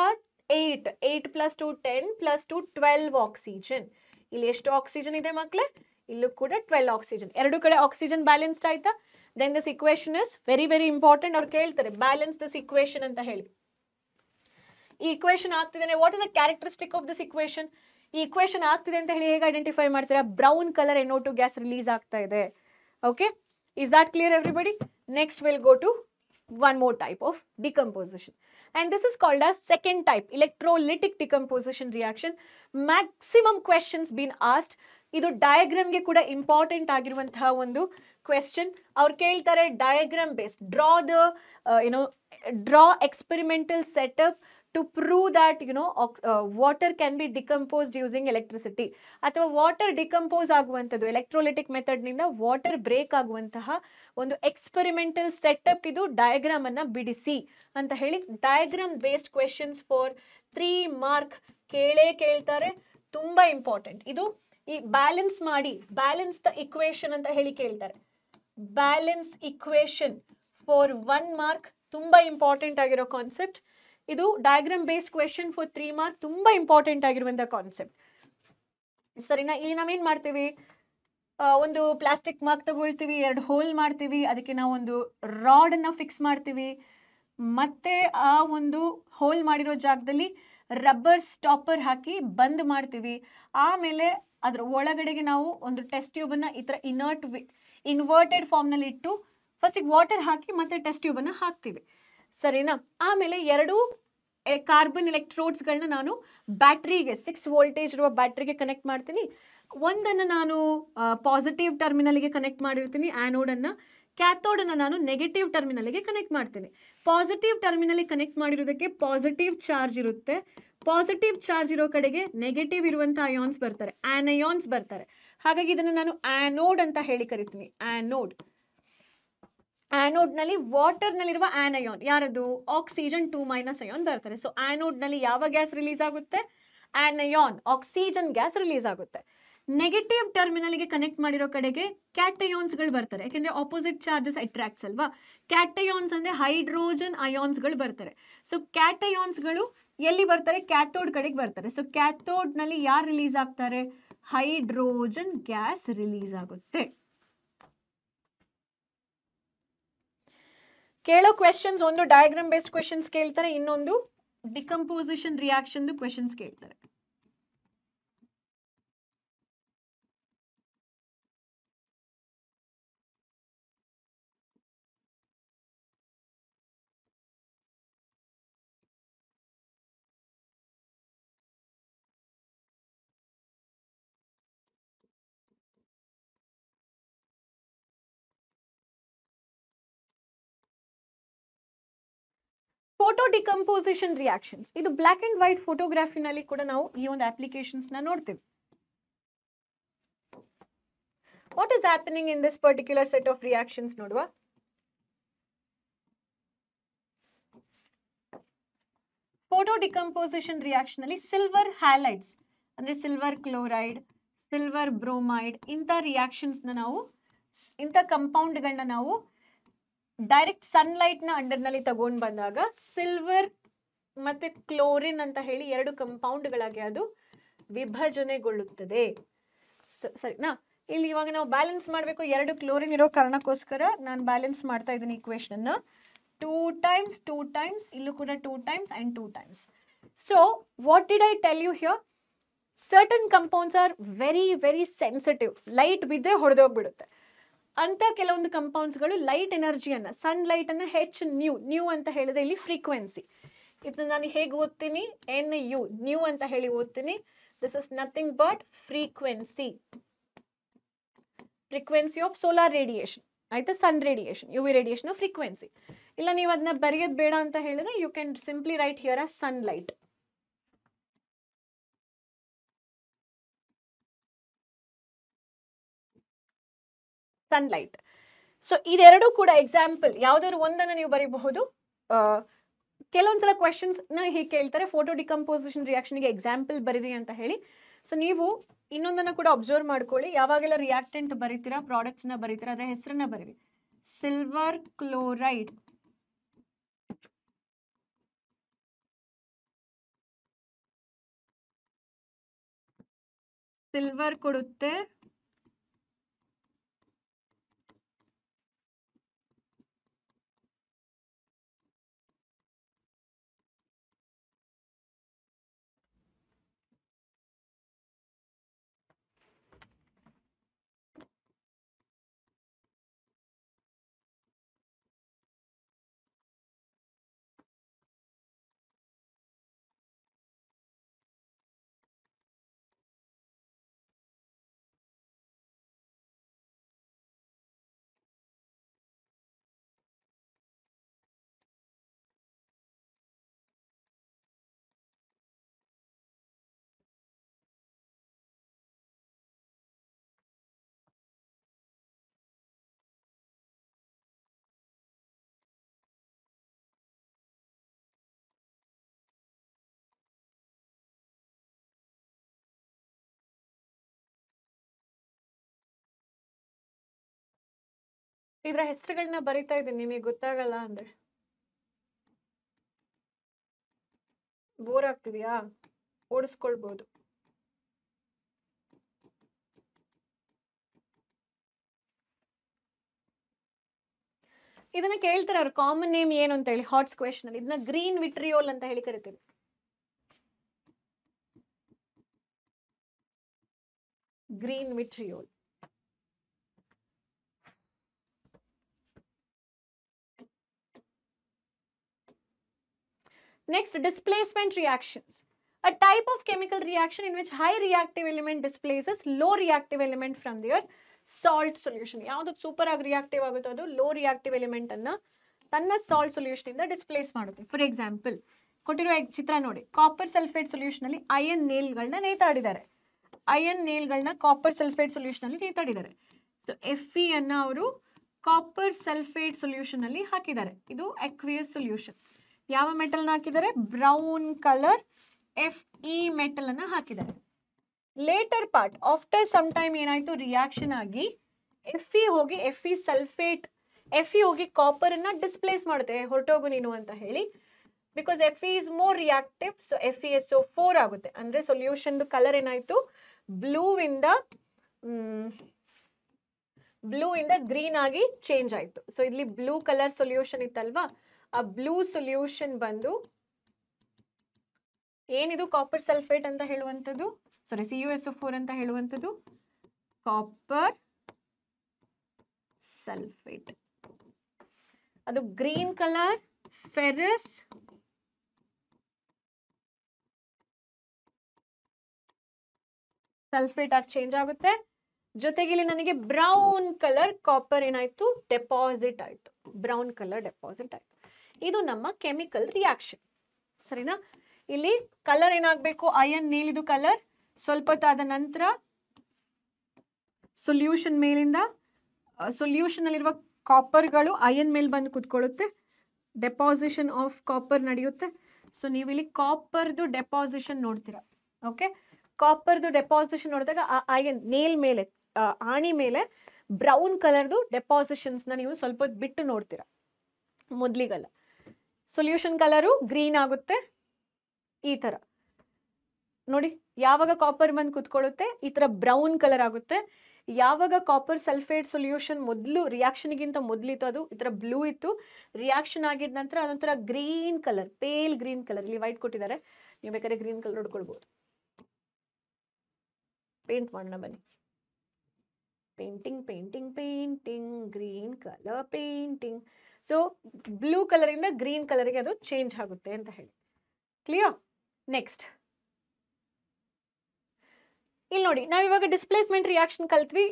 8. 8 plus 2 10 plus 2 12 oxygen. ಇಲ್ಲಿ ಎಷ್ಟು ಆಕ್ಸಿಜನ್ ಇದೆ ಮಕ್ಕಳೇ, ಇಲ್ಲೂ ಕೂಡ 12 ಆಕ್ಸಿಜನ್. ಎರಡು ಕಡೆ ಆಕ್ಸಿಜನ್ ಬ್ಯಾಲೆನ್ಸ್ಡ್ ಆಯ್ತಾ. Then this equation is very very important. ಅವ್ರು ಕೇಳ್ತಾರೆ ಬ್ಯಾಲೆನ್ಸ್ ದಿಸ್ ಇಕ್ವೇಶನ್ ಅಂತ ಹೇಳಿ. ಈ ಇಕ್ವೇಶನ್ ಆಗ್ತಿದೆ, what is the characteristic of this equation. ಈ ಇಕ್ವೇಶನ್ ಆಗ್ತಿದೆ ಅಂತ ಹೇಳಿ ಹೇಗೆ ಐಡೆಂಟಿಫೈ ಮಾಡ್ತೀರಾ, brown colour NO2 gas release ಆಗ್ತಾ ಇದೆ. Okay, is that clear everybody? Next will go to one more type of decomposition, and this is called as second type, electrolytic decomposition reaction. Maximum questions been asked. ಇದು diagram ಗೆ ಕೂಡ important ಆಗಿರುವಂತಹ ಒಂದು question. ಅವ್ರು ಕೇಳ್ತಾರೆ diagram based draw experimental setup to prove that water can be decomposed using electricity. ಅಥವಾ water decompose ಆಗುವಂಥದ್ದು electrolytic method ನಿಂದ ವಾಟರ್ ಬ್ರೇಕ್ ಆಗುವಂತಹ ಒಂದು ಎಕ್ಸ್ಪೆರಿಮೆಂಟಲ್ ಸೆಟಪ್. ಇದು ಡಯಾಗ್ರಾಮ್ ಅನ್ನ ಬಿಡಿಸಿ ಅಂತ ಹೇಳಿ. Diagram based questions for 3 mark ಕೇಳ್ತಾರೆ. ತುಂಬಾ ಇಂಪಾರ್ಟೆಂಟ್ ಇದು. ಈ ಬ್ಯಾಲೆನ್ಸ್ ಮಾಡಿ, ಬ್ಯಾಲೆನ್ಸ್ ದ ಇಕ್ವೇಶನ್ ಅಂತ ಹೇಳಿ ಕೇಳ್ತಾರೆ. ಬ್ಯಾಲೆನ್ಸ್ ಇಕ್ವೇಶನ್ ಫಾರ್ 1 mark ತುಂಬಾ ಇಂಪಾರ್ಟೆಂಟ್ ಆಗಿರೋ ಕಾನ್ಸೆಪ್ಟ್ ಇದು. Diagram based question for 3 mark ತುಂಬಾ ಇಂಪಾರ್ಟೆಂಟ್ ಆಗಿರುವಂತಹ ಕಾನ್ಸೆಪ್ಟ್. ಸರಿನಾ. ಇಲ್ಲಿ ನಾವೇನ್ ಮಾಡ್ತೀವಿ, ಒಂದು ಪ್ಲಾಸ್ಟಿಕ್ ಮಾರ್ಕ್ ತಗೊಳ್ತೀವಿ, 2 ಹೋಲ್ ಮಾಡ್ತೀವಿ, ಅದಕ್ಕೆ ನಾವು ಒಂದು ರಾಡ್ ಅನ್ನ ಫಿಕ್ಸ್ ಮಾಡ್ತೀವಿ, ಮತ್ತೆ ಆ ಒಂದು ಹೋಲ್ ಮಾಡಿರೋ ಜಾಗದಲ್ಲಿ ರಬ್ಬರ್ ಸ್ಟಾಪರ್ ಹಾಕಿ ಬಂದ್ ಮಾಡ್ತೀವಿ. ಆಮೇಲೆ ಅದ್ರ ಒಳಗಡೆಗೆ ನಾವು ಒಂದು ಟೆಸ್ಟ್ ಟ್ಯೂಬ್ ಅನ್ನ ಈ ತರ ಇನ್ವರ್ಟೆಡ್ ಫಾರ್ಮ್ನಲ್ಲಿ ಇಟ್ಟು ಫಸ್ಟಿಗೆ ವಾಟರ್ ಹಾಕಿ ಮತ್ತೆ ಟೆಸ್ಟ್ ಟ್ಯೂಬನ್ನು ಹಾಕ್ತೀವಿ, ಸರಿನಾ? ಆಮೇಲೆ 2 ಕಾರ್ಬನ್ ಎಲೆಕ್ಟ್ರೋಡ್ಸ್ಗಳನ್ನ ನಾನು ಬ್ಯಾಟ್ರಿಗೆ 6 ವೋಲ್ಟೇಜ್ ಇರುವ ಬ್ಯಾಟ್ರಿಗೆ ಕನೆಕ್ಟ್ ಮಾಡ್ತೀನಿ. ಒಂದನ್ನು ನಾನು ಪಾಸಿಟಿವ್ ಟರ್ಮಿನಲ್ಗೆ ಕನೆಕ್ಟ್ ಮಾಡಿರ್ತೀನಿ ಆ್ಯನೋಡನ್ನು, ಕ್ಯಾಥೋಡನ್ನು ನಾನು ನೆಗೆಟಿವ್ ಟರ್ಮಿನಲ್ಗೆ ಕನೆಕ್ಟ್ ಮಾಡ್ತೀನಿ. ಪಾಸಿಟಿವ್ ಟರ್ಮಿನಲ್ಗೆ ಕನೆಕ್ಟ್ ಮಾಡಿರೋದಕ್ಕೆ ಪಾಸಿಟಿವ್ ಚಾರ್ಜ್ ಇರುತ್ತೆ, ಪಾಸಿಟಿವ್ ಚಾರ್ಜ್ ಇರೋ ಕಡೆಗೆ ನೆಗೆಟಿವ್ ಇರುವಂಥ ಅಯಾನ್ಸ್ ಬರ್ತಾರೆ, ಆ್ಯನಯಾನ್ಸ್ ಬರ್ತಾರೆ. ಹಾಗಾಗಿ ಇದನ್ನು ನಾನು ಆ್ಯನೋಡ್ ಅಂತ ಹೇಳಿ ಕರಿತೀನಿ. ಆ್ಯನೋಡ್, ಆ್ಯನೋಡ್ನಲ್ಲಿ ವಾಟರ್ನಲ್ಲಿರುವ ಆ್ಯನಯಾನ್ ಯಾರದು? ಆಕ್ಸಿಜನ್ 2- ಅಯಾನ್ ಬರ್ತಾರೆ. ಸೊ ಆ್ಯನೋಡ್ನಲ್ಲಿ ಯಾವ ಗ್ಯಾಸ್ ರಿಲೀಸ್ ಆಗುತ್ತೆ? ಆ್ಯನಯಾನ್, ಆಕ್ಸಿಜನ್ ಗ್ಯಾಸ್ ರಿಲೀಸ್ ಆಗುತ್ತೆ. ನೆಗೆಟಿವ್ ಟರ್ಮಿನಲ್ಗೆ ಕನೆಕ್ಟ್ ಮಾಡಿರೋ ಕಡೆಗೆ ಕ್ಯಾಟಯಾನ್ಸ್ಗಳು ಬರ್ತಾರೆ, ಯಾಕೆಂದರೆ ಆಪೋಸಿಟ್ ಚಾರ್ಜಸ್ ಅಟ್ರಾಕ್ಟ್ಸ್ ಅಲ್ವಾ. ಕ್ಯಾಟಯಾನ್ಸ್ ಅಂದರೆ ಹೈಡ್ರೋಜನ್ ಅಯಾನ್ಸ್ಗಳು ಬರ್ತಾರೆ. ಸೊ ಕ್ಯಾಟಯಾನ್ಸ್ಗಳು ಎಲ್ಲಿ ಬರ್ತಾರೆ? ಕ್ಯಾಥೋಡ್ ಕಡೆಗೆ ಬರ್ತಾರೆ. ಸೊ ಕ್ಯಾಥೋಡ್ನಲ್ಲಿ ಯಾರು ರಿಲೀಸ್ ಆಗ್ತಾರೆ? ಹೈಡ್ರೋಜನ್ ಗ್ಯಾಸ್ ರಿಲೀಸ್ ಆಗುತ್ತೆ. ಕೇಳೋ ಕ್ವೆಶನ್ಸ್ ಒಂದು ಡಯಾಗ್ರಾಮ್ ಬೇಸ್ಡ್ ಕ್ವೆಶನ್ಸ್ ಕೇಳ್ತಾರೆ, ಇನ್ನೊಂದು ಡಿಕಂಪೋಸಿಷನ್ ರಿಯಾಕ್ಷನ್ದು ಕ್ವೆಶನ್ಸ್ ಕೇಳ್ತಾರೆ. ಫೋಟೋ ಡಿಕಂಪೋಸಿಷನ್ ರಿಯಾಕ್ಷನ್ಸ್, ಇದು ಬ್ಲ್ಯಾಕ್ ಅಂಡ್ ವೈಟ್ ಫೋಟೋಗ್ರಾಫಿನಲ್ಲಿ ಕೂಡ ನಾವು ಈ ಒಂದು ಅಪ್ಲಿಕೇಶನ್ಸ್ನ ನೋಡ್ತೀವಿ. What is happening in this particular set of reactions ನೋಡುವ. ಫೋಟೋ ಡಿಕಂಪೋಸಿಷನ್ ರಿಯಾಕ್ಷನ್ ಅಲ್ಲಿ ಸಿಲ್ವರ್ ಹ್ಯಾಲೈಡ್ಸ್ ಅಂದ್ರೆ ಸಿಲ್ವರ್ ಕ್ಲೋರೈಡ್, ಸಿಲ್ವರ್ ಬ್ರೋಮೈಡ್ ಇಂಥ ರಿಯಾಕ್ಷನ್ಸ್ನ ನಾವು, ಇಂಥ ಕಂಪೌಂಡ್ಗಳನ್ನ ನಾವು ಡೈರೆಕ್ಟ್ ಸನ್ಲೈಟ್ನ ಅಂಡರ್ನಲ್ಲಿ ತಗೊಂಡು ಬಂದಾಗ ಸಿಲ್ವರ್ ಮತ್ತು ಕ್ಲೋರಿನ್ ಅಂತ ಹೇಳಿ 2 ಕಂಪೌಂಡ್ಗಳಾಗಿ ಅದು ವಿಭಜನೆಗೊಳ್ಳುತ್ತದೆ. ಸರಿನಾ? ಇಲ್ಲಿ ಇವಾಗ ನಾವು ಬ್ಯಾಲೆನ್ಸ್ ಮಾಡಬೇಕು, 2 ಕ್ಲೋರಿನ್ ಇರೋ ಕಾರಣಕ್ಕೋಸ್ಕರ ನಾನು ಬ್ಯಾಲೆನ್ಸ್ ಮಾಡ್ತಾ ಇದ್ದೀನಿ ಈಕ್ವೇಷನ್ನ. 2 times 2 times, ಇಲ್ಲೂ ಕೂಡ 2 times and 2 times. So what did I tell you here? Certain compounds are very very sensitive. Light ಬಿದ್ದರೆ ಹೊಡೆದೋಗ್ಬಿಡುತ್ತೆ. ಅಂತ ಕೆಲವೊಂದು ಕಂಪೌಂಡ್ಸ್ಗಳು ಲೈಟ್ ಎನರ್ಜಿಯನ್ನು, ಸನ್ಲೈಟನ್ನು ಹೆಚ್ಚು ನ್ಯೂ ಅಂತ ಹೇಳಿದ್ರೆ ಇಲ್ಲಿ ಫ್ರೀಕ್ವೆನ್ಸಿ. ಇದನ್ನ ನಾನು ಹೇಗೆ ಓದ್ತೀನಿ? NU, ನ್ಯೂ ಅಂತ ಹೇಳಿ ಓದ್ತೀನಿ. This is nothing but frequency, frequency of solar radiation, ಆಯ್ತಾ? Sun radiation, UV radiation frequency. ಇಲ್ಲ ನೀವು ಅದನ್ನ ಬರೆಯೋದು ಬೇಡ ಅಂತ ಹೇಳಿದ್ರೆ you can simply write here as sunlight. Sunlight. So ಇದೆರಡೂ ಕೂಡ ಎಕ್ಸಾಂಪಲ್, ಯಾವುದಾದ್ರು ಒಂದನ್ನು ನೀವು ಬರೀಬಹುದು. ಕೆಲವೊಂದ್ಸಲ ಕ್ವೆಶನ್ಸ್ನ ಹೀಗೆ ಕೇಳ್ತಾರೆ, ಫೋಟೋ ಡಿಕಂಪೋಸಿಷನ್ ರಿಯಾಕ್ಷನ್ಗೆ ಎಕ್ಸಾಂಪಲ್ ಬರೀರಿ ಅಂತ ಹೇಳಿ. ಸೊ ನೀವು ಇನ್ನೊಂದನ್ನು ಕೂಡ ಅಬ್ಸರ್ವ್ ಮಾಡ್ಕೊಳ್ಳಿ, ಯಾವಾಗೆಲ್ಲ ರಿಯಾಕ್ಟೆಂಟ್ ಬರೀತೀರಾ, ಪ್ರಾಡಕ್ಟ್ಸ್ನ ಬರೀತೀರಾ, ಅದರ ಹೆಸರನ್ನ ಬರೀರಿ. ಸಿಲ್ವರ್ ಕ್ಲೋರೈಡ್, ಸಿಲ್ವರ್ ಕೊಡುತ್ತೆ, ಇದರ ಹೆಸರುಗಳನ್ನ ಬರಿತಾ ಇದ್ದೀನಿ, ನಿಮಗೆ ಗೊತ್ತಾಗಲ್ಲ ಅಂದ್ರೆ. ಬೋರ್ ಆಗ್ತಿದೆಯಾ? ಓಡಿಸ್ಕೊಳ್ಬಹುದು. ಇದನ್ನ ಕೇಳ್ತಾರೆ ಅವ್ರ ಕಾಮನ್ ನೇಮ್ ಏನು ಅಂತ ಹೇಳಿ ಹಾಟ್ಸ್ ಕ್ವೆಶನ್ ಅಲ್ಲಿ. ಇದನ್ನ ಗ್ರೀನ್ ವಿಟ್ರಿಯೋಲ್ ಅಂತ ಹೇಳಿ ಕರಿತೀವಿ. Green vitriol. Next, displacement reactions. A type of chemical reaction in which high reactive element displaces low reactive element from their salt solution. ಯಾವುದು ಸೂಪರ್ ಆಗಿ ರಿಯಾಕ್ಟಿವ್ ಆಗುತ್ತೋ ಅದು ಲೋ ರಿಯಾಕ್ಟಿವ್ ಎಲಿಮೆಂಟ್ ಅನ್ನ ತನ್ನ ಸಾಲ್ಟ್ ಸೊಲ್ಯೂಷನ್ ಇಂದ ಡಿಸ್ಪ್ಲೇಸ್ ಮಾಡುತ್ತೆ. For example ಕೊಟ್ಟಿರೋ ಚಿತ್ರ ನೋಡಿ, ಕಾಪರ್ ಸಲ್ಫೇಟ್ ಸೊಲ್ಯೂಷನ್ ಅಲ್ಲಿ ಅಯನ್ ನೇಲ್ಗಳನ್ನ ನೇತಾಡಿದ್ದಾರೆ. ಅಯನ್ ನೇಲ್ಗಳನ್ನ ಕಾಪರ್ ಸಲ್ಫೇಟ್ ಸೊಲ್ಯೂಷನ್ ಅಲ್ಲಿ ನೇತಾಡಿದ್ದಾರೆ. ಸೊ Fe ಅನ್ನ ಅವರು ಕಾಪರ್ ಸಲ್ಫೇಟ್ ಸೊಲ್ಯೂಷನ್ ಅಲ್ಲಿ ಹಾಕಿದ್ದಾರೆ. ಇದು ಅಕ್ವಿಯಸ್ ಸೊಲ್ಯೂಷನ್. ಯಾವ ಮೆಟಲ್ನ ಹಾಕಿದ್ದಾರೆ? ಬ್ರೌನ್ ಕಲರ್ Fe ಮೆಟಲ್ ಅನ್ನ ಹಾಕಿದ್ದಾರೆ. Later part after some time ಏನಾಯ್ತು, ರಿಯಾಕ್ಷನ್ ಆಗಿ Fe ಹೋಗಿ Fe ಹೋಗಿ ಕಾಪರ್ ಅನ್ನ ಡಿಸ್ಪ್ಲೇಸ್ ಮಾಡುತ್ತೆ, ಹೊರಟೋಗು ನೀನು ಅಂತ ಹೇಳಿ. Because Fe is more reactive, so FeSO4 ಆಗುತ್ತೆ. ಅಂದ್ರೆ ಸೊಲ್ಯೂಷನ್ ಕಲರ್ ಏನಾಯ್ತು, ಬ್ಲೂ ಇಂದ ಗ್ರೀನ್ ಆಗಿ ಚೇಂಜ್ ಆಯ್ತು. ಸೊ ಇಲ್ಲಿ ಬ್ಲೂ ಕಲರ್ ಸೊಲ್ಯೂಷನ್ ಇತ್ತಲ್ವಾ, ಆ ಬ್ಲೂ ಸೊಲ್ಯೂಷನ್ ಬಂದು ಏನಿದು ಕಾಪರ್ ಸಲ್ಫೇಟ್ ಅಂತ ಹೇಳುವಂಥದ್ದು, ಸಾರಿ CuSO4 ಅಂತ ಹೇಳುವಂಥದ್ದು ಕಾಪರ್ ಸಲ್ಫೇಟ್. ಅದು ಗ್ರೀನ್ ಕಲರ್ ಫೆರಸ್ ಸಲ್ಫೇಟ್ ಆಗಿ ಚೇಂಜ್ ಆಗುತ್ತೆ. ಜೊತೆಗೆ ಇಲ್ಲಿ ನನಗೆ ಬ್ರೌನ್ ಕಲರ್ ಕಾಪರ್ ಏನಾಯ್ತು, ಡೆಪಾಸಿಟ್ ಆಯ್ತು. ಬ್ರೌನ್ ಕಲರ್ ಡೆಪಾಸಿಟ್ ಆಯ್ತು. ಇದು ನಮ್ಮ ಕೆಮಿಕಲ್ ರಿಯಾಕ್ಷನ್, ಸರಿನಾ? ಇಲ್ಲಿ ಕಲರ್ ಏನಾಗಬೇಕು, ಅಯನ್ ನೀಲಿದು ಕಲರ್. ಸ್ವಲ್ಪ ಹೊತ್ತಾದ ನಂತರ ಸೊಲ್ಯೂಷನ್ ಮೇಲಿಂದ ಸೊಲ್ಯೂಷನ್ ಅಲ್ಲಿರುವ ಕಾಪರ್ಗಳು ಅಯನ್ ಮೇಲೆ ಬಂದು ಕುತ್ಕೊಳ್ಳುತ್ತೆ. ಡೆಪಾಸಿಷನ್ ಆಫ್ ಕಾಪರ್ ನಡೆಯುತ್ತೆ. ಸೊ ನೀವು ಇಲ್ಲಿ ಕಾಪರ್ದು ಡೆಪಾಸಿಷನ್ ನೋಡ್ತೀರಾ. ಓಕೆ, ಕಾಪರ್ದು ಡೆಪಾಸಿಷನ್ ನೋಡಿದಾಗ ಆ ಅಯನ್ ನೇಲ್ ಮೇಲೆ, ಆಣಿ ಮೇಲೆ ಬ್ರೌನ್ ಕಲರ್ದು ಡೆಪಾಸಿಷನ್ಸ್ನ ನೀವು ಸ್ವಲ್ಪ ಬಿಟ್ಟು ನೋಡ್ತೀರಾ. ಮೊದಲಿಗಲ್ಲ ಸೊಲ್ಯೂಷನ್ ಕಲರು ಗ್ರೀನ್ ಆಗುತ್ತೆ, ಈ ಥರ ನೋಡಿ. ಯಾವಾಗ ಕಾಪರ್ ಬಂದು ಕುತ್ಕೊಳ್ಳುತ್ತೆ ಈ ಥರ ಬ್ರೌನ್ ಕಲರ್ ಆಗುತ್ತೆ. ಯಾವಾಗ ಕಾಪರ್ ಸಲ್ಫೇಟ್ ಸೊಲ್ಯೂಷನ್ ಮೊದಲು ರಿಯಾಕ್ಷನ್ಗಿಂತ ಮೊದಲಿತ್ತು ಅದು ಈ ಥರ ಬ್ಲೂ ಇತ್ತು, ರಿಯಾಕ್ಷನ್ ಆಗಿದ ನಂತರ ಅದೊಂಥರ green colour, pale green colour. ಇಲ್ಲಿ ವೈಟ್ ಕೊಟ್ಟಿದ್ದಾರೆ, ನೀವು ಬೇಕಾದ್ರೆ ಗ್ರೀನ್ ಕಲರ್ ಹೊಡ್ಕೊಳ್ಬೋದು. ಪೇಂಟ್ ಮಾಡೋಣ ಬನ್ನಿ. Painting painting painting, green colour painting. So blue ಕಲರಿಂದ ಗ್ರೀನ್ ಕಲರ್ಗೆ ಅದು ಚೇಂಜ್ ಆಗುತ್ತೆ ಅಂತ ಹೇಳಿ. ಕ್ಲಿಯರ್? ನೆಕ್ಸ್ಟ್ ಇಲ್ಲಿ ನೋಡಿ, ನಾವಿವಾಗ ಡಿಸ್ಪ್ಲೇಸ್ಮೆಂಟ್ ರಿಯಾಕ್ಷನ್ ಕಲ್ತ್ವಿ.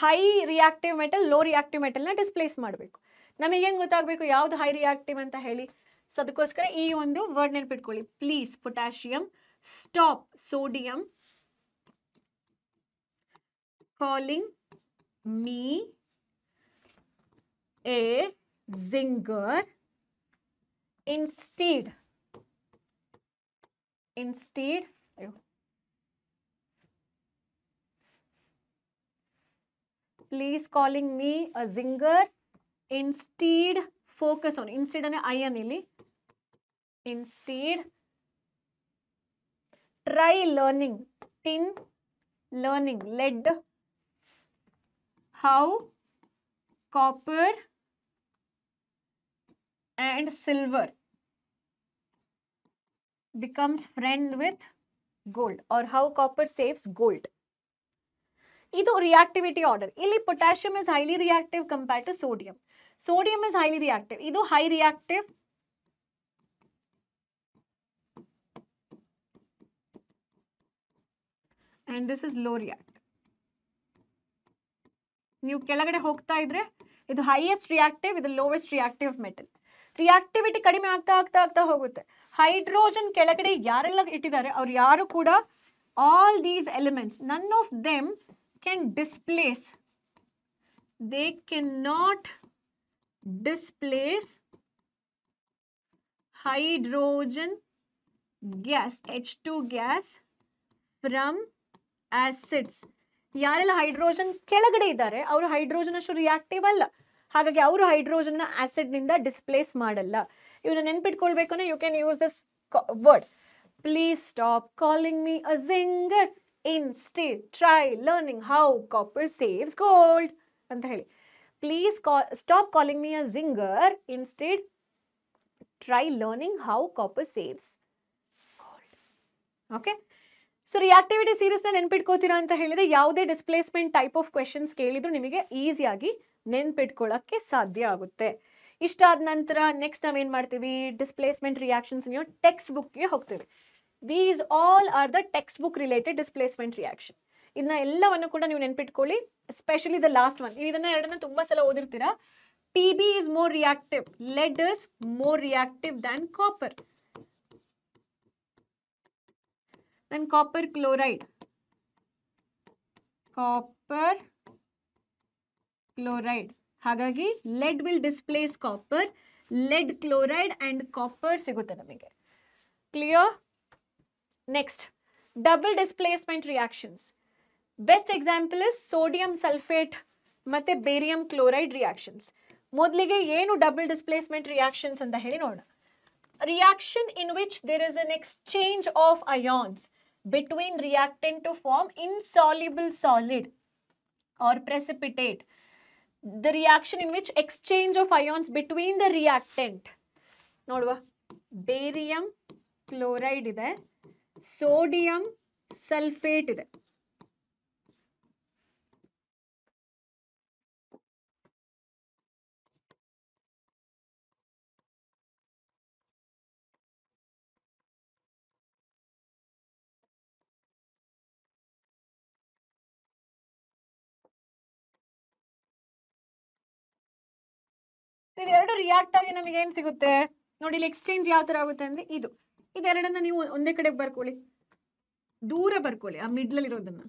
High reactive metal, low reactive ಮೆಟಲ್ನ ಡಿಸ್ಪ್ಲೇಸ್ ಮಾಡಬೇಕು. ನಮಗೆ ಹೆಂಗೆ ಗೊತ್ತಾಗಬೇಕು ಯಾವುದು ಹೈ ರಿಯಾಕ್ಟಿವ್ ಅಂತ ಹೇಳಿ? ಸೊ ಅದಕ್ಕೋಸ್ಕರ ಈ ಒಂದು ವರ್ಡ್ ನೆನ್ಪಿಟ್ಕೊಳ್ಳಿ. Please potassium stop sodium calling me a zinger instead please calling me a zinger instead. Focus on instead ane ion illi. Instead try learning tin learning lead how copper and silver becomes friend with gold, or how copper saves gold. Idu reactivity order. Illi potassium is highly reactive compared to sodium. Sodium is highly reactive. Idu high reactive. And this is low reactive. ನೀವು ಕೆಳಗಡೆ ಹೋಗ್ತಾ ಇದ್ರೆ ಇದು highest reactive, ಇದು lowest reactive metal. Reactivity ಕಡಿಮೆ ಆಗ್ತಾ ಆಗ್ತಾ ಆಗ್ತಾ ಹೋಗುತ್ತೆ. ಹೈಡ್ರೋಜನ್ ಕೆಳಗಡೆ ಯಾರೆಲ್ಲ ಇಟ್ಟಿದ್ದಾರೆ ಅವ್ರು ಯಾರು ಕೂಡ all these elements, none of them can displace, they can not displace hydrogen gas H2 gas from acids. ಯಾರೆಲ್ಲ ಹೈಡ್ರೋಜನ್ ಕೆಳಗಡೆ ಇದ್ದಾರೆ ಅವರು ಹೈಡ್ರೋಜನ್ ಅಷ್ಟು ರಿಯಾಕ್ಟಿವ್ ಅಲ್ಲ, ಹಾಗಾಗಿ ಅವರು ಹೈಡ್ರೋಜನ್ನ ಆಸಿಡ್ನಿಂದ ಡಿಸ್ಪ್ಲೇಸ್ ಮಾಡಲ್ಲ. ಇವನ್ನ ನೆನ್ಪಿಟ್ಕೊಳ್ಬೇಕು ಅಂದ್ರೆ you can use this word. Please stop calling me a ginger, instead try learning how copper saves gold ಅಂತ ಹೇಳಿ. Please stop calling me a ginger, instead try learning how copper saves gold. Okay, so reactivity ಸೀರೀಸ್ನ ನೆನ್ಪಿಟ್ಕೋತೀರಾ ಅಂತ ಹೇಳಿದ್ರೆ ಯಾವುದೇ displacement type of questions ಕೇಳಿದ್ರು ನಿಮಗೆ ಈಸಿಯಾಗಿ ನೆನ್ಪಿಟ್ಕೊಳ್ಳೋಕ್ಕೆ ಸಾಧ್ಯ ಆಗುತ್ತೆ. ಇಷ್ಟಾದ ನಂತರ ನೆಕ್ಸ್ಟ್ ನಾವೇನು ಮಾಡ್ತೀವಿ, ಡಿಸ್ಪ್ಲೇಸ್ಮೆಂಟ್ ರಿಯಾಕ್ಷನ್ಸ್ ನೀವು ಟೆಕ್ಸ್ಟ್ ಬುಕ್ಗೆ ಹೋಗ್ತೀವಿ. These all are the text book related displacement reaction. ಇದನ್ನ ಎಲ್ಲವನ್ನು ಕೂಡ ನೀವು ನೆನ್ಪಿಟ್ಕೊಳ್ಳಿ, ಎಸ್ಪೆಷಲಿ ದ ಲಾಸ್ಟ್ ಒನ್. ನೀವು ಇದನ್ನ ಎರಡನ್ನ ತುಂಬಾ ಸಲ ಓದಿರ್ತೀರಾ. PB is more reactive, lead is more reactive than copper chloride. Copper chloride. ಹಾಗಾಗಿ lead will displace copper, lead chloride and copper ಸಿಗುತ್ತೆ ನಮಗೆ. Clear? Next, double displacement reactions. Best example is sodium sulfate ಮತ್ತೆ barium chloride reactions. ಮೊದಲಿಗೆ ಏನು double displacement reactions ಅಂತ ಹೇಳಿ ನೋಡೋಣ. Reaction in which there is an exchange of ions between reactant to form insoluble solid or precipitate. The reaction in which exchange of ions between the reactant. ನೋಡುವ, barium chloride ಇದೆ, sodium sulphate ಇದೆ. ಇದೆರಡು react ಆಗಿ ನಮಗೆ ಏನು ಸಿಗುತ್ತೆ ನೋಡಿ. ಇಲ್ಲಿ ಎಕ್ಸ್ಚೇಂಜ್ ಯಾವ ತರ ಆಗುತ್ತೆ ಅಂದ್ರೆ ಇದೆರಡನ್ನ ನೀವು ಒಂದೇ ಕಡೆ ಬರ್ಕೊಳ್ಳಿ, ದೂರ ಬರ್ಕೊಳ್ಳಿ. ಆ ಮಿಡ್ಲಲ್ಲಿ ಇರೋದನ್ನ,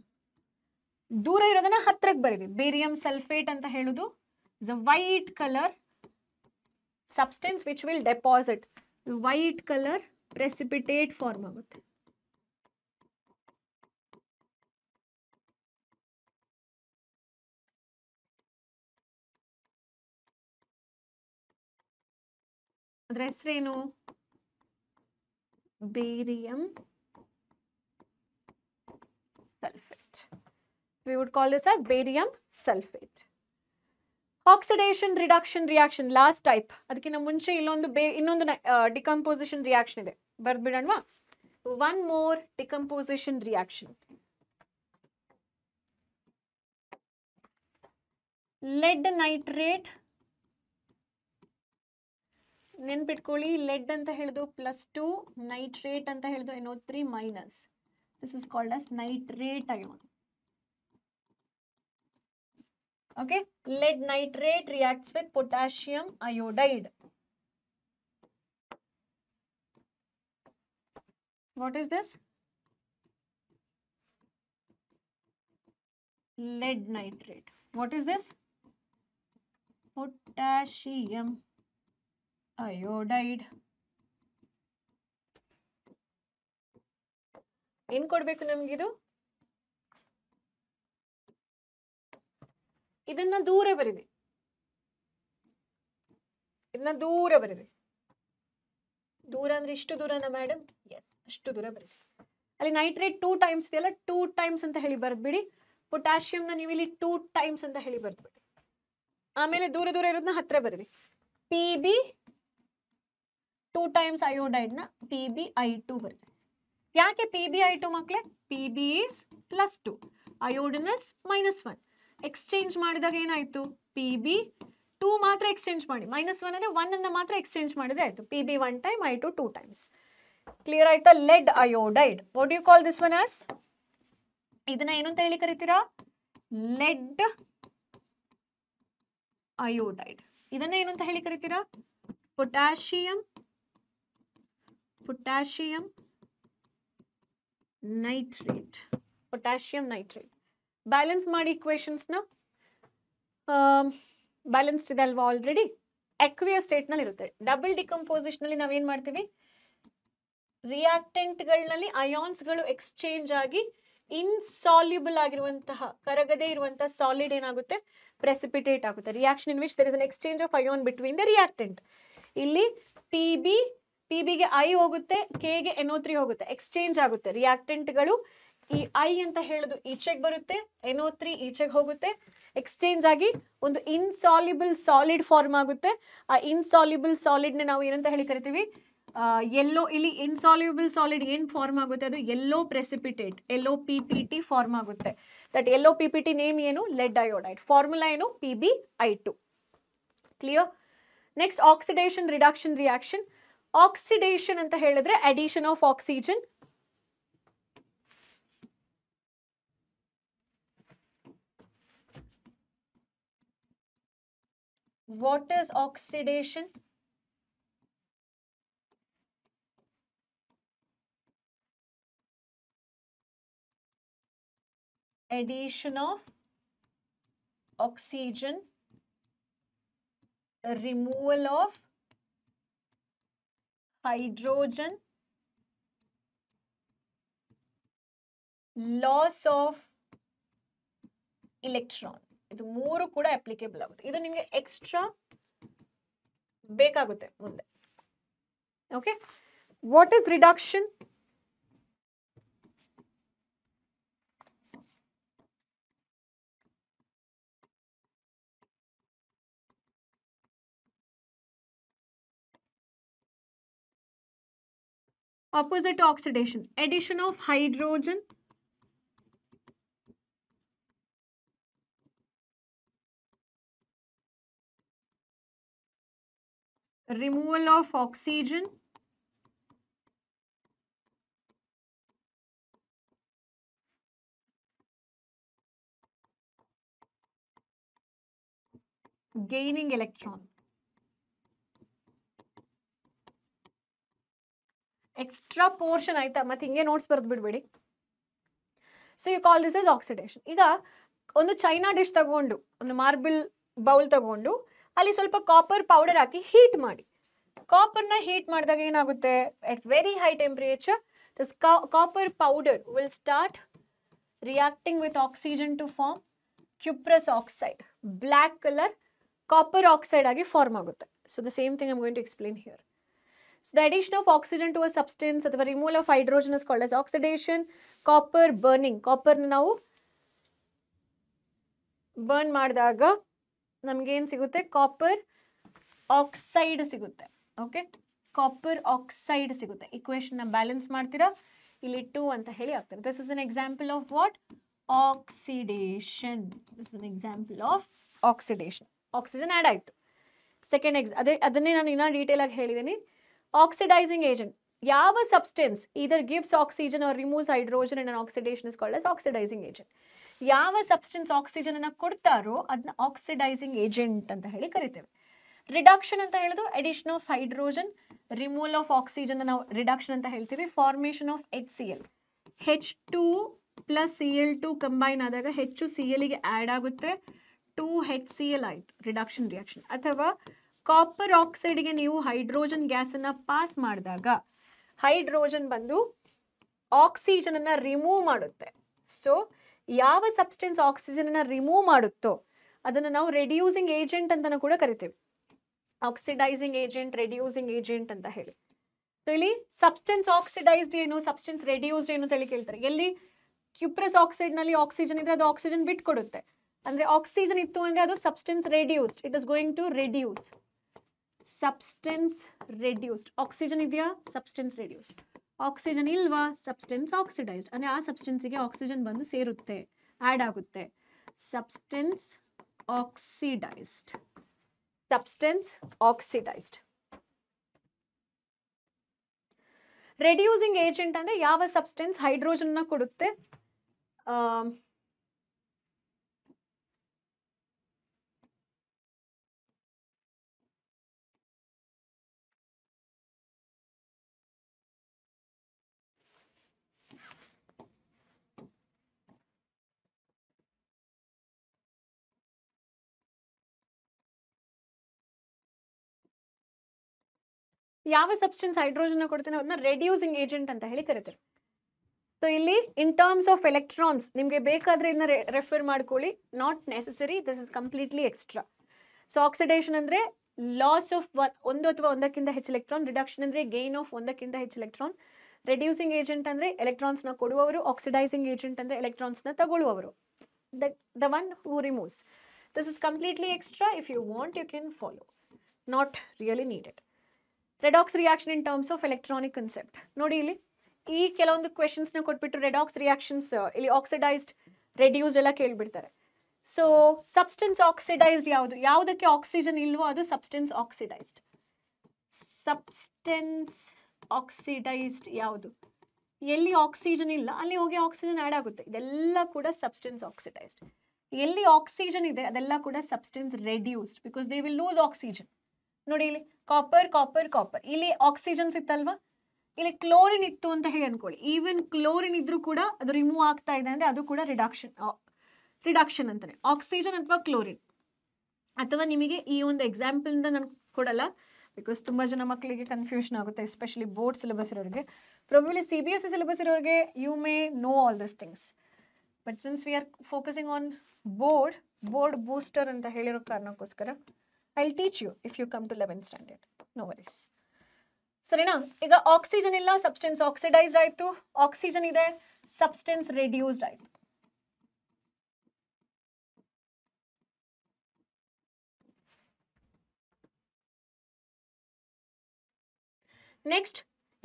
ದೂರ ಇರೋದನ್ನ ಹತ್ರಕ್ಕೆ ಬರೀರಿ. ಬೇರಿಯಂ ಸಲ್ಫೇಟ್ ಅಂತ ಹೇಳುದು is a white colour substance which will deposit. White colour precipitate form ಆಗುತ್ತೆ. ಅದರ ಹೆಸರೇನು? Barium sulfate. We would call this as barium sulfate. Oxidation reduction reaction, last type. ಅದಕ್ಕಿಂತ ಮುಂಚೆ ಇನ್ನೊಂದು ಡಿಕಂಪೋಸಿಷನ್ ರಿಯಾಕ್ಷನ್ ಇದೆ, ಬರ್ದ್ಬಿಡೋಣವಾ? One more decomposition reaction. Lead nitrate. ನೆನ್ಪಿಟ್ಕೊಳ್ಳಿ, LED ಅಂತ ಹೇಳಿದು +2, nitrate ಅಂತ ಹೇಳಿದು NO3 minus. This is called as nitrate ion. Okay, lead nitrate reacts with potassium iodide. What is this? Lead nitrate. What is this? Potassium iodide. ಏನು ಕೊಡ್ಬೇಕು ನಮಗಿದು? ಇದನ್ನ ದೂರ ಬರೀರಿ, ಇದನ್ನ ದೂರ ಬರೀರಿ. ದೂರ ಅಂದ್ರೆ ಇಷ್ಟು ದೂರನ ಮೇಡಮ್? ಎಸ್, ಅಷ್ಟು ದೂರ ಬರೀರಿ. ಅಲ್ಲಿ ನೈಟ್ರೇಟ್ 2 ಟೈಮ್ಸ್ ಇದೆಯಲ್ಲ, 2 ಟೈಮ್ಸ್ ಅಂತ ಹೇಳಿ ಬರ್ದ್ಬಿಡಿ. ಪೊಟ್ಯಾಷಿಯಂನ ನೀವು ಇಲ್ಲಿ 2 ಟೈಮ್ಸ್ ಅಂತ ಹೇಳಿ ಬರ್ದ್ಬಿಡಿ. ಆಮೇಲೆ ದೂರ ದೂರ ಇರೋದನ್ನ ಹತ್ರ ಬರೀರಿ. PB 2 ಟೈಮ್ಸ್ ಅಯೋಡೈಡ್ನ PbI2 ಬರೀರಿ. ಯಾಕೆ PbI2 ಮಕ್ಕಳೇ? PB is +2, iodine is -1. Exchange ಮಾಡಿದಾಗ ಏನಾಯ್ತು? PB 2 ಮಾತ್ರ ಎಕ್ಸ್ಚೇಂಜ್ ಮಾಡಿ, -1 ಅಂದ್ರೆ 1 ಅನ್ನ ಮಾತ್ರ ಎಕ್ಸ್ಚೇಂಜ್ ಮಾಡಿದ್ರೆ ಆಯ್ತು. PB 1 time, I2 2 times. Clear ಆಯ್ತಾ? Lead iodide. What do you call this one as? ಇದನ್ನ ಏನು ಅಂತ ಹೇಳಿ ಕರಿತೀರಾ? LED iodide. ಇದನ್ನ ಏನು ಅಂತ ಹೇಳಿ ಕರಿತೀರಾ? Potassium nitrate. Potassium nitrate. Balance ಮಾಡಿ ಇಕ್ವೇಶನ್ಸ್ನ. ಬ್ಯಾಲೆನ್ಸ್ಡ್ ಇದೆ ಅಲ್ವಾ ಆಲ್ರೆಡಿ? ಅಕ್ವಿಯಸ್ ಸ್ಟೇಟ್ನಲ್ಲಿ ಇರುತ್ತೆ. ಡಬಲ್ ಡಿಕಂಪೋಸಿಷನಲ್ಲಿ ನಾವೇನು ಮಾಡ್ತೀವಿ? ರಿಯಾಕ್ಟೆಂಟ್ಗಳಲ್ಲಿ ಅಯಾನ್ಸ್ಗಳು ಎಕ್ಸ್ಚೇಂಜ್ ಆಗಿ ಇನ್ಸಾಲ್ಯುಬಲ್ ಆಗಿರುವಂತಹ, ಕರಗದೇ ಇರುವಂತಹ ಸಾಲಿಡ್ ಏನಾಗುತ್ತೆ? ಪ್ರೆಸಿಪಿಟೇಟ್ ಆಗುತ್ತೆ. Reaction in which there is an exchange of ion between the reactant. ಇಲ್ಲಿ PBಗೆ I ಹೋಗುತ್ತೆ, Kಗೆ NO3 ಹೋಗುತ್ತೆ, ಎಕ್ಸ್ಚೇಂಜ್ ಆಗುತ್ತೆ. ರಿಯಾಕ್ಟೆಂಟ್ಗಳು ಈ I ಅಂತ ಹೇಳೋದು ಈಚೆಗೆ ಬರುತ್ತೆ, NO3 ಈಚೆಗೆ ಹೋಗುತ್ತೆ, ಎಕ್ಸ್ಚೇಂಜ್ ಆಗಿ ಒಂದು ಇನ್ಸಾಲ್ಯುಬಲ್ ಸಾಲಿಡ್ ಫಾರ್ಮ್ ಆಗುತ್ತೆ. ಆ ಇನ್ಸಾಲ್ಯುಬಲ್ ಸಾಲಿಡ್ನ ನಾವು ಏನಂತ ಹೇಳಿ ಕರಿತೀವಿ? ಯೆಲ್ಲೋ. ಇಲ್ಲಿ ಇನ್ಸಾಲ್ಯುಬಲ್ ಸಾಲಿಡ್ ಏನು ಫಾರ್ಮ್ ಆಗುತ್ತೆ? ಅದು yellow precipitate, yellow PPT form ಆಗುತ್ತೆ. ದಟ್ ಯೆಲ್ಲೋ PPT ನೇಮ್ ಏನು? Lead iodide. ಫಾರ್ಮುಲಾ ಏನು? PbI2. Clear? Next oxidation reduction reaction. Oxidation ಅಂತ ಹೇಳಿದ್ರೆ addition of oxygen. What is oxidation? Addition of oxygen, removal of hydrogen, loss of electron. ಇದು ಮೂರು ಕೂಡ applicable ಆಗುತ್ತೆ. ಇದು ನಿಮಗೆ ಎಕ್ಸ್ಟ್ರಾ ಬೇಕಾಗುತ್ತೆ ಮುಂದೆ. Okay, what is reduction? Opposite to oxidation, addition of hydrogen, removal of oxygen, gaining electron. Extra portion ಆಯ್ತಾ, ಮತ್ತೆ ಹಿಂಗೆ ನೋಟ್ಸ್ ಬರೆದು ಬಿಡಬೇಡಿ. So you call this is oxidation. ಈಗ ಒಂದು ಚೈನಾ ಡಿಶ್ ತಗೊಂಡು, ಒಂದು ಮಾರ್ಬಲ್ ಬೌಲ್ ತಗೊಂಡು ಅಲ್ಲಿ ಸ್ವಲ್ಪ ಕಾಪರ್ ಪೌಡರ್ ಹಾಕಿ ಹೀಟ್ ಮಾಡಿ. ಕಾಪರ್ನ ಹೀಟ್ ಮಾಡಿದಾಗ ಏನಾಗುತ್ತೆ, at very high temperature this copper powder will start reacting with oxygen to form cuprous oxide. Black colour copper oxide ಆಗಿ ಫಾರ್ಮ್ ಆಗುತ್ತೆ. So the same thing I am going to explain here. So the addition of oxygen to a substance ಅಥವಾ removal of hydrogen is called as oxidation. Copper burning, copper ನಾವು burn ಮಾಡಿದಾಗ ನಮಗೇನು ಸಿಗುತ್ತೆ, copper oxide ಸಿಗುತ್ತೆ. Okay, copper oxide ಸಿಗುತ್ತೆ. ಇಕ್ವೇಶನ್ನ balance ಮಾಡ್ತೀರಾ, ಇಲ್ಲಿ 2 ಅಂತ ಹೇಳಿ ಆಗ್ತದೆ. This is an example of what? Oxidation. This is an example of oxidation. Oxygen add ಆಯಿತು. ಸೆಕೆಂಡ್ ಅದನ್ನೇ ನಾನು ಇನ್ನೂ ಡೀಟೇಲ್ ಆಗಿ ಹೇಳಿದ್ದೀನಿ. Oxidizing agent, ಯಾವ substance either gives oxygen or removes hydrogen in an oxidation is called as oxidizing agent. ಯಾವ substance oxygen ಅನ್ನು ಕೊಡ್ತಾರೋ ಅದನ್ನ ಆಕ್ಸಿಡೈಸಿಂಗ್ ಏಜೆಂಟ್ ಅಂತ ಹೇಳಿ ಕರಿತೇವೆ. ರಿಡಕ್ಷನ್ ಅಂತ ಹೇಳೋದು addition of hydrogen, removal of oxygen ನಾವು ರಿಡಕ್ಷನ್ ಅಂತ ಹೇಳ್ತೀವಿ. Formation of HCl, H2 plus Cl2 combine ಆದಾಗ ಹೆಚ್ಚು Cl ಗೆ ಆ್ಯಡ್ ಆಗುತ್ತೆ, 2HCl ಆಯಿತು, ರಿಡಕ್ಷನ್ ರಿಯಾಕ್ಷನ್. ಅಥವಾ ಕಾಪರ್ ಆಕ್ಸೈಡ್ಗೆ ನೀವು ಹೈಡ್ರೋಜನ್ ಗ್ಯಾಸನ್ನು ಪಾಸ್ ಮಾಡಿದಾಗ ಹೈಡ್ರೋಜನ್ ಬಂದು ಆಕ್ಸಿಜನನ್ನು ರಿಮೂವ್ ಮಾಡುತ್ತೆ. ಸೊ ಯಾವ ಸಬ್ಸ್ಟೆನ್ಸ್ ಆಕ್ಸಿಜನನ್ನು ರಿಮೂವ್ ಮಾಡುತ್ತೋ ಅದನ್ನು ನಾವು ರೆಡ್ಯೂಸಿಂಗ್ ಏಜೆಂಟ್ ಅಂತಲೂ ಕೂಡ ಕರಿತೇವೆ. ಆಕ್ಸಿಡೈಸಿಂಗ್ ಏಜೆಂಟ್, ರೆಡ್ಯೂಸಿಂಗ್ ಏಜೆಂಟ್ ಅಂತ ಹೇಳಿ. ಸೊ ಇಲ್ಲಿ ಸಬ್ಸ್ಟೆನ್ಸ್ ಆಕ್ಸಿಡೈಸ್ಡ್ ಏನು, ಸಬ್ಸ್ಟೆನ್ಸ್ ರೆಡ್ಯೂಸ್ಡ್ ಏನು ಅಂತ ಹೇಳಿ ಕೇಳ್ತಾರೆ. ಎಲ್ಲಿ ಕ್ಯುಪ್ರಸ್ ಆಕ್ಸೈಡ್ನಲ್ಲಿ ಆಕ್ಸಿಜನ್ ಇದ್ರೆ ಅದು ಆಕ್ಸಿಜನ್ ಬಿಟ್ಕೊಡುತ್ತೆ. ಅಂದರೆ ಆಕ್ಸಿಜನ್ ಇತ್ತು ಅಂದರೆ ಅದು substance reduced, it is going to reduce. Substance reduced. Oxygen ಇದೆಯಾ, ಸಬ್ಸ್ಟೆನ್ಸ್ ರೆಡ್ಯೂಸ್ಡ್. ಆಕ್ಸಿಜನ್ ಇಲ್ವಾ, ಸಬ್ಸ್ಟೆನ್ಸ್ ಆಕ್ಸಿಡೈಸ್ಡ್. ಅಂದರೆ ಆ ಸಬ್ಸ್ಟೆನ್ಸಿಗೆ ಆಕ್ಸಿಜನ್ ಬಂದು ಸೇರುತ್ತೆ, ಆ್ಯಡ್ ಆಗುತ್ತೆ. Substance oxidised. Substance oxidised. Reducing agent ಅಂದರೆ ಯಾವ ಸಬ್ಸ್ಟೆನ್ಸ್ ಹೈಡ್ರೋಜನ್ನ ಕೊಡುತ್ತೆ, ಯಾವ ಸಬ್ಸ್ಟೆನ್ಸ್ ಹೈಡ್ರೋಜನ್ ಕೊಡ್ತೇನೆ ಅದನ್ನ ರೆಡ್ಯೂಸಿಂಗ್ ಏಜೆಂಟ್ ಅಂತ ಹೇಳಿ ಕರೀತಾರೆ. ಸೊ ಇಲ್ಲಿ ಇನ್ ಟರ್ಮ್ಸ್ ಆಫ್ ಎಲೆಕ್ಟ್ರಾನ್ಸ್ ನಿಮಗೆ ಬೇಕಾದ್ರೆ ಇದನ್ನ ರೆಫರ್ ಮಾಡ್ಕೊಳ್ಳಿ, not necessary, this is completely extra. So oxidation ಅಂದರೆ ಲಾಸ್ ಆಫ್ ಒಂದು ಅಥವಾ ಒಂದಕ್ಕಿಂತ ಹೆಚ್ಚು ಎಲೆಕ್ಟ್ರಾನ್, ರಿಡಕ್ಷನ್ ಅಂದರೆ ಗೇನ್ ಆಫ್ ಒಂದಕ್ಕಿಂತ ಹೆಚ್ಚು ಎಲೆಕ್ಟ್ರಾನ್, ರೆಡ್ಯೂಸಿಂಗ್ ಏಜೆಂಟ್ ಅಂದರೆ ಎಲೆಕ್ಟ್ರಾನ್ಸ್ನ ಕೊಡುವವರು, ಆಕ್ಸಿಡೈಸಿಂಗ್ ಏಜೆಂಟ್ ಅಂದರೆ ಎಲೆಕ್ಟ್ರಾನ್ಸ್ನ ತಗೊಳ್ಳುವವರು, the one who removes. This is completely extra. If you want you can follow, not really needed. Redox reaction in terms of electronic concept ನೋಡಿ. ಇಲ್ಲಿ ಈ ಕೆಲವೊಂದು ಕ್ವೆಶನ್ಸ್ನ ಕೊಟ್ಬಿಟ್ಟು ರೆಡಾಕ್ಸ್ ರಿಯಾಕ್ಷನ್ಸ್ ಇಲ್ಲಿ ಆಕ್ಸಿಡೈಸ್ಡ್ ರೆಡ್ಯೂಸ್ಡ್ ಎಲ್ಲ ಕೇಳಿಬಿಡ್ತಾರೆ. ಸೊ ಸಬ್ಸ್ಟೆನ್ಸ್ ಆಕ್ಸಿಡೈಸ್ಡ್ ಯಾವುದು, ಯಾವುದಕ್ಕೆ ಆಕ್ಸಿಜನ್ ಇಲ್ವೋ ಅದು ಸಬ್ಸ್ಟೆನ್ಸ್ ಆಕ್ಸಿಡೈಸ್ಡ್. ಸಬ್ಸ್ಟೆನ್ಸ್ ಆಕ್ಸಿಡೈಸ್ಡ್ ಯಾವುದು, ಎಲ್ಲಿ ಆಕ್ಸಿಜನ್ ಇಲ್ಲ ಅಲ್ಲಿ ಹೋಗಿ ಆಕ್ಸಿಜನ್ ಆ್ಯಡ್ ಆಗುತ್ತೆ, ಇದೆಲ್ಲ ಕೂಡ ಸಬ್ಸ್ಟೆನ್ಸ್ ಆಕ್ಸಿಡೈಸ್ಡ್. ಎಲ್ಲಿ ಆಕ್ಸಿಜನ್ ಇದೆ ಅದೆಲ್ಲ ಕೂಡ substance reduced, because they will lose oxygen. ನೋಡಿ ಇಲ್ಲಿ ಕಾಪರ್ ಕಾಪರ್ ಕಾಪರ್, ಇಲ್ಲಿ ಆಕ್ಸಿಜನ್ಸ್ ಇತ್ತಲ್ವಾ, ಇಲ್ಲಿ ಕ್ಲೋರಿನ್ ಇತ್ತು ಅಂತ ಹೇಳಿ ಅನ್ಕೊಳ್ಳಿ. ಈವನ್ ಕ್ಲೋರಿನ್ ಇದ್ರೂ ಕೂಡ ಅದು ರಿಮೂವ್ ಆಗ್ತಾ ಇದೆ ಅಂದರೆ ಅದು ಕೂಡ ರಿಡಕ್ಷನ್ ಅಂತಾನೆ. ಆಕ್ಸಿಜನ್ ಅಥವಾ ಕ್ಲೋರಿನ್. ಅಥವಾ ನಿಮಗೆ ಈ ಒಂದು ಎಕ್ಸಾಂಪಲಿಂದ ನಾನು ಕೊಡಲ್ಲ, ಬಿಕಾಸ್ ತುಂಬ ಜನ ಮಕ್ಕಳಿಗೆ ಕನ್ಫ್ಯೂಷನ್ ಆಗುತ್ತೆ, ಎಸ್ಪೆಷಲಿ ಬೋರ್ಡ್ ಸಿಲೆಬಸ್ ಇರೋರಿಗೆ. ಪ್ರಾಬಬ್ಲಿ CBSE ಸಿಲೆಬಸ್ ಇರೋರಿಗೆ you may know all this things, but since we are focusing on board booster ಅಂತ ಹೇಳಿರೋ ಕಾರಣಕ್ಕೋಸ್ಕರ I will teach you if you come to 11th standard, no worries. ಸರಿನಾ? ಈಗ oxygen ಇಲ್ಲ, substance oxidised ಆಯಿತು. Oxygen ಇದೆ, substance reduced ಆಯಿತು. Next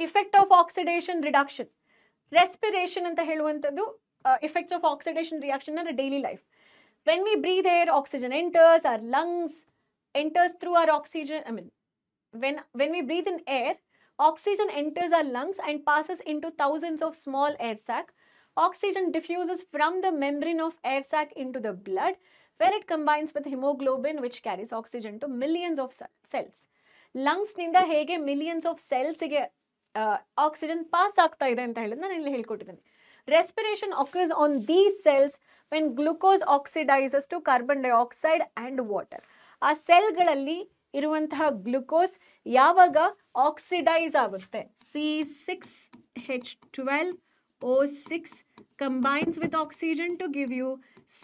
effect of oxidation reduction. Respiration ಅಂತ ಹೇಳುವಂಥದ್ದು effects of oxidation reaction in our daily life. When we breathe air, oxygen enters our lungs, enters through our oxygen. I mean, when we breathe in air, oxygen enters our lungs and passes into thousands of small air sacs. Oxygen diffuses from the membrane of air sac into the blood, where it combines with hemoglobin, which carries oxygen to millions of cells. Lungs ninda hege millions of cells ಗೆ oxygen pass ಆಗ್ತಾ ಇದೆ ಅಂತ ಹೇಳಿದ್ರೆ ನಾನು ಇಲ್ಲಿ ಹೇಳ್ಕೊಟ್ಟಿದ್ದೀನಿ. Respiration occurs on these cells when glucose oxidizes to carbon dioxide and water. ಆ ಸೆಲ್ಗಳಲ್ಲಿ ಇರುವಂತಹ glucose ಯಾವಾಗ ಆಕ್ಸಿಡೈಸ್ ಆಗುತ್ತೆ, C6H12O6 combines with oxygen to give you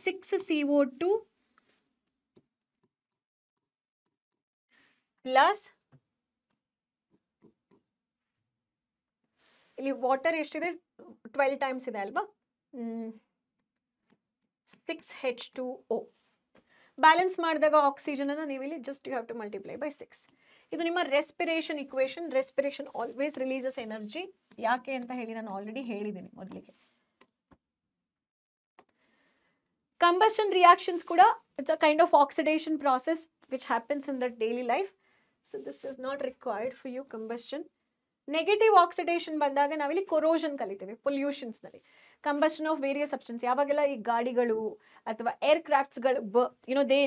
6CO2 plus ಇಲ್ಲಿ ವಾಟರ್ ಎಷ್ಟಿದೆ 12 ಟೈಮ್ಸ್ ಇದೆ ಅಲ್ವಾ, 6H2O. ಬ್ಯಾಲೆನ್ಸ್ ಮಾಡಿದಾಗ ಆಕ್ಸಿಜನ್ ಅನ್ನು ನೀವು ಇಲ್ಲಿ just you have to multiply by 6. ಇದು ನಿಮ್ಮ respiration equation. Respiration always releases energy. ಯಾಕೆ ಅಂತ ಹೇಳಿ ನಾನು ಆಲ್ರೆಡಿ ಹೇಳಿದ್ದೀನಿ ಮೊದಲಿಗೆ. ಕಂಬಷನ್ ರಿಯಾಕ್ಷನ್ಸ್ ಕೂಡ it's a kind of oxidation process which happens in the daily life. So this is not required for you combustion. Negative oxidation ಬಂದಾಗ ನಾವಿಲ್ಲಿ corrosion ಕಲಿತೀವಿ ಪೊಲ್ಯೂಷನ್ಸ್ನಲ್ಲಿ. ಕಂಬಷನ್ ಆಫ್ ವೇರಿಯಸ್ ಸಬ್ಸ್ಟೆನ್ಸ್, ಯಾವಾಗೆಲ್ಲ ಈ ಗಾಡಿಗಳು ಅಥವಾ ಏರ್ಕ್ರಾಫ್ಟ್ಸ್ಗಳು they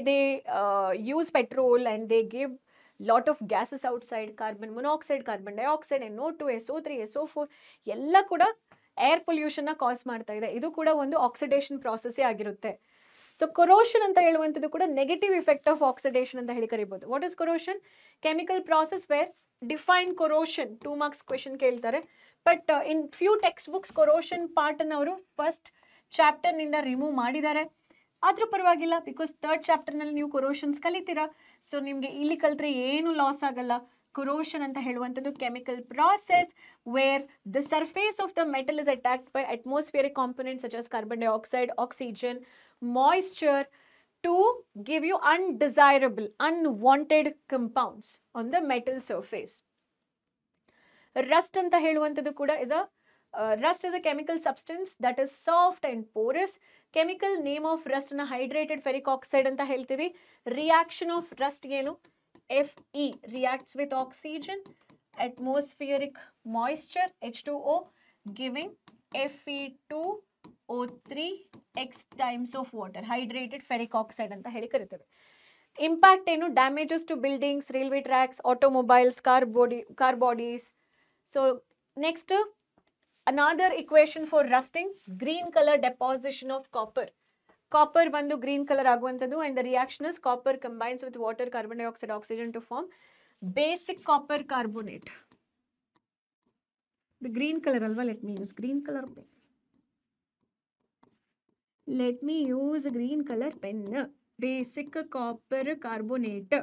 use petrol and they give lot of gases outside, carbon monoxide, carbon dioxide, NO2, SO3, SO4 ಎಲ್ಲ ಕೂಡ ಏರ್ ಪೊಲ್ಯೂಷನ್ನ ಕಾಸ್ ಮಾಡ್ತಾ ಇದೆ. ಇದು ಕೂಡ ಒಂದು ಆಕ್ಸಿಡೇಷನ್ ಪ್ರಾಸೆಸ್ಸೇ ಆಗಿರುತ್ತೆ. ಸೊ ಕೊರೋಷನ್ ಅಂತ ಹೇಳುವಂಥದ್ದು ಕೂಡ ನೆಗೆಟಿವ್ ಇಫೆಕ್ಟ್ ಆಫ್ ಆಕ್ಸಿಡೇಷನ್ ಅಂತ ಹೇಳಿ ಕರಿಬೋದು. What is corrosion? Chemical process where define corrosion 2 marks question ಕೇಳ್ತಾರೆ. But in few text books corrosion ಪಾರ್ಟನ್ನು ಅವರು ಫಸ್ಟ್ ಚಾಪ್ಟರ್ನಿಂದ ರಿಮೂವ್ ಮಾಡಿದ್ದಾರೆ. ಆದರೂ ಪರವಾಗಿಲ್ಲ, ಬಿಕಾಸ್ 3rd ಚಾಪ್ಟರ್ನಲ್ಲಿ ನೀವು ಕೊರೋಷನ್ಸ್ ಕಲಿತೀರಾ. ಸೊ ನಿಮಗೆ ಇಲ್ಲಿ ಕಲಿತ್ರೆ ಏನು ಲಾಸ್ ಆಗಲ್ಲ. ಕೊರೋಷನ್ ಅಂತ ಹೇಳುವಂಥದ್ದು chemical process where the surface of the metal is attacked by atmospheric components such as carbon dioxide, oxygen, moisture to give you undesirable, unwanted compounds on the metal surface. Rust anta heluvanthadu kuda is a rust is a chemical substance that is soft and porous. Chemical name of rust na hydrated ferric oxide anta heltivi. Reaction of rust enu Fe reacts with oxygen, atmospheric moisture H2O, giving Fe2O3 X times of water, hydrated ferric oxide ಅಂತ ಹೇಳಿ ಕರೀತೇವೆ. Impact ಏನು? Damages to buildings, railway tracks, automobiles, car bodies. So next another equation for rusting, green colour deposition of copper. Copper ಬಂದು green colour ಆಗುವಂಥದ್ದು and the reaction is copper combines with water, carbon dioxide, oxygen to form basic copper carbonate. The green colour ಅಲ್ವಾ, let me use green colour pen. Let me use a green color pen. Basic copper carbonate.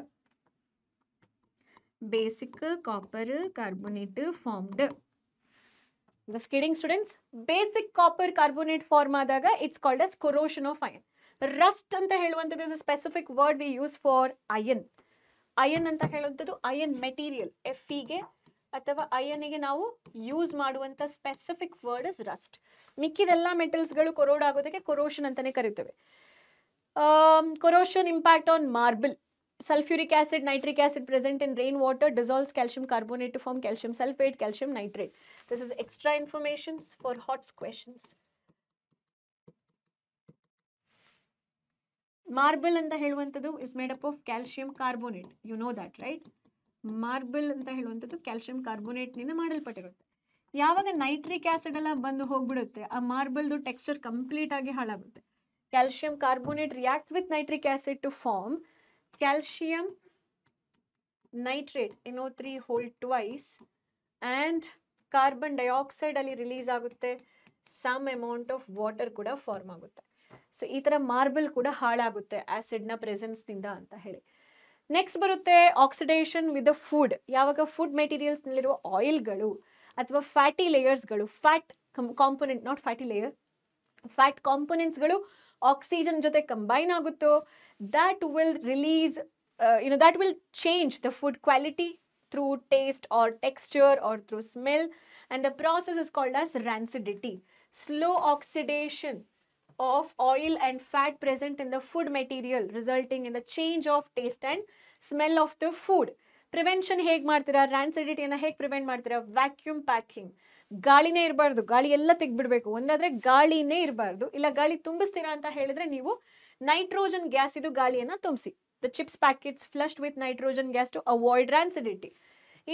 Basic copper carbonate formed. Just kidding, students. Basic copper carbonate form adaga it's called as corrosion of iron. Rust anta heluvanthadu is a specific word we use for iron. Iron anta heluvanthadu iron material. Fe ge ಅಥವಾ ಅಯನಿಗೆ ನಾವು use ಮಾಡುವಂಥ specific word is rust. ಮಿಕ್ಕಿದೆಲ್ಲ ಮೆಟಲ್ಸ್ಗಳು corrode ಆಗೋದಕ್ಕೆ corrosion ಅಂತಲೇ ಕರಿತೇವೆ. corrosion impact on marble. Sulfuric acid, nitric acid present in rainwater dissolves calcium carbonate to form calcium sulfate, calcium nitrate. This is extra information for HOTS questions. Marble anta ಹೇಳುವಂತದ್ದು is made up of calcium carbonate. You know that, right? Marble anta ಹೇಳುವಂತದ್ದು calcium carbonate ನಿಂದ ಮಾಡಲ್ಪಟ್ಟಿರುತ್ತೆ. ಯಾವಾಗ nitric acid ಎಲ್ಲ ಬಂದು ಹೋಗ್ಬಿಡುತ್ತೆ, ಆ ಮಾರ್ಬಲ್ದು texture complete ಆಗಿ ಹಾಳಾಗುತ್ತೆ. Calcium carbonate reacts with nitric acid to form calcium nitrate, NO3 hold twice, and carbon dioxide ಅಲ್ಲಿ release ಆಗುತ್ತೆ, some amount of water ಕೂಡ ಫಾರ್ಮ್ ಆಗುತ್ತೆ. ಸೊ ಈ ಥರ ಮಾರ್ಬಲ್ ಕೂಡ ಹಾಳಾಗುತ್ತೆ ಆಸಿಡ್ನ ಪ್ರೆಸೆನ್ಸ್ನಿಂದ ಅಂತ ಹೇಳಿ. ನೆಕ್ಸ್ಟ್ ಬರುತ್ತೆ ಆಕ್ಸಿಡೇಷನ್ ವಿತ್ ದ ಫುಡ್. ಯಾವಾಗ ಫುಡ್ ಮೆಟೀರಿಯಲ್ಸ್ನಲ್ಲಿರುವ ಆಯಿಲ್ಗಳು ಅಥವಾ ಫ್ಯಾಟಿ ಲೇಯರ್ಸ್ಗಳು, fat component, not fatty layer, fat ಕಾಂಪೊನೆಂಟ್ಸ್ಗಳು ಆಕ್ಸಿಜನ್ ಜೊತೆ ಕಂಬೈನ್ ಆಗುತ್ತೋ, that will release, that will change the food quality through taste or texture or through smell, and the process is called as rancidity. Slow oxidation of oil and fat present in the food material resulting in the change of taste and smell of the food. Prevention ಹೇಗೆ ಮಾಡ್ತೀರಾ, ರ್ಯಾನ್ಸಿಡಿಟಿಯನ್ನು ಹೇಗೆ prevent ಮಾಡ್ತೀರಾ? Vacuum packing. ಗಾಳಿನೇ ಇರಬಾರ್ದು, ಗಾಳಿ ಎಲ್ಲ ತೆಗ್ಬಿಡ್ಬೇಕು. ಒಂದಾದ್ರೆ ಗಾಳಿನೇ ಇರಬಾರ್ದು, ಇಲ್ಲ ಗಾಳಿ ತುಂಬಿಸ್ತೀರಾ ಅಂತ ಹೇಳಿದ್ರೆ ನೀವು ನೈಟ್ರೋಜನ್ ಗ್ಯಾಸ್ ಇದು ಗಾಳಿಯನ್ನು ತುಂಬಿಸಿ. The chips packets flushed with nitrogen gas to avoid rancidity.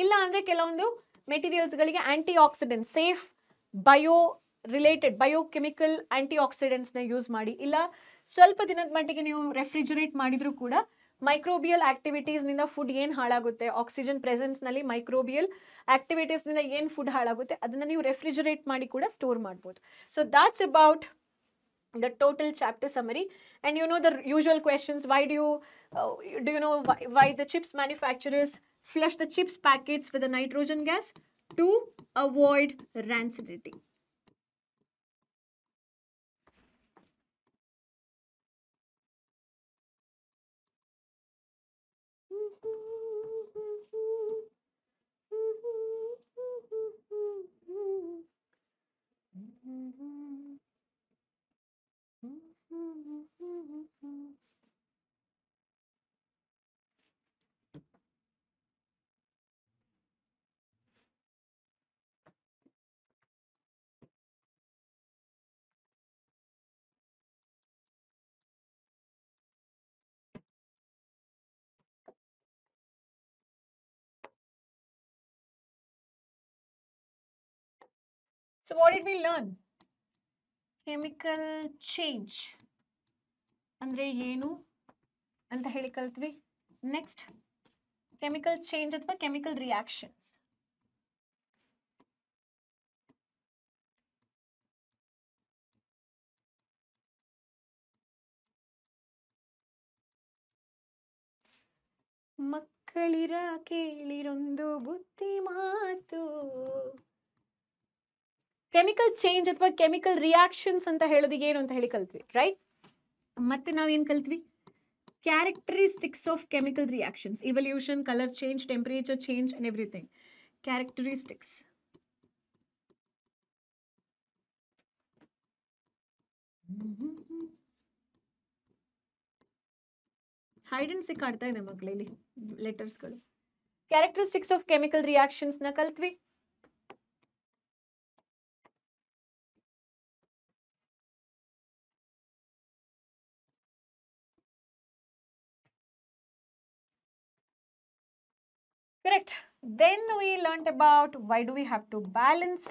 ಇಲ್ಲ ಅಂದರೆ ಕೆಲವೊಂದು ಮೆಟೀರಿಯಲ್ಸ್ಗಳಿಗೆ antioxidant, safe bio related biochemical ಆಂಟಿ ಆಕ್ಸಿಡೆಂಟ್ಸ್ನ ಯೂಸ್ ಮಾಡಿ, ಇಲ್ಲ ಸ್ವಲ್ಪ ದಿನದ ಮಟ್ಟಿಗೆ ನೀವು ರೆಫ್ರಿಜರೇಟ್ ಮಾಡಿದರೂ ಕೂಡ ಮೈಕ್ರೋಬಿಯಲ್ ಆಕ್ಟಿವಿಟೀಸ್ನಿಂದ ಫುಡ್ ಏನು ಹಾಳಾಗುತ್ತೆ, ಆಕ್ಸಿಜನ್ ಪ್ರೆಸೆನ್ಸ್ನಲ್ಲಿ ಮೈಕ್ರೋಬಿಯಲ್ ಆಕ್ಟಿವಿಟೀಸ್ನಿಂದ ಏನು ಫುಡ್ ಹಾಳಾಗುತ್ತೆ ಅದನ್ನು ನೀವು ರೆಫ್ರಿಜರೇಟ್ ಮಾಡಿ ಕೂಡ ಸ್ಟೋರ್ ಮಾಡ್ಬೋದು. So that's about the total chapter summary. And you know the usual questions: why do you know why the chips manufacturers flush the chips packets with the nitrogen gas? To avoid rancidity. So what did we learn? Chemical change ಅಂದ್ರೆ ಏನು ಅಂತ ಹೇಳಿ ಕಲ್ತ್ವಿ. Next chemical change ಅಥವಾ chemical reactions. ಮಕ್ಕಳಿರ ಕೇಳಿರೊಂದು ಬುದ್ಧಿ ಮಾತು. ಕೆಮಿಕಲ್ ಚೇಂಜ್ ಅಥವಾ ಕೆಮಿಕಲ್ ರಿಯಾಕ್ಷನ್ಸ್ ಅಂತ ಹೇಳೋದು ಏನು ಅಂತ ಹೇಳಿ ಕಲ್ತ್ವಿ, ರೈಟ್? ಮತ್ತೆ ನಾವೇನು ಕಲ್ತ್ವಿ? Characteristics of chemical reactions, evolution, colour change, temperature change and everything. Characteristics. Hide and seek ಆಡ್ತಾ ಇದೆ ಮಕ್ಕಳಲ್ಲಿ ಲೆಟರ್ಸ್ಗಳು. ಕ್ಯಾರೆಕ್ಟರಿಸ್ಟಿಕ್ಸ್ ಆಫ್ ಕೆಮಿಕಲ್ ರಿಯಾಕ್ಷನ್ಸ್ನ ಕಲ್ತ್ವಿ. Correct. Then we learnt about why do we have to balance,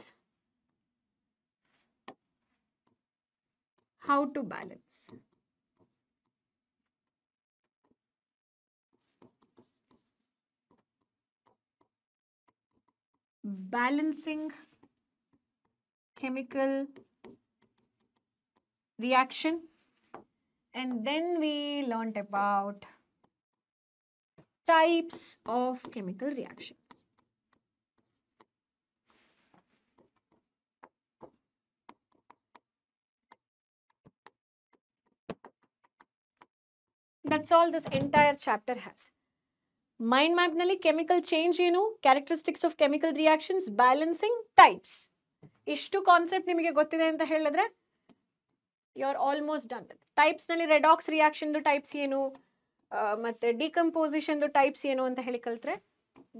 how to balance. Balancing chemical reaction, and then we learnt about types of chemical reactions. That's all this entire chapter has. Mind map nalli chemical change ಏನು, characteristics of chemical reactions, balancing, types. ಇಷ್ಟು concept ನಿಮಗೆ ಗೊತ್ತಿದೆ ಅಂತ ಹೇಳಿದ್ರೆ you are almost done with. ಟೈಪ್ಸ್ನಲ್ಲಿ redox ರಿಯಾಕ್ಷನ್ದು types ಏನು, ಮತ್ತು ಡಿಕಂಪೋಸಿಷನ್ದು ಟೈಪ್ಸ್ ಏನು ಅಂತ ಹೇಳಿ ಕಲ್ತ್ರೆ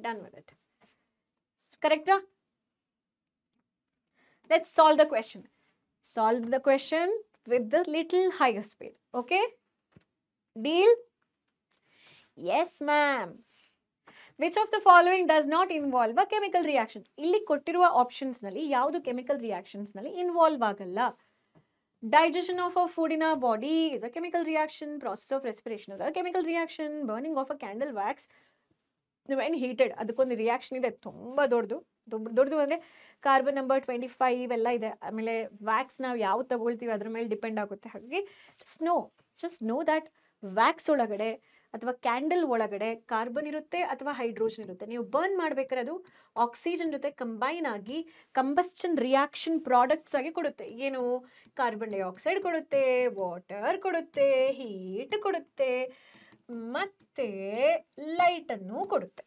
ಡನ್ ವಿತ್ ಇಟ್. ಕರೆಕ್ಟಾ? Let's solve the question. Solve the question with the little higher speed. Okay? Deal? Yes, ma'am. Which of the following does not involve a chemical reaction? ಇಲ್ಲಿ ಕೊಟ್ಟಿರುವ ಆಪ್ಷನ್ಸ್ ನಲ್ಲಿ ಯಾವುದು chemical reactions ನಲ್ಲಿ involve ಆಗಲ್ಲ? Digestion of a food in our body is a chemical reaction. Process of respiration is a chemical reaction. Burning of a candle wax when heated, ಅದಕ್ಕೊಂದು reaction ಇದೆ ತುಂಬ ದೊಡ್ಡದು ಅಂದರೆ ಕಾರ್ಬನ್ ನಂಬರ್ 25 ಎಲ್ಲ ಇದೆ. ಆಮೇಲೆ ವ್ಯಾಕ್ಸ್ ನಾವು ಯಾವ ತಗೊಳ್ತೀವಿ ಅದ್ರ ಮೇಲೆ ಡಿಪೆಂಡ್ ಆಗುತ್ತೆ. ಹಾಗಾಗಿ ಜಸ್ಟ್ ನೋ ದ್ಯಾಟ್ ವ್ಯಾಕ್ಸ್ ಒಳಗಡೆ ಅಥವಾ ಕ್ಯಾಂಡಲ್ ಒಳಗಡೆ ಕಾರ್ಬನ್ ಇರುತ್ತೆ ಅಥವಾ ಹೈಡ್ರೋಜನ್ ಇರುತ್ತೆ. ನೀವು ಬರ್ನ್ ಮಾಡ್ಬೇಕಾದ್ರೆ ಅದು ಆಕ್ಸಿಜನ್ ಜೊತೆ ಕಂಬೈನ್ ಆಗಿ ಕಂಬಸ್ಟನ್ ರಿಯಾಕ್ಷನ್ ಪ್ರಾಡಕ್ಟ್ಸ್ ಆಗಿ ಕೊಡುತ್ತೆ. ಏನು? ಕಾರ್ಬನ್ ಡೈಆಕ್ಸೈಡ್ ಕೊಡುತ್ತೆ, ವಾಟರ್ ಕೊಡುತ್ತೆ, ಹೀಟ್ ಕೊಡುತ್ತೆ, ಮತ್ತೆ ಲೈಟ್ ಅನ್ನು ಕೊಡುತ್ತೆ.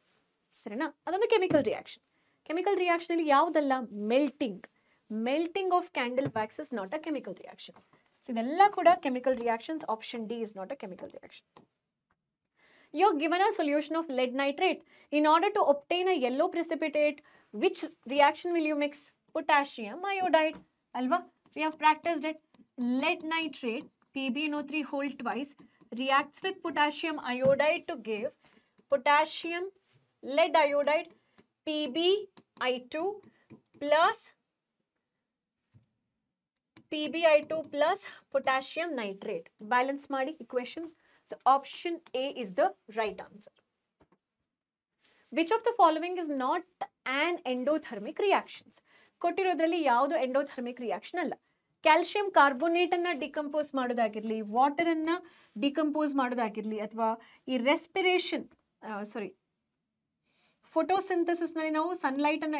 ಸರಿನಾ? ಅದೊಂದು ಕೆಮಿಕಲ್ ರಿಯಾಕ್ಷನ್. ಕೆಮಿಕಲ್ ರಿಯಾಕ್ಷನ್ ಅಲ್ಲಿ ಯಾವುದಲ್ಲ? Melting of candle wax is not a chemical reaction. So ಇದೆಲ್ಲ ಕೂಡ chemical reactions. Option D is not a chemical reaction. You are given a solution of lead nitrate. In order to obtain a yellow precipitate, which reaction will you mix? Potassium iodide. Alva? We have practiced it. Lead nitrate, PbNO3 whole twice, reacts with potassium iodide to give potassium lead iodide PbI2 plus potassium nitrate. Balance ಮಾಡಿ equations. So option A is the right answer. Which of the following is not an endothermic reactions? ಕೊಟ್ಟಿರೋದ್ರಲ್ಲಿ ಯಾವುದು endothermic reaction ಅಲ್ಲ. Calcium carbonate ಅನ್ನ decompose ಮಾಡೋದಾಗಿರ್ಲಿ, water ಅನ್ನ decompose ಮಾಡೋದಾಗಿರ್ಲಿ, ಅಥವಾ ಈ ರೆಸ್ಪಿರೇಷನ್ ಫೋಟೋಸಿಂಥಸಿಸ್ ನಲ್ಲಿ ನಾವು ಸನ್ಲೈಟ್ ಅನ್ನ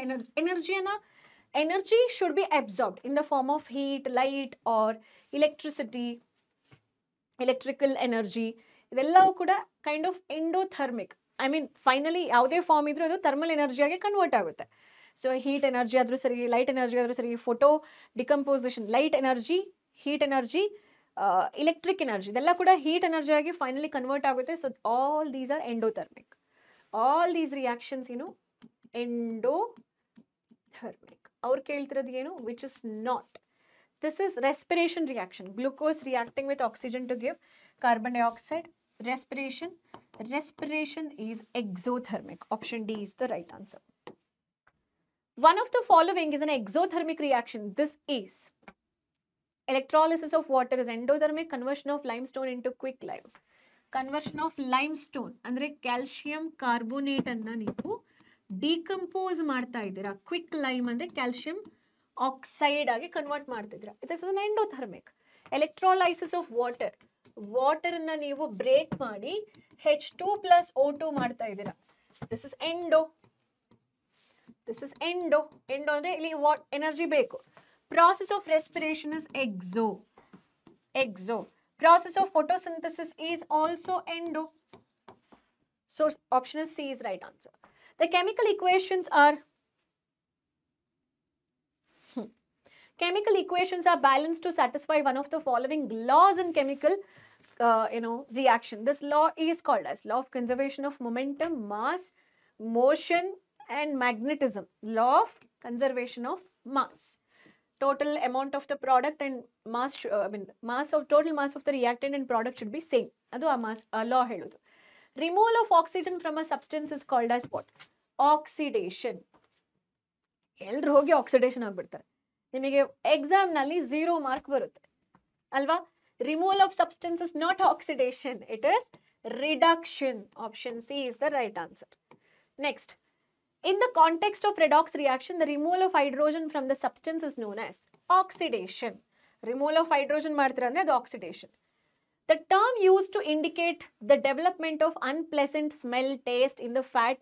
energy should be absorbed in the form of heat, light or electrical energy. ಇದೆಲ್ಲವೂ ಕೂಡ kind of endothermic. I mean finally ಯಾವುದೇ ಫಾರ್ಮ್ ಇದ್ರೂ ಅದು ಥರ್ಮಲ್ ಎನರ್ಜಿಯಾಗಿ ಕನ್ವರ್ಟ್ ಆಗುತ್ತೆ. ಸೊ ಹೀಟ್ ಎನರ್ಜಿ ಆದರೂ ಸರಿ, ಲೈಟ್ ಎನರ್ಜಿ ಆದರೂ ಸರಿ, photo decomposition, light energy, heat energy, electric energy, ಇದೆಲ್ಲ ಕೂಡ ಹೀಟ್ ಎನರ್ಜಿ ಆಗಿ ಫೈನಲಿ ಕನ್ವರ್ಟ್ ಆಗುತ್ತೆ. So all these are endothermic. All these reactions ಏನು? ಎಂಡೋಥರ್ಮಿಕ್. ಅವ್ರು ಕೇಳ್ತಿರೋದು ಏನು? Which is not. This is respiration reaction. Glucose reacting with oxygen to give carbon dioxide. Respiration is exothermic. Option D is the right answer. One of the following is an exothermic reaction. This is electrolysis of water is endothermic. Conversion of limestone into quicklime. Conversion of limestone ಅಂದ್ರೆ calcium carbonate ಅನ್ನ ನೀವು decompose ಮಾಡ್ತಾ ಇದ್ದೀರಾ. Quicklime ಅಂದ್ರೆ calcium oxide ಆಗಿ convert ಮಾಡ್ತಿದ್ದೀರಾ. This is an endothermic. Electrolysis of water ಅನ್ನ ನೀವು ಬ್ರೇಕ್ ಮಾಡಿ H2+O2 ಮಾಡ್ತಾ ಇದ್ದೀರಾ. ದಿಸ್ ಇಸ್ ಎಂಡೋ ಅಂದ್ರೆ ಇಲ್ಲಿ ಎನರ್ಜಿ ಬೇಕು. Process of respiration is Exo. Process of photosynthesis is also endo. So option is C is right answer. The chemical equations are balanced to satisfy one of the following laws in chemical reaction. This law is called as law of conservation of momentum, mass, motion and magnetism. Law of conservation of mass. Total amount of the product and total mass of the reactant and product should be same. Adu law heludu. Removal of oxygen from a substance is called as what? Oxidation. Ellaru hogi oxidation agbiಡ್ತಾರೆ. ನಿಮಗೆ exam ನಲ್ಲಿ 0 mark ಬರುತ್ತೆ ಅಲ್ವಾ? Removal of substance is not oxidation, it is reduction. Option C is the right answer. Next, in the context of redox reaction, the removal of hydrogen from the substance is known as oxidation. Removal of hydrogen ಮಾಡ್ತೀರಾ ಅಂದ್ರೆ ಅದು oxidation. The term used to indicate the development of unpleasant smell, taste in the fat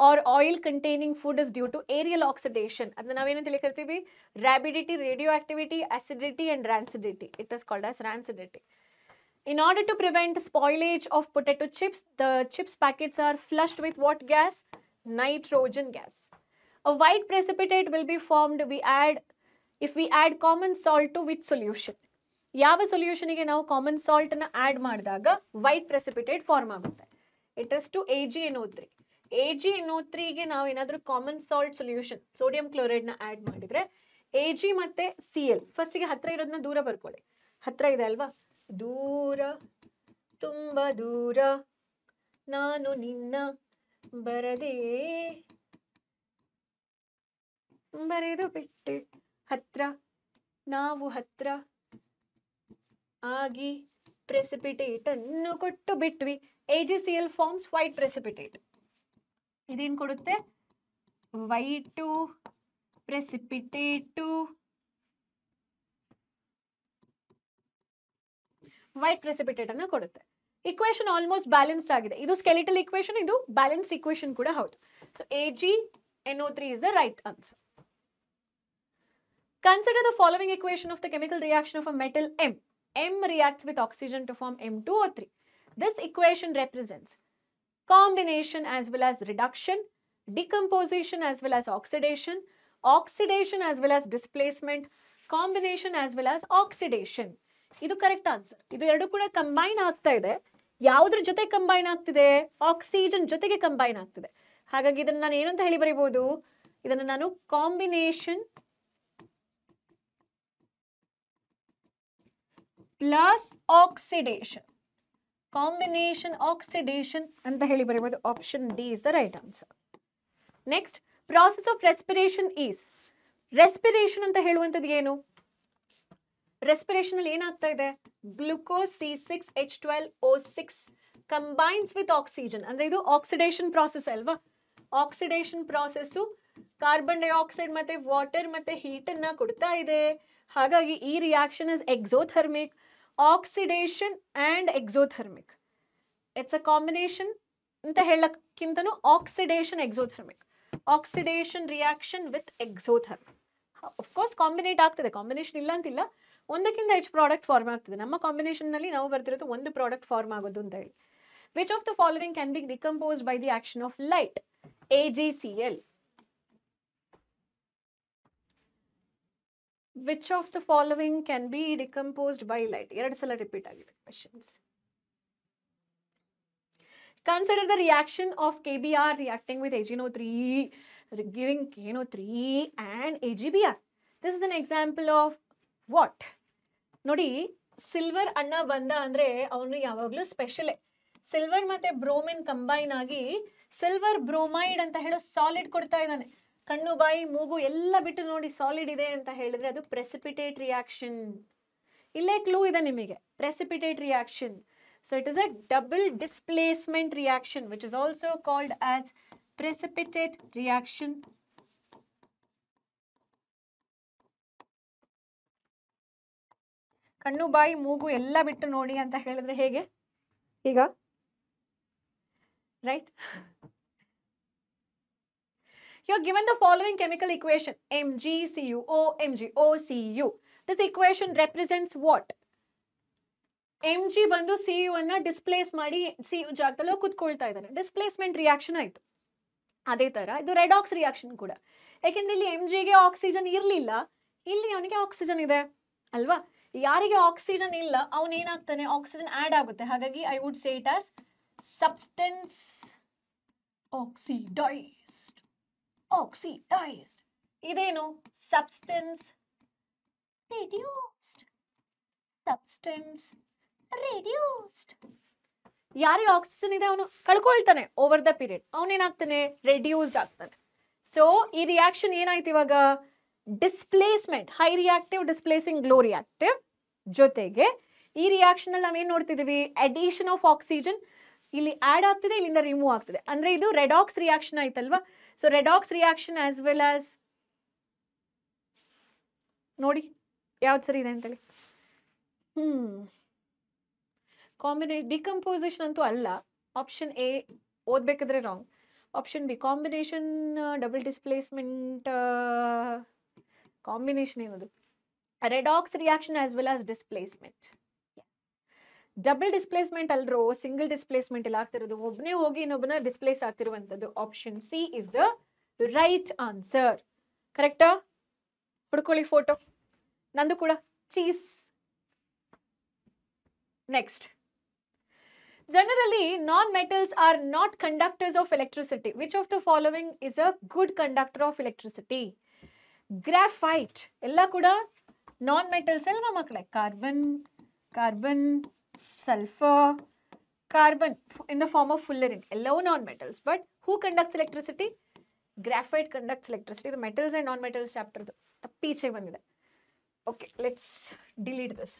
or oil containing food is due to aerial oxidation. ಅದನ್ನ ನಾವೇನಂತ ಹೇಳಿ ಕರಿತೀವಿ? Rabidity, radioactivity, acidity and rancidity. It is called as rancidity. In order to prevent spoilage of potato chips, the chips packets are flushed with what gas? Nitrogen gas. A white precipitate will be formed if we add common salt to which solution? ಯಾವ ಸೊಲ್ಯೂಷನ್ಗೆ ನಾವು common salt ಅನ್ನ add ಮಾಡಿದಾಗ white precipitate form ಆಗುತ್ತೆ. It is to AgNO3. AgNO3ಗೆ ನಾವು ಏನಾದರೂ common salt solution sodium chloride ನ ಆಡ್ ಮಾಡಿದ್ರೆ Ag ಮತ್ತೆ Cl ಫಸ್ಟಿಗೆ ಹತ್ರ ಇರೋದನ್ನ ದೂರ ಬರ್ಕೊಳ್ಳಿ. ಹತ್ರ ಇದೆ ಅಲ್ವಾ, ದೂರ ತುಂಬ ದೂರ ನಾನು ನಿನ್ನ ಬರದೆ ಬರೆದು ಬಿಟ್ಟೆ, ಹತ್ರ ನಾವು ಹತ್ರ ಆಗಿ ಪ್ರೆಸಿಪಿಟೇಟ್ ಅನ್ನು ಕೊಟ್ಟು ಬಿಟ್ವಿ. AgCl forms white precipitate. ಇದೇನು ಕೊಡುತ್ತೆ? ವೈಟು ಪ್ರೆಸಿಪಿಟೇಟು, ವೈಟ್ ಪ್ರೆಸಿಪಿಟೇಟ್ ಅನ್ನು ಕೊಡುತ್ತೆ. ಇಕ್ವೇಶನ್ ಆಲ್ಮೋಸ್ಟ್ ಬ್ಯಾಲೆನ್ಸ್ಡ್ ಆಗಿದೆ. ಇದು ಸ್ಕೆಲಿಟಲ್ ಇಕ್ವೇಶನ್, ಇದು ಬ್ಯಾಲೆನ್ಸ್ಡ್ ಇಕ್ವೇಶನ್ ಕೂಡ ಹೌದು. So AgNO3 is the right answer. Consider the following equation of the chemical reaction of a metal M. M reacts with oxygen to form M2O3. This equation represents combination as well as reduction, decomposition as well as oxidation, oxidation as well as displacement, combination as well as oxidation. ಇದು correct answer. ಇದು ಎರಡು ಕೂಡ combine ಆಗ್ತಾ ಇದೆ. ಯಾವುದ್ರ ಜೊತೆ combine ಆಗ್ತಿದೆ? Oxygen ಜೊತೆಗೆ ಕಂಬೈನ್ ಆಗ್ತಿದೆ. ಹಾಗಾಗಿ ಇದನ್ನು ನಾನು ಏನಂತ ಹೇಳಿ ಬರೀಬಹುದು? ಇದನ್ನು ನಾನು combination plus oxidation, combination oxidation ಅಂತ ಹೇಳಿ ಬರೀಬಹುದು. Option D is the right answer. Next, process of respiration is. Respiration ಅಂತ ಹೇಳುವಂಥದ್ದು ಏನು? ರೆಸ್ಪಿರೇಷನ್ ಅಲ್ಲಿ ಏನಾಗ್ತಾ ಇದೆ? Glucose C6H12O6 combines with oxygen. ಅಂದ್ರೆ ಇದು ಆಕ್ಸಿಡೇಷನ್ ಪ್ರಾಸೆಸ್ ಅಲ್ವಾ? ಆಕ್ಸಿಡೇಷನ್ ಪ್ರಾಸೆಸ್ ಕಾರ್ಬನ್ ಡೈಆಕ್ಸೈಡ್ ಮತ್ತೆ ವಾಟರ್ ಮತ್ತೆ ಹೀಟ್ ಅನ್ನ ಕೊಡ್ತಾ ಇದೆ. ಹಾಗಾಗಿ ಈ reaction is exothermic. Oxidation and exothermic, it's a combination ಅಂತ ಹೇಳಕ್ಕಿಂತನೂ oxidation exothermic, oxidation reaction with exothermic. Of course ಕಾಂಬಿನೇಟ್ ಆಗ್ತದೆ, ಕಾಂಬಿನೇಷನ್ ಇಲ್ಲ ಅಂತಿಲ್ಲ, ಒಂದಕ್ಕಿಂತ ಹೆಚ್ಚು ಪ್ರಾಡಕ್ಟ್ ಫಾರ್ಮ್ ಆಗ್ತದೆ. ನಮ್ಮ ಕಾಂಬಿನೇಷನ್ ನಲ್ಲಿ ನಾವು ಬರ್ತಿರೋದು ಒಂದು ಪ್ರಾಡಕ್ಟ್ ಫಾರ್ಮ್ ಆಗೋದು ಅಂತ ಹೇಳಿ. Which of the following can be decomposed by the action of light? AgCl. Which of the following can be decomposed by light? ಎರಡು ಸಲ ರಿಪೀಟ್ ಆಗಿದೆ questions. Consider the reaction of KBr reacting with AgNO3 giving KNO3 and AgBr. This is an example of what? ನೋಡಿ, silver ಅಣ್ಣ ಬಂದ ಅಂದ್ರೆ ಅವನು ಯಾವಾಗಲೂ ಸ್ಪೆಷಲೇ. Silver ಮತ್ತೆ ಬ್ರೋಮಿನ್ ಕಂಬೈನ್ ಆಗಿ ಸಿಲ್ವರ್ ಬ್ರೋಮೈಡ್ ಅಂತ ಹೇಳೋ ಸಾಲಿಡ್ ಕೊಡ್ತಾ ಇದ್ದಾನೆ. ಕಣ್ಣು ಬಾಯಿ ಮೂಗು ಎಲ್ಲ ಬಿಟ್ಟು ನೋಡಿ ಸಾಲಿಡ್ ಇದೆ ಅಂತ ಹೇಳಿದ್ರೆ ಅದು ಪ್ರೆಸಿಪಿಟೇಟ್ ರಿಯಾಕ್ಷನ್. ಇಲ್ಲೇ ಕ್ಲೂ ಇದೆ ನಿಮಗೆ, precipitate reaction. So it is a double displacement reaction which is also called as precipitate reaction. ಕಣ್ಣು ಬಾಯಿ ಮೂಗು ಎಲ್ಲ ಬಿಟ್ಟು ನೋಡಿ ಅಂತ ಹೇಳಿದ್ರೆ ಹೇಗೆ? ಈಗ right. You are given the following chemical equation MgCuO MgOCu. This equation represents what? Mg ಬಂದು Cu ಅನ್ನ ಡಿಸ್ಪ್ಲೇಸ್ ಮಾಡಿ Cu ಜಾಗದಲ್ಲಿ ಕುತ್ಕೊಳ್ತಾ ಇದ್ದಾನೆ, ಡಿಸ್ಪ್ಲೇಸ್ಮೆಂಟ್ ರಿಯಾಕ್ಷನ್ ಆಯ್ತು. ಅದೇ ತರ ಇದು ರೆಡಾಕ್ಸ್ ರಿಯಾಕ್ಷನ್ ಕೂಡ. ಯಾಕೆಂದ್ರೆ ಇಲ್ಲಿ Mgಗೆ ಆಕ್ಸಿಜನ್ ಇರಲಿಲ್ಲ, ಇಲ್ಲಿ ಅವನಿಗೆ ಆಕ್ಸಿಜನ್ ಇದೆ ಅಲ್ವಾ? ಯಾರಿಗೆ ಆಕ್ಸಿಜನ್ ಇಲ್ಲ ಅವನೇನಾಗ್ತಾನೆ? ಆಕ್ಸಿಜನ್ ಆಡ್ ಆಗುತ್ತೆ. ಹಾಗಾಗಿ I would say it as substance oxidised. Oxidised ಇದೇನು? Substance reduced. Substance reduced. ಯಾರಿಗೆ ಆಕ್ಸಿಜನ್ ಇದೆ ಅವನು ಕಳ್ಕೊಳ್ತಾನೆ ಓವರ್ ದ ಪೀರಿಯಡ್, ಅವನೇನಾಗ್ತಾನೆ? ರೆಡ್ಯೂಸ್ಡ್ ಆಗ್ತಾನೆ. ಸೊ ಈ ರಿಯಾಕ್ಷನ್ ಏನಾಯ್ತು ಇವಾಗ? Displacement, high reactive displacing low reactive. ಜೊತೆಗೆ ಈ ರಿಯಾಕ್ಷನ್ ಅಲ್ಲಿ ನಾವೇನ್ ನೋಡ್ತಿದೀವಿ? ಅಡಿಷನ್ ಆಫ್ ಆಕ್ಸಿಜನ್ ಇಲ್ಲಿ ಆಡ್ ಆಗ್ತಿದೆ, ಇಲ್ಲಿಂದ ರಿಮೂವ್ ಆಗ್ತಿದೆ. ಅಂದ್ರೆ ಇದು ರೆಡಾಕ್ಸ್ ರಿಯಾಕ್ಷನ್ ಆಯ್ತಲ್ವಾ? So redox reaction as well as ನೋಡಿ ಯಾವ್ದು ಸರಿ ಇದೆ ಅಂತೇಳಿ. ಡಿಕಂಪೋಸಿಷನ್ ಅಂತೂ ಅಲ್ಲ. ಆಪ್ಷನ್ ಎ ಓದ್ಬೇಕಾದ್ರೆ wrong. Option B combination double displacement. Combination ಏನದು? Redox reaction as well as displacement. Double displacement ಅಲ್ರೋ, ಸಿಂಗಲ್ ಡಿಸ್ಪ್ಲೇಸ್ಮೆಂಟ್ ಇಲ್ಲಿ ಆಗ್ತಿರೋದು. ಒಬ್ಬನೇ ಹೋಗಿ ಇನ್ನೊಬ್ಬನ ಡಿಸ್ಪ್ಲೇಸ್ ಆಗ್ತಿರುವಂಥದ್ದು. Option C is the right answer. ಕರೆಕ್ಟಾ? ಹುಡ್ಕೊಳ್ಳಿ ಫೋಟೋ, ನಂದು ಕೂಡ cheese Next. Generally, non-metals are not conductors of electricity. Which of the following is a good conductor of electricity? Graphite. ಎಲ್ಲ ಕೂಡ non-metals ಅಲ್ವಾ ಮಕ್ಕಳೇ? Carbon, sulfur, carbon in the form of fullerene. ಎಲ್ಲವೂ non-metals. But who conducts electricity? Graphite conducts electricity. The metals and non-metals chapter ಪೀಚೆ ಬಂದಿದೆ. Okay, let's delete this.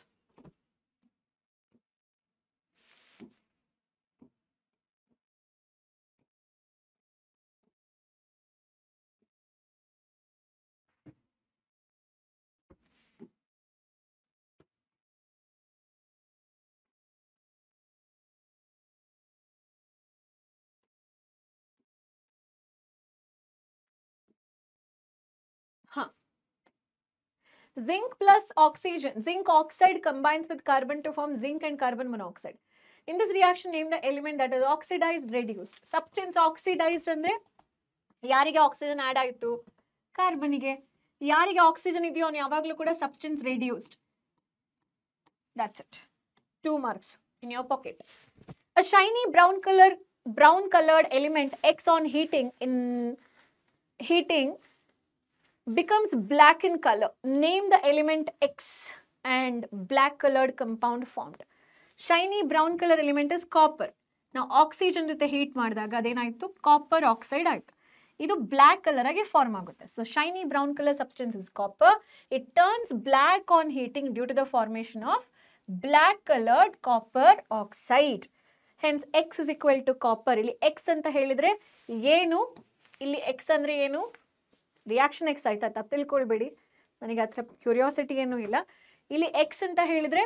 Zinc plus oxygen. Zinc oxide combines with carbon to form zinc and carbon monoxide. In this reaction, name the element that is oxidized, reduced. Substance oxidized ಅಂದ್ರೆ ಯಾರಿಗೆ oxygen add ಆಯಿತು? ಕಾರ್ಬನ್ಗೆ. ಯಾರಿಗೆ oxygen ಇದೆಯೋ ಅವನು ಯಾವಾಗಲೂ ಕೂಡ substance reduced. That's it. 2 marks in your pocket. A shiny brown colored element X on heating becomes black in color. Name the element X and black colored compound formed. Shiny brown color element is copper. Now oxygen jothe heat ಮಾಡಿದಾಗ ಅದೇನಾಯಿತು? Copper oxide ಆಯಿತು. ಇದು black color ಆಗಿ form ಆಗುತ್ತೆ. So shiny brown color substance is copper. It turns black on heating due to the formation of black colored copper oxide. Hence X is equal to copper. ಇಲ್ಲಿ X ಅಂತ ಹೇಳಿದ್ರೆ ಏನು? ಇಲ್ಲಿ X ಅಂದ್ರೆ ಏನು? Reaction X ಆಯ್ತಾ? ತಪ್ಪು ತಿಳ್ಕೊಳ್ಬೇಡಿ, ನನಗೆ ಹತ್ರ ಕ್ಯೂರಿಯಾಸಿಟಿ ಏನೂ ಇಲ್ಲ. ಇಲ್ಲಿ ಎಕ್ಸ್ ಅಂತ ಹೇಳಿದ್ರೆ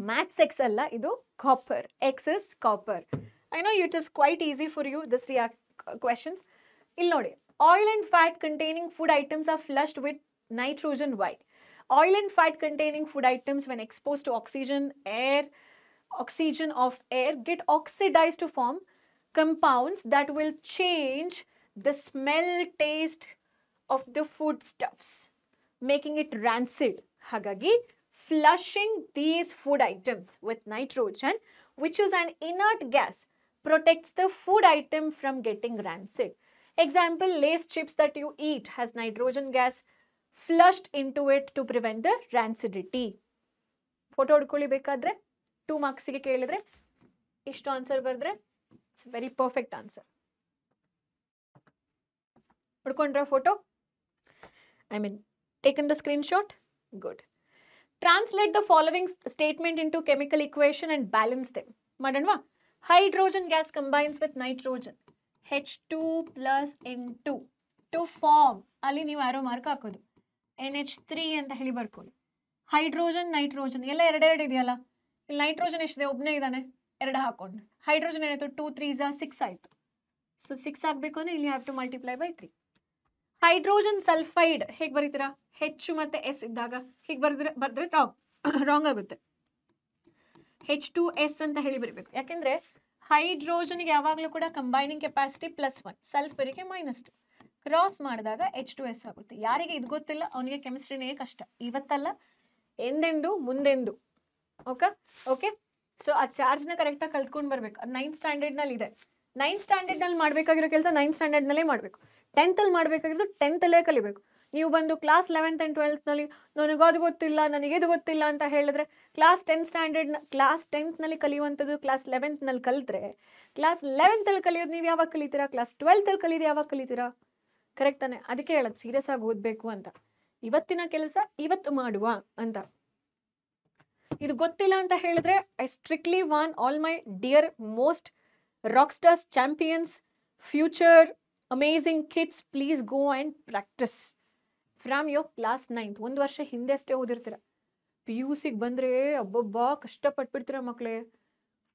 ಮ್ಯಾಥ್ಸ್ ಎಕ್ಸ್ ಅಲ್ಲ, ಇದು copper. X is copper. I know it is quite easy for you this questions. ಇಲ್ಲಿ ನೋಡಿ, oil and fat containing food items are flushed with nitrogen. Why? Oil and fat containing food items when expose to oxygen of air get oxidized to form compounds that will change the smell, taste of the foodstuffs, making it rancid. Hagagi, flushing these food items with nitrogen, which is an inert gas, protects the food item from getting rancid. Example, Lay's chips that you eat has nitrogen gas flushed into it to prevent the rancidity. Photo hodkoli bekadre 2 marks ಗೆ ಕೇಳಿದ್ರೆ ಇಷ್ಟು answer ಬರೆದ್ರೆ it's very perfect answer. ಹೊಡ್ಕೊಂಡ್ರ photo? I mean, taken the screenshot? Good. Translate the following statement into chemical equation and balance them. Madanva, hydrogen gas combines with nitrogen, H2 plus N2 to form, ಅಲ್ಲಿ ನೀವು arrow mark ಹಾಕೋದು, NH3 ಅಂತ ಹೇಳಿ ಬರ್ಕೊಳ್ಳಿ. Hydrogen nitrogen ಎಲ್ಲ ಎರಡೆರಡು ಇದೆಯಲ್ಲ, ಇಲ್ಲಿ ನೈಟ್ರೋಜನ್ ಎಷ್ಟಿದೆ? ಒಬ್ಬನೇ ಇದ್ದಾನೆ, 2 ಹಾಕೊಂಡು. ಹೈಡ್ರೋಜನ್ ಏನಾಯ್ತು? 2 3 6 ಆಯಿತು. ಸೊ 6 ಆಗಬೇಕು ಅಂದರೆ ಇಲ್ಲಿ have to multiply by 3. Hydrogen sulphide ಹೇಗೆ ಬರೀತೀರಾ? H ಮತ್ತು S ಇದ್ದಾಗ ಹೀಗೆ ಬರೆದ್ರೆ ರಾಂಗ್ ಆಗುತ್ತೆ. H2S ಅಂತ ಹೇಳಿ ಬರೀಬೇಕು. ಯಾಕೆಂದರೆ ಹೈಡ್ರೋಜನ್ಗೆ ಯಾವಾಗಲೂ ಕೂಡ ಕಂಬೈನಿಂಗ್ ಕೆಪಾಸಿಟಿ +1, ಸಲ್ಫರಿಗೆ -2. ಕ್ರಾಸ್ ಮಾಡಿದಾಗ H2S ಆಗುತ್ತೆ. ಯಾರಿಗೆ ಇದು ಗೊತ್ತಿಲ್ಲ ಅವನಿಗೆ ಕೆಮಿಸ್ಟ್ರಿನೇ ಕಷ್ಟ. ಇವತ್ತಲ್ಲ, ಎಂದೆಂದು ಮುಂದೆಂದು. ಓಕೆ. ಸೊ ಆ ಚಾರ್ಜ್ನ ಕರೆಕ್ಟಾಗಿ ಕಲ್ತ್ಕೊಂಡು ಬರಬೇಕು. ಅದು 9th ಸ್ಟ್ಯಾಂಡರ್ಡ್ನಲ್ಲಿ ಇದೆ. 9th ಸ್ಟ್ಯಾಂಡರ್ಡ್ನಲ್ಲಿ ಮಾಡಬೇಕಾಗಿರೋ ಕೆಲಸ 9th ಸ್ಟ್ಯಾಂಡರ್ಡ್ನಲ್ಲೇ ಮಾಡಬೇಕು. 10th ಅಲ್ಲಿ ಮಾಡಬೇಕಾಗಿರೋದು 10th ಅಲ್ಲೇ ಕಲಿಬೇಕು. ನೀವು ಬಂದು ಕ್ಲಾಸ್ 11th and 12thನಲ್ಲಿ ನನಗೆ ಅದು ಗೊತ್ತಿಲ್ಲ, ನನಗೆ ಇದು ಗೊತ್ತಿಲ್ಲ ಅಂತ ಹೇಳಿದ್ರೆ ಕ್ಲಾಸ್ 10th ನಲ್ಲಿ ಕಲಿಯುವಂಥದ್ದು ಕ್ಲಾಸ್ 11thನಲ್ಲಿ ಕಲಿತ್ರೆ ಕ್ಲಾಸ್ 11thಲ್ಲಿ ಕಲಿಯೋದು ನೀವು ಯಾವಾಗ ಕಲಿತೀರಾ? ಕ್ಲಾಸ್ 12thಲ್ಲಿ ಕಲಿಯೋದು ಯಾವಾಗ ಕಲಿತೀರಾ? ಕರೆಕ್ಟ್ ತಾನೆ? ಅದಕ್ಕೆ ಹೇಳೋದು ಸೀರಿಯಸ್ ಆಗಿ ಓದಬೇಕು ಅಂತ. ಇವತ್ತಿನ ಕೆಲಸ ಇವತ್ತು ಮಾಡುವ ಅಂತ. ಇದು ಗೊತ್ತಿಲ್ಲ ಅಂತ ಹೇಳಿದ್ರೆ I strictly warn all my dear most rock stars, champions, future amazing kids, please go and practice from your class 9th. 1 ವರ್ಷ ಹಿಂದೆ ಅಷ್ಟೇ ಓದಿರ್ತೀರ. PUCಗೆ ಬಂದರೆ ಅಬ್ಬಬ್ಬಾ ಕಷ್ಟಪಟ್ಬಿಡ್ತೀರ ಮಕ್ಕಳೇ.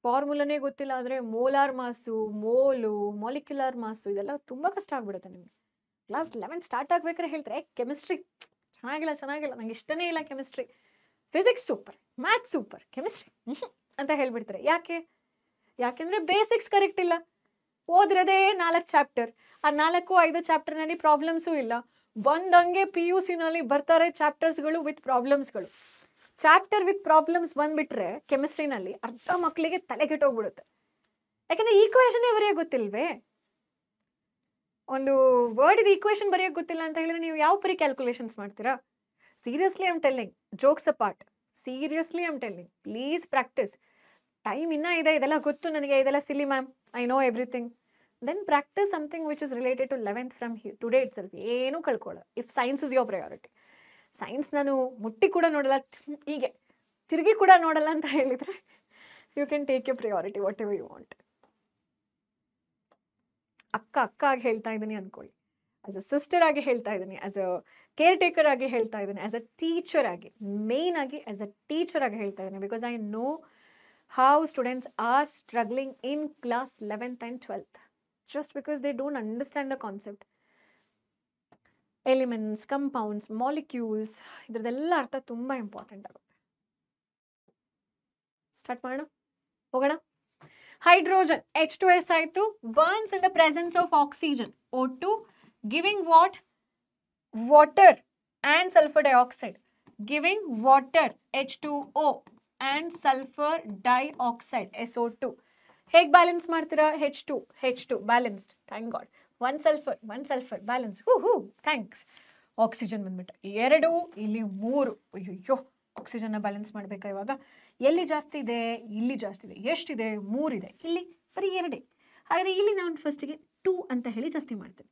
ಫಾರ್ಮುಲಾನೇ ಗೊತ್ತಿಲ್ಲ ಅಂದರೆ ಮೋಲಾರ್ ಮಾಸು, ಮೋಲು, ಮಾಲಿಕ್ಯುಲರ್ ಮಾಸು ಇದೆಲ್ಲ ತುಂಬ ಕಷ್ಟ ಆಗ್ಬಿಡುತ್ತೆ ನಿಮಗೆ. ಕ್ಲಾಸ್ 11 ಸ್ಟಾರ್ಟ್ ಆಗ್ಬೇಕಾದ್ರೆ ಹೇಳ್ತಾರೆ ಕೆಮಿಸ್ಟ್ರಿ ಚೆನ್ನಾಗಿಲ್ಲ, ನಂಗೆ ಇಷ್ಟನೇ ಇಲ್ಲ chemistry, physics super, maths super, chemistry ಅಂತ ಹೇಳ್ಬಿಡ್ತಾರೆ. ಯಾಕೆಂದರೆ ಬೇಸಿಕ್ಸ್ ಕರೆಕ್ಟ್ ಇಲ್ಲ. ಓದಿರೋದೇ 4 ಚಾಪ್ಟರ್, ಆ 4-5 ಚಾಪ್ಟರ್ನಲ್ಲಿ ಪ್ರಾಬ್ಲಮ್ಸು ಇಲ್ಲ. ಬಂದಂಗೆ PUCನಲ್ಲಿ ಬರ್ತಾರೆ ಚಾಪ್ಟರ್ಸ್ಗಳು ವಿತ್ ಪ್ರಾಬ್ಲಮ್ಸ್ಗಳು. ಚಾಪ್ಟರ್ ವಿತ್ ಪ್ರಾಬ್ಲಮ್ಸ್ ಬಂದ್ಬಿಟ್ರೆ ಕೆಮಿಸ್ಟ್ರಿನಲ್ಲಿ ಅರ್ಧ ಮಕ್ಕಳಿಗೆ ತಲೆಗೆಟ್ಟೋಗ್ಬಿಡುತ್ತೆ. ಯಾಕಂದ್ರೆ ಈಕ್ವೇಷನ್ನೇ ಬರೆಯೋಕೆ ಗೊತ್ತಿಲ್ವೇ? ಒಂದು ವರ್ಡ್ ಈಕ್ವೇಷನ್ ಬರೆಯೋಕೆ ಗೊತ್ತಿಲ್ಲ ಅಂತ ಹೇಳಿದ್ರೆ ನೀವು ಯಾವ ಪರಿ ಕ್ಯಾಲ್ಕುಲೇಷನ್ಸ್ ಮಾಡ್ತೀರಾ? Seriously I am telling, jokes apart, seriously I am telling, please practise. Time ಇನ್ನೂ ಇದೆ, ಇದೆಲ್ಲ ಗೊತ್ತು ನನಗೆ, ಇದೆಲ್ಲ silly ma'am, I know everything. Then practise something which is related to 11th from today itself. ಏನೂ ಕಳ್ಕೊಳ್ಳೋ. If science is your priority, science ನಾನು ಮುಟ್ಟಿ ಕೂಡ ನೋಡಲ್ಲ, ಹೀಗೆ ತಿರುಗಿ ಕೂಡ ನೋಡಲ್ಲ ಅಂತ ಹೇಳಿದರೆ you can take you priority whatever you want. ಅಕ್ಕ ಆಗಿ ಹೇಳ್ತಾ ಇದ್ದೀನಿ ಅನ್ಕೊಳ್ಳಿ, ಆಸ್ ಅ ಸಿಸ್ಟರ್ ಆಗಿ ಹೇಳ್ತಾ ಇದ್ದೀನಿ, ಆಸ್ ಅ ಕೇರ್ ಟೇಕರ್ ಆಗಿ ಹೇಳ್ತಾ ಇದ್ದೀನಿ, ಆಸ್ ಅ ಟೀಚರ್ ಆಗಿ, ಮೇನ್ ಆಗಿ ಆಸ್ ಅ ಟೀಚರ್ ಆಗಿ ಹೇಳ್ತಾ ಇದ್ದೀನಿ. Because I know how students are struggling in class 11th and 12th just because they don't understand the concept. Elements, compounds, molecules, ಇದ್ರದ್ದೆಲ್ಲ ಅರ್ಥ ತುಂಬ ಇಂಪಾರ್ಟೆಂಟ್ ಆಗುತ್ತೆ. ಸ್ಟಾರ್ಟ್ ಮಾಡೋಣ, ಹೋಗೋಣ. ಹೈಡ್ರೋಜನ್ H2S ಆಯಿತು, burns in the presence of oxygen O2, giving water and sulphur dioxide, giving water H2O and sulphur dioxide SO2. ಹೇಗೆ balance ಮಾಡ್ತೀರಾ? H2 balanced, thank God. One sulphur balance, ಹೂ thanks. Oxygen ಬಂದ್ಬಿಟ್ಟು 2, ಇಲ್ಲಿ 3. ಅಯ್ಯೋ, ಆಕ್ಸಿಜನ್ನ balance ಮಾಡಬೇಕಾ ಇವಾಗ? ಎಲ್ಲಿ ಜಾಸ್ತಿ ಇದೆ? ಇಲ್ಲಿ ಜಾಸ್ತಿ ಇದೆ. ಎಷ್ಟಿದೆ? 3 ಇದೆ. ಇಲ್ಲಿ ಬರೀ 2. ಹಾಗಾದರೆ ಇಲ್ಲಿ ನಾನು ಫಸ್ಟಿಗೆ 2 ಅಂತ ಹೇಳಿ ಜಾಸ್ತಿ ಮಾಡ್ತೇನೆ.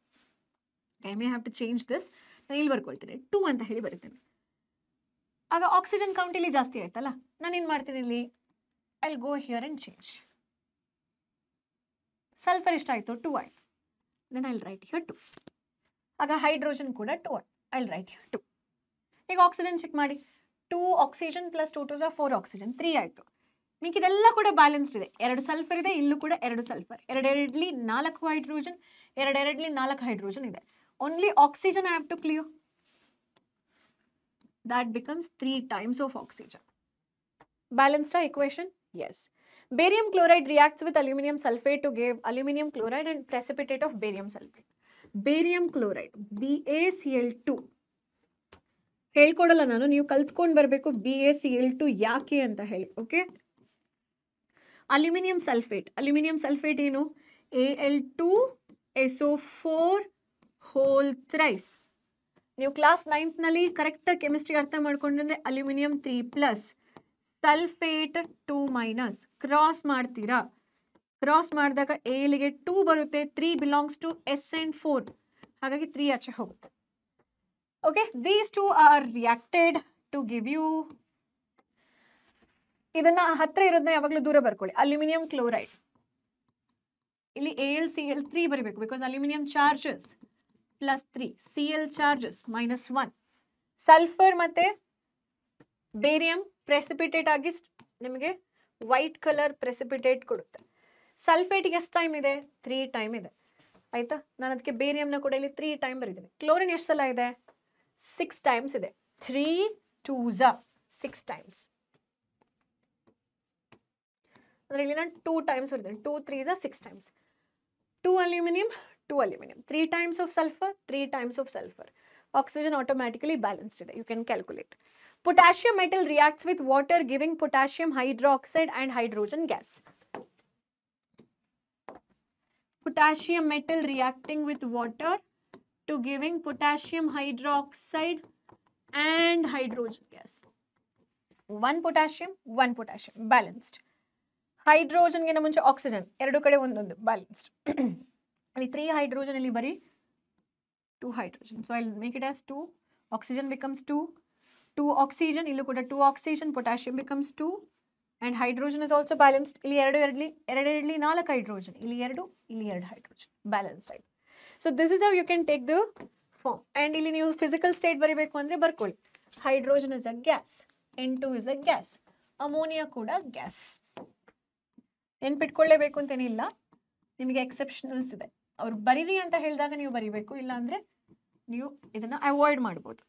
I may have to change this. ನಾನು ಇಲ್ಲಿ ಬರ್ಕೊಳ್ತೀನಿ, 2 ಅಂತ ಹೇಳಿ ಬರೀತೇನೆ. ಆಗ ಆಕ್ಸಿಜನ್ ಕೌಂಟ್ ಇಲ್ಲಿ ಜಾಸ್ತಿ ಆಯ್ತಲ್ಲ, ನಾನೇನು ಮಾಡ್ತೀನಿ ಇಲ್ಲಿ, I will go here and change. Sulphur ಎಷ್ಟಾಯಿತು? 2 ಆಯಿತು. Then I will write here 2. ಆಗ ಹೈಡ್ರೋಜನ್ ಕೂಡ 2 ಆಯಿತು. I will write here 2. ಈಗ ಆಕ್ಸಿಜನ್ ಚೆಕ್ ಮಾಡಿ, 2 ಆಕ್ಸಿಜನ್ ಪ್ಲಸ್ 2 2 4 ಆಕ್ಸಿಜನ್, 3 ಆಯಿತು. ಮಿಕ್ಕಿದೆಲ್ಲ ಕೂಡ ಬ್ಯಾಲೆನ್ಸ್ಡ್ ಇದೆ. 2 ಸಲ್ಫರ್ ಇದೆ, ಇಲ್ಲೂ ಕೂಡ 2 ಸಲ್ಫರ್, 2 4 ಹೈಡ್ರೋಜನ್, 2 4 ಹೈಡ್ರೋಜನ್ ಇದೆ. Only oxygen I have to clear. That becomes 3 times of oxygen. Balanced equation? Yes. Barium chloride reacts with aluminum sulfate to give aluminum chloride and precipitate of barium sulfate. Barium chloride, BaCl2. ಹೇಳ್ಕೊಡಲ್ಲ ನಾನು, ನೀವು ಕಲ್ತ್ಕೊಂಡು ಬರಬೇಕು BaCl2 ಯಾಕೆ ಅಂತ ಹೇಳಿ. Okay, aluminium sulphate ಏನು? Al2SO4 whole thrice. ನೀವು class 9th ನಲ್ಲಿ ಕರೆಕ್ಟಾಗಿ ಕೆಮಿಸ್ಟ್ರಿ ಅರ್ಥ ಮಾಡ್ಕೊಂಡ್ರೆ ಅಲ್ಯೂಮಿನಿಯಂ 3+, ಸಲ್ಫೇಟ್ 2-, ಕ್ರಾಸ್ ಮಾಡ್ತೀರಾ. ಕ್ರಾಸ್ ಮಾಡಿದಾಗ ಎಲ್ಲಿಗೆ 2 ಬರುತ್ತೆ, 3 ಬಿಲಾಂಗ್ಸ್ ಟು S and 4, ಹಾಗಾಗಿ 3 ಆಚೆ ಹೋಗುತ್ತೆ. Okay, these 2 are reacted to give you, ಇದನ್ನ ಹತ್ರ ಇರೋದನ್ನ ಯಾವಾಗಲೂ ದೂರ ಬರ್ಕೊಳ್ಳಿ. ಅಲ್ಯೂಮಿನಿಯಂ ಕ್ಲೋರೈಡ್, ಇಲ್ಲಿ AlCl3 ಬರೀಬೇಕು, because aluminium charges +3, Cl charges -1. Sulphur ಮತ್ತೆ ಬೇರಿಯಂ ಪ್ರೆಸಿಪಿಟೇಟ್ ಆಗಿ ನಿಮಗೆ ವೈಟ್ ಕಲರ್ ಪ್ರೆಸಿಪಿಟೇಟ್ ಕೊಡುತ್ತೆ. ಸಲ್ಫೇಟ್ಗೆ ಎಷ್ಟು ಟೈಮ್ ಇದೆ? 3 ಟೈಮ್ ಇದೆ. ಆಯ್ತಾ, ನಾನು ಅದಕ್ಕೆ ಬೇರಿಯಂನ ಕೂಡ ಇಲ್ಲಿ 3 ಟೈಮ್ ಬರೀತೀನಿ. ಕ್ಲೋರಿನ್ ಎಷ್ಟು ಸಲ ಇದೆ? 6 ಟೈಮ್ಸ್ ಇದೆ. 3 2s 6 ಟೈಮ್ಸ್. ಅಂದರೆ ಇಲ್ಲಿ ನಾನು 2 ಟೈಮ್ಸ್ ಬರೀತೀನಿ. 2 3s 6 times. 2 aluminum, 3 times of sulfur, 3 times of sulfur. Oxygen automatically balanced today. You can calculate. Potassium metal reacts with water, giving potassium hydroxide and hydrogen gas. Potassium metal reacting with water to giving potassium hydroxide and hydrogen gas. One potassium, balanced. Hydrogen ಗೆ ಮುಂಚೆ oxygen, ಎರಡು ಕಡೆ ಒಂದೊಂದು balanced. ಅಲ್ಲಿ 3 hydrogen, ಇಲ್ಲಿ ಬರೀ 2 hydrogen. So I'll make it as 2. Oxygen becomes 2. 2 oxygen, ಇಲ್ಲೂ ಕೂಡ 2 oxygen, potassium becomes 2. And hydrogen is also balanced. ಇಲ್ಲಿ 2 4 hydrogen. ಇಲ್ಲಿ 2 hydrogen. Balanced type. So this is how you can take the form. And ಇಲ್ಲಿ ನೀವು physical state ಬರೀಬೇಕು ಅಂದರೆ ಬರ್ಕೊಳ್ಳಿ. Hydrogen is a gas. N2 is a gas. Ammonia ಕೂಡ gas. ನೆನ್ಪಿಟ್ಕೊಳ್ಳೇಬೇಕು ಅಂತೇನಿಲ್ಲ, ನಿಮಗೆ ಎಕ್ಸೆಪ್ಷನಲ್ಸ್ ಇದೆ. ಅವ್ರು ಬರೀರಿ ಅಂತ ಹೇಳಿದಾಗ ನೀವು ಬರೀಬೇಕು, ಇಲ್ಲ ಅಂದರೆ ನೀವು ಇದನ್ನು ಅವಾಯ್ಡ್ ಮಾಡ್ಬೋದು.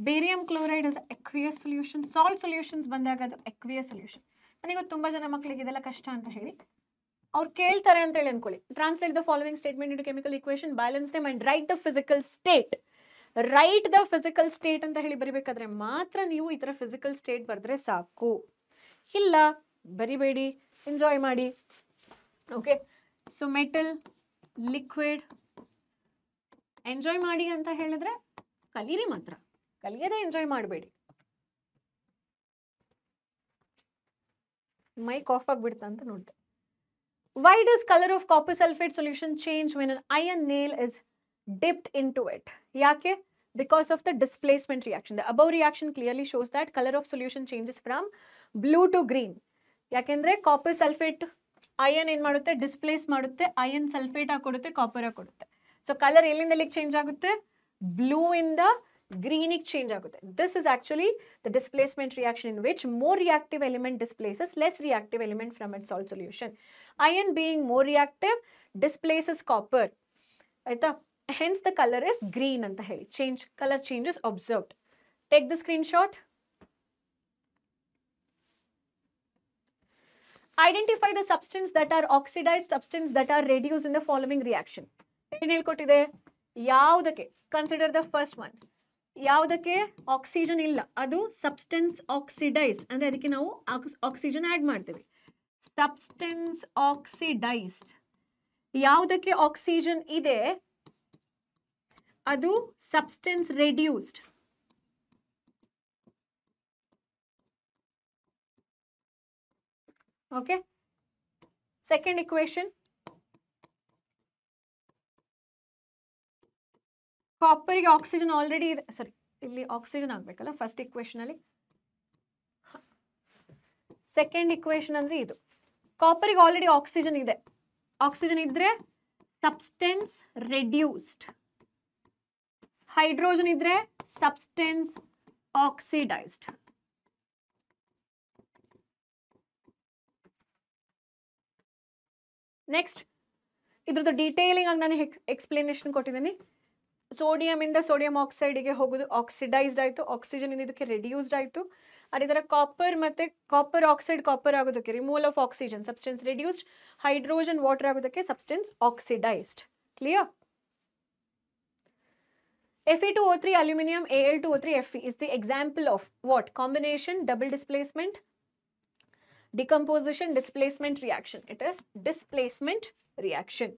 Barium chloride is aqueous solution. Salt solutions ಬಂದಾಗ ಅದು ಎಕ್ವಿಯಸ್ ಸೊಲ್ಯೂಷನ್. ನನಗೆ ತುಂಬ ಜನ ಮಕ್ಕಳಿಗೆ ಇದೆಲ್ಲ ಕಷ್ಟ ಅಂತ ಹೇಳಿ ಅವ್ರು ಕೇಳ್ತಾರೆ ಅಂತ ಹೇಳಿ ಅನ್ಕೊಳ್ಳಿ. Translate the following statement into chemical equation, balance them and write the physical state. Right the physical state ಅಂತ ಹೇಳಿ ಬರಿಬೇಕಾದ್ರೆ ಮಾತ್ರ ನೀವು ಈ ಥರ ಫಿಸಿಕಲ್ ಸ್ಟೇಟ್ ಬರೆದ್ರೆ ಸಾಕು, ಇಲ್ಲ ಬರಿಬೇಡಿ, ಎಂಜಾಯ್ ಮಾಡಿ. Okay, so metal, liquid, enjoy ಮಾಡಿ ಅಂತ ಹೇಳಿದ್ರೆ ಕಲೀರಿ ಮಾತ್ರ, ಕಲಿಯದೆ ಎಂಜಾಯ್ ಮಾಡಬೇಡಿ. ಮೈಕ್ ಆಫ್ ಆಗಿಬಿಡ್ತಾ ಅಂತ ನೋಡಿದೆ. Why does color of copper sulfate solution change when an iron nail is dipped into it? Yake? Because of the displacement reaction. The above reaction clearly shows that color of solution changes from blue to green. Yakendre copper sulfate iron in madutte displace madutte, iron sulfate akodutte, copper akodutte. So color elindalik change agutte, blue in the greenic change agutte. This is actually the displacement reaction in which more reactive element displaces less reactive element from its salt solution. Iron being more reactive displaces copper. Hence the color is green anta heli. Color change is observed. Take the screenshot. Identify the substance that are oxidized, substance that are reduced in the following reaction. Yaudake. Consider the first one. ಯಾವುದಕ್ಕೆ oxygen ಇಲ್ಲ, ಅದು substance oxidised, ಅಂದರೆ ಅದಕ್ಕೆ ನಾವು oxygen add ಮಾಡ್ತೀವಿ. Substance oxidised. ಯಾವುದಕ್ಕೆ oxygen ಇದೆ ಅದು substance reduced. Okay, second equation, ಕಾಪರ್ಗೆ ಆಕ್ಸಿಜನ್ ಆಲ್ರೆಡಿ ಇದೆ, ಸಾರಿ ಇಲ್ಲಿ ಆಕ್ಸಿಜನ್ ಆಗಬೇಕಲ್ಲ ಫಸ್ಟ್ ಇಕ್ವೇಶನ್ ಅಲ್ಲಿ. ಸೆಕೆಂಡ್ ಇಕ್ವೇಶನ್ ಅಂದ್ರೆ ಇದು, ಕಾಪರ್ಗೆ ಆಲ್ರೆಡಿ ಆಕ್ಸಿಜನ್ ಇದೆ, ಆಕ್ಸಿಜನ್ ಇದ್ರೆ ಸಬ್ಸ್ಟೆನ್ಸ್ ರೆಡ್ಯೂಸ್ಡ್, ಹೈಡ್ರೋಜನ್ ಇದ್ರೆ ಸಬ್ಸ್ಟೆನ್ಸ್ ಆಕ್ಸಿಡೈಸ್ಡ್. ನೆಕ್ಸ್ಟ್ ಇದ್ರದ್ದು ಡೀಟೇಲಿಂಗ್ ಆಗಿ ನಾನು ಎಕ್ಸ್ಪ್ಲನೇಷನ್ ಕೊಟ್ಟಿದ್ದೀನಿ. ಸೋಡಿಯಂ ಇಂದ ಸೋಡಿಯಂ ಆಕ್ಸೈಡ್ಗೆ ಹೋಗೋದು ಆಕ್ಸಿಡೈಸ್ಡ್ ಆಯಿತು, ಆಕ್ಸಿಜನ್ ಇಂದ ಇದಕ್ಕೆ ರೆಡ್ಯೂಸ್ಡ್ ಆಯಿತು. ಅದೇ ಥರ ಕಾಪರ್ ಮತ್ತು ಕಾಪರ್ ಆಕ್ಸೈಡ್ ಕಾಪರ್ ಆಗೋದಕ್ಕೆ removal of oxygen substance reduced, hydrogen water ಆಗೋದಕ್ಕೆ substance oxidised. Clear? Fe2O3 aluminum Al2O3 Fe is the example of what? Combination, double displacement, decomposition, displacement reaction. It is displacement reaction.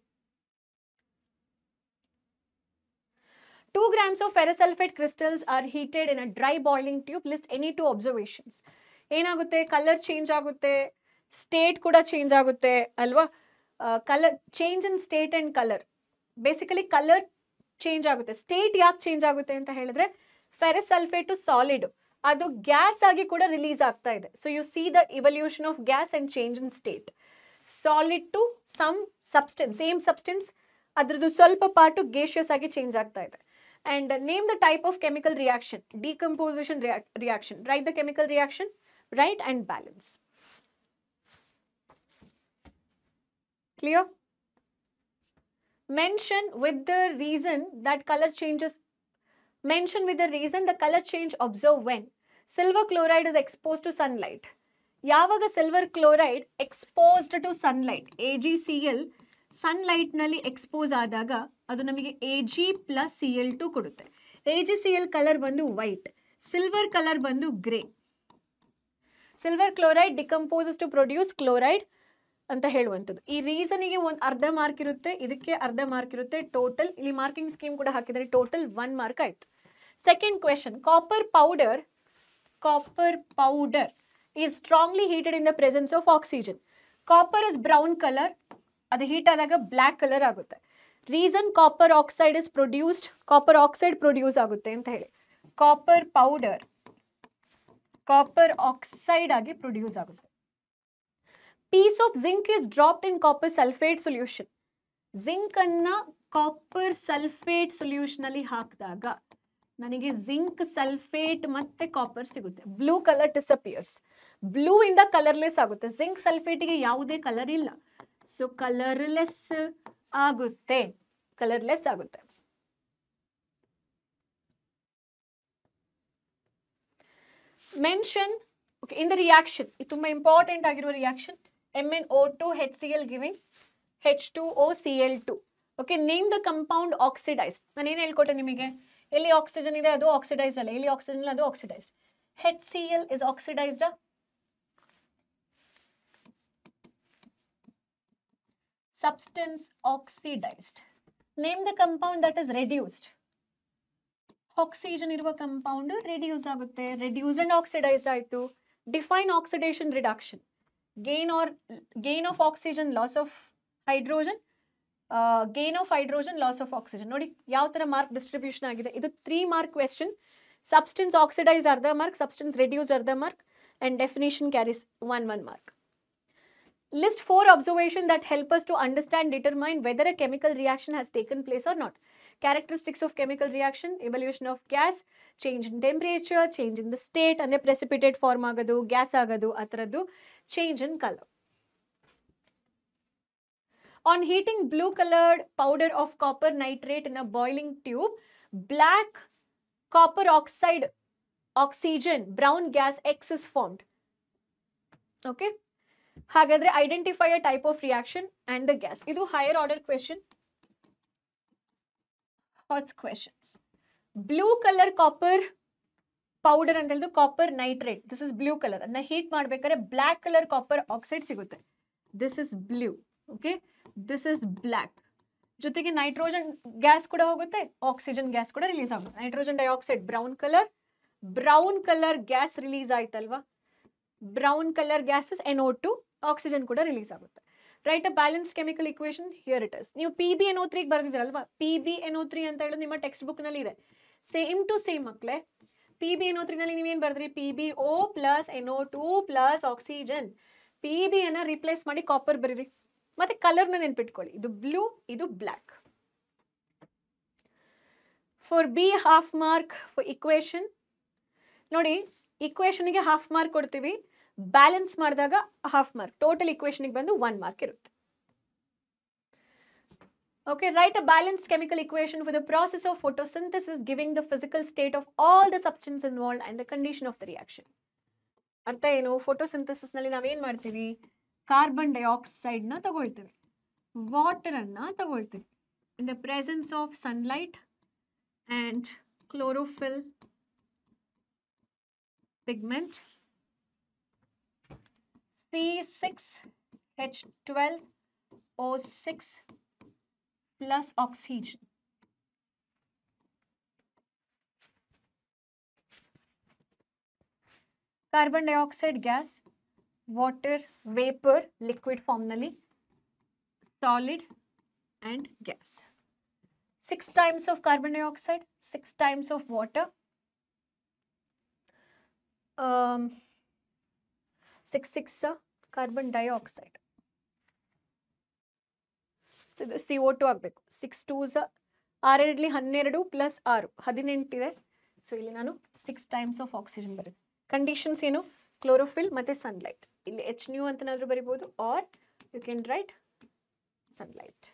2 grams of ferrous sulfate crystals are heated in a dry boiling tube. List any 2 observations. ಏನಾಗುತ್ತೆ, colour change ಆಗುತ್ತೆ, state ಕೂಡ change ಆಗುತ್ತೆ ಅಲ್ವಾ. Colour change in state and colour, basically colour change ಆಗುತ್ತೆ. State ಯಾಕೆ change ಆಗುತ್ತೆ ಅಂತ ಹೇಳಿದ್ರೆ ಫೆರಸ್ ಸಲ್ಫೇಟು ಸಾಲಿಡ್, ಅದು ಗ್ಯಾಸ್ ಆಗಿ ಕೂಡ ರಿಲೀಸ್ ಆಗ್ತಾ ಇದೆ. So you see the evolution of gas and change in state. Solid to some substance, same substance ಅದ್ರದ್ದು ಸ್ವಲ್ಪ ಪಾರ್ಟು ಗೇಷಿಯಸ್ ಆಗಿ ಚೇಂಜ್ ಆಗ್ತಾ ಇದೆ. And name the type of chemical reaction. Decomposition reaction. Write the chemical reaction. Write and balance. Clear? Mention with the reason that color changes. Mention with the reason the color change observed when silver chloride is exposed to sunlight. ಯಾವಾಗ silver chloride exposed to sunlight, AgCl sunlight ನಲ್ಲಿ expose ಆದಾಗ ಅದು ನಮಗೆ Ag+Cl2 ಕೊಡುತ್ತೆ. AgCl colour ಬಂದು white, silver colour ಬಂದು grey. Silver chloride decomposes to produce chloride ಅಂತ ಹೇಳುವಂಥದ್ದು. ಈ ರೀಸನಿಗೆ ಒಂದು ಅರ್ಧ ಮಾರ್ಕ್ ಇರುತ್ತೆ, ಇದಕ್ಕೆ ಅರ್ಧ ಮಾರ್ಕ್ ಇರುತ್ತೆ. ಟೋಟಲ್ ಇಲ್ಲಿ ಮಾರ್ಕಿಂಗ್ ಸ್ಕೀಮ್ ಕೂಡ ಹಾಕಿದರೆ ಟೋಟಲ್ 1 ಮಾರ್ಕ್ ಆಯ್ತು. Second question, copper powder is strongly heated in the presence of oxygen. Copper is brown color, ಅದು ಹೀಟ್ ಆದಾಗ ಬ್ಲ್ಯಾಕ್ ಕಲರ್ ಆಗುತ್ತೆ. Reason copper oxide is produced, copper oxide produce ಆಗುತ್ತೆ ಅಂತ ಹೇಳಿ. Copper powder copper oxide ಆಗಿ produce ಆಗುತ್ತೆ. Piece of zinc is dropped in copper sulphate solution. Zinc ಅನ್ನ copper sulphate solution ಅಲ್ಲಿ ಹಾಕಿದಾಗ ನನಗೆ ಜಿಂಕ್ ಸಲ್ಫೇಟ್ ಮತ್ತೆ ಕಾಪರ್ ಸಿಗುತ್ತೆ. ಬ್ಲೂ ಕಲರ್ ಡಿಸಪಿಯರ್ಸ್, ಬ್ಲೂ ಇಂದ ಕಲರ್ಲೆಸ್ ಆಗುತ್ತೆ. ಜಿಂಕ್ ಸಲ್ಫೇಟಿಗೆ ಯಾವುದೇ ಕಲರ್ ಇಲ್ಲ, ಸೊ ಕಲರ್ಲೆಸ್ ಆಗುತ್ತೆ. ಮೆನ್ಷನ್ ಇನ್ ದ ರಿಯಾಕ್ಷನ್, ಇದು ತುಂಬಾ ಇಂಪಾರ್ಟೆಂಟ್ ಆಗಿರುವ reaction. MnO2 HCl giving H2O Cl2. Okay, name the compound oxidised. ನಾನು ಏನು ಹೇಳ್ಕೊಟ್ಟೆ ನಿಮಗೆ, ಎಲ್ಲಿ ಆಕ್ಸಿಜನ್ ಇದೆ ಅದು ಆಕ್ಸಿಡೈಸ್ಡ್ ಅಲ್ಲ, ಎಲ್ಲಿ ಆಕ್ಸಿಜನ್ ಇಲ್ಲ ಅದು oxidised. HCl is oxidized. Substance oxidized. Name the compound that is reduced. Oxygen ಇರುವ compound reduce ಆಗುತ್ತೆ. Reduce and oxidized ಆಯ್ತು. Define oxidation reduction. Gain of oxygen, loss of hydrogen. Gain of hydrogen, loss of oxygen. ನೋಡಿ ಯಾವ ತರ mark distribution ಆಗಿದೆ. ಇದು 3 mark question. Substance oxidized ಅರ್ಧ mark, substance reduced ಅರ್ಧ mark, and definition carries 1 mark. List 4 observations that help us to understand, determine whether a chemical reaction has taken place or not. Characteristics of chemical reaction, evolution of gas, change in temperature, change in the state, and the precipitate form agadu, gas agadu, ataradu, change in color. On heating blue colored powder of copper nitrate in a boiling tube, black copper oxide oxygen brown gas X is formed. Okay. ಹಾಗಾದ್ರೆ identify a type of reaction and the gas. ಇದು higher order question. What's questions? Blue colour copper powder ಅಂತ ಹೇಳಿದ್ದು copper nitrate. This is blue colour. ಅದನ್ನ heat ಮಾಡ್ಬೇಕಾದ್ರೆ black colour copper oxide ಸಿಗುತ್ತೆ. This is blue. Okay, this is black. ಜೊತೆಗೆ nitrogen gas ಕೂಡ ಹೋಗುತ್ತೆ, oxygen gas ಕೂಡ release ಆಗುತ್ತೆ. Nitrogen dioxide brown colour gas release ಆಯ್ತಲ್ವಾ. Brown colour gases NO2, oxygen ಕೂಡ ರಿಲೀಸ್ ಆಗುತ್ತೆ. Write a balanced chemical equation, here it is. ನೀವು PbNO3 ಬರೆದಿದ್ರಲ್ವಾ, PbNO3 ಅಂತ ಹೇಳೋದು ನಿಮ್ಮ ಟೆಕ್ಸ್ಟ್ ಬುಕ್ ನಲ್ಲಿ ಇದೆ. ಸೇಮ್ ಟು ಸೇಮ್ ಮಕ್ಕಳೇ. PbNO3 ನಲ್ಲಿ ನೀವೇನ್ ಬರ್ದ್ರಿ? PbO plus NO2 plus oxygen. PB ಅನ್ನ ರಿಪ್ಲೇಸ್ ಮಾಡಿ ಕಾಪರ್ ಬರೀರಿ. ಮತ್ತೆ ಕಲರ್ನ ನೆನ್ಪಿಟ್ಕೊಳ್ಳಿ. ಇದು ಬ್ಲೂ, ಇದು black. For B half mark. For equation ನೋಡಿ, ಇಕ್ವೇಷನ್ಗೆ ಹಾಫ್ ಮಾರ್ಕ್ ಕೊಡ್ತೀವಿ, ಬ್ಯಾಲೆನ್ಸ್ ಮಾಡಿದಾಗ ಹಾಫ್ ಮಾರ್ಕ್. ಟೋಟಲ್ ಇಕ್ವೇಷನ್ಗೆ ಬಂದು 1 ಮಾರ್ಕ್ ಇರುತ್ತೆ. Okay, write a balanced chemical equation for the process of photosynthesis giving the physical state of all the substances involved and the condition of the reaction. ಅರ್ಥ ಏನು? Photosynthesis ನಲ್ಲಿ ನಾವೇನ್ ಮಾಡ್ತೀವಿ? Carbon dioxide ನ ತಗೊಳ್ತೀವಿ, water ಅನ್ನ ತಗೊಳ್ತೀವಿ. ಇನ್ the presence of sunlight and chlorophyll pigment, C6H12O6 plus oxygen. Carbon dioxide gas, water vapor liquid form nalli, solid and gas. 6 times of carbon dioxide, 6 times of water, 6 carbon dioxide. So this CO2 ಆಗಬೇಕು. 6 2s 6 12 plus 6 18 ಇದೆ. So ಇಲ್ಲಿ ನಾನು 6 times of oxygen ಬರುತ್ತೆ. Conditions ಏನು? Chlorophyll ಮತ್ತೆ sunlight. ಇಲ್ಲಿ HNU ಅಂತನಾದ್ರೂ ಬರಿಬಹುದು, or you can write sunlight.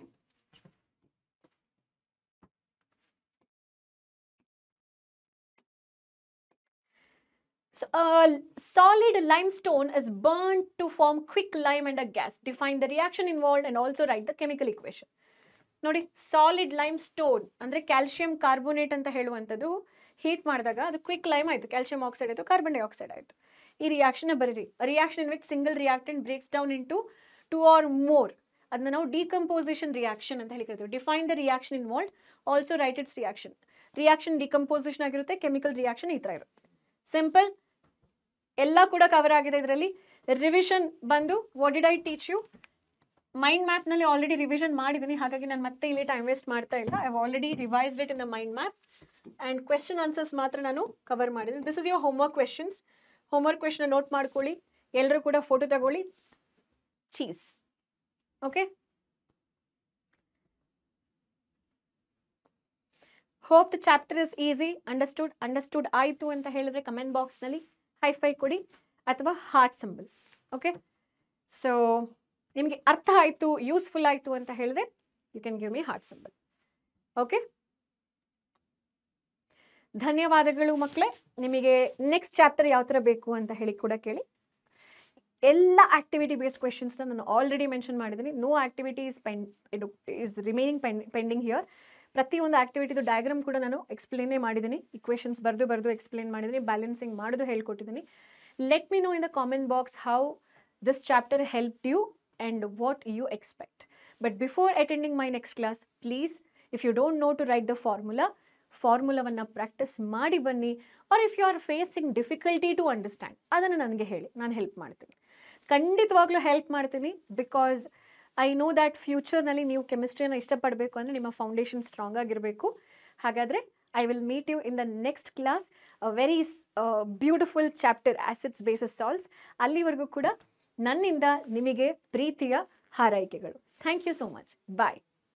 So, solid limestone is burnt to form quicklime and a gas. Define the reaction involved and also write the chemical equation. ನೋಡಿ, solid limestone ಅಂದರೆ calcium carbonate ಅಂತ ಹೇಳುವಂಥದ್ದು heat ಮಾಡಿದಾಗ ಅದು quicklime ಆಯಿತು, calcium oxide ಆಯಿತು, carbon dioxide ಆಯಿತು. ಈ ರಿಯಾಕ್ಷನ್ ಬರೀರಿ. Reaction in which single reactant breaks down into 2 or more. ಅದನ್ನ ನಾವು ಡಿಕಂಪೋಸಿಷನ್ ರಿಯಾಕ್ಷನ್ ಅಂತ ಹೇಳಿ ಕರಿತೀವಿ. Define the reaction involved, also right it's reaction. Reaction decomposition ಆಗಿರುತ್ತೆ, ಕೆಮಿಕಲ್ ರಿಯಾಕ್ಷನ್ ಈ ಥರ ಇರುತ್ತೆ. ಸಿಂಪಲ್, ಎಲ್ಲ ಕೂಡ ಕವರ್ ಆಗಿದೆ ಇದರಲ್ಲಿ. ರಿವಿಷನ್ ಬಂದು what did I teach you? Mind ಮ್ಯಾಪ್ನಲ್ಲಿ ಆಲ್ರೆಡಿ ರಿವಿಷನ್ ಮಾಡಿದ್ದೀನಿ, ಹಾಗಾಗಿ ನಾನು ಮತ್ತೆ ಇಲ್ಲಿ ಟೈಮ್ ವೇಸ್ಟ್ ಮಾಡ್ತಾ ಇಲ್ಲ. I have already revised it in the mind map and question answers ಮಾತ್ರ ನಾನು ಕವರ್ ಮಾಡಿದ್ದೀನಿ. This is your homework questions. Homework question note ಮಾಡ್ಕೊಳ್ಳಿ, ಎಲ್ಲರೂ ಕೂಡ ಫೋಟೋ ತಗೊಳ್ಳಿ. Cheese. Okay, hope the chapter is easy. Understood ಆಯಿತು ಅಂತ ಹೇಳಿದ್ರೆ ಕಮೆಂಟ್ ಬಾಕ್ಸ್ನಲ್ಲಿ ಹೈಫೈ ಕೊಡಿ ಅಥವಾ ಹಾರ್ಟ್ ಸಿಂಬಲ್. ಓಕೆ, ಸೊ ನಿಮಗೆ ಅರ್ಥ ಆಯಿತು, ಯೂಸ್ಫುಲ್ ಆಯಿತು ಅಂತ ಹೇಳಿದ್ರೆ you can give me heart symbol. Okay, ಧನ್ಯವಾದಗಳು ಮಕ್ಕಳೇ. ನಿಮಗೆ ನೆಕ್ಸ್ಟ್ ಚಾಪ್ಟರ್ ಯಾವ ಥರ ಬೇಕು ಅಂತ ಹೇಳಿ ಕೂಡ ಕೇಳಿ. ಎಲ್ಲ ಆಕ್ಟಿವಿಟಿ ಬೇಸ್ಡ್ ಕ್ವೆಶನ್ಸ್ನ ನಾನು ಆಲ್ರೆಡಿ ಮೆನ್ಷನ್ ಮಾಡಿದ್ದೀನಿ. No activity is remaining pending here. ಪ್ರತಿಯೊಂದು ಆ್ಯಕ್ಟಿವಿಟಿದು ಡಯಾಗ್ರಾಮ್ ಕೂಡ ನಾನು ಎಕ್ಸ್ಪ್ಲೇನೇ ಮಾಡಿದ್ದೀನಿ, ಇಕ್ವೇಷನ್ಸ್ ಬರೆದು ಎಕ್ಸ್ಪ್ಲೇನ್ ಮಾಡಿದ್ದೀನಿ, ಬ್ಯಾಲೆನ್ಸಿಂಗ್ ಮಾಡೋದು ಹೇಳ್ಕೊಟ್ಟಿದ್ದೀನಿ. Let me know in the comment box how this chapter helped you and what you expect. But before attending my next class, please if you don't know to write the ಫಾರ್ಮುಲಾವನ್ನು practice ಮಾಡಿ ಬನ್ನಿ. Or if you are facing difficulty to understand, ಅದನ್ನು ನನಗೆ ಹೇಳಿ, ನಾನು help ಮಾಡ್ತೀನಿ, ಖಂಡಿತವಾಗ್ಲೂ help ಮಾಡ್ತೀನಿ. ಬಿಕಾಸ್ ಐ ನೋ ದ್ಯಾಟ್ ಫ್ಯೂಚರ್ನಲ್ಲಿ ನೀವು ಕೆಮಿಸ್ಟ್ರಿಯನ್ನು ಇಷ್ಟಪಡಬೇಕು ಅಂದರೆ ನಿಮ್ಮ ಫೌಂಡೇಶನ್ ಸ್ಟ್ರಾಂಗ್ ಆಗಿರಬೇಕು. ಹಾಗಾದರೆ I will meet you in the next class, a very beautiful chapter acids bases salts. ಅಲ್ಲಿವರೆಗೂ ಕೂಡ ನನ್ನಿಂದ ನಿಮಗೆ ಪ್ರೀತಿಯ ಹಾರೈಕೆಗಳು. Thank you so much. Bye.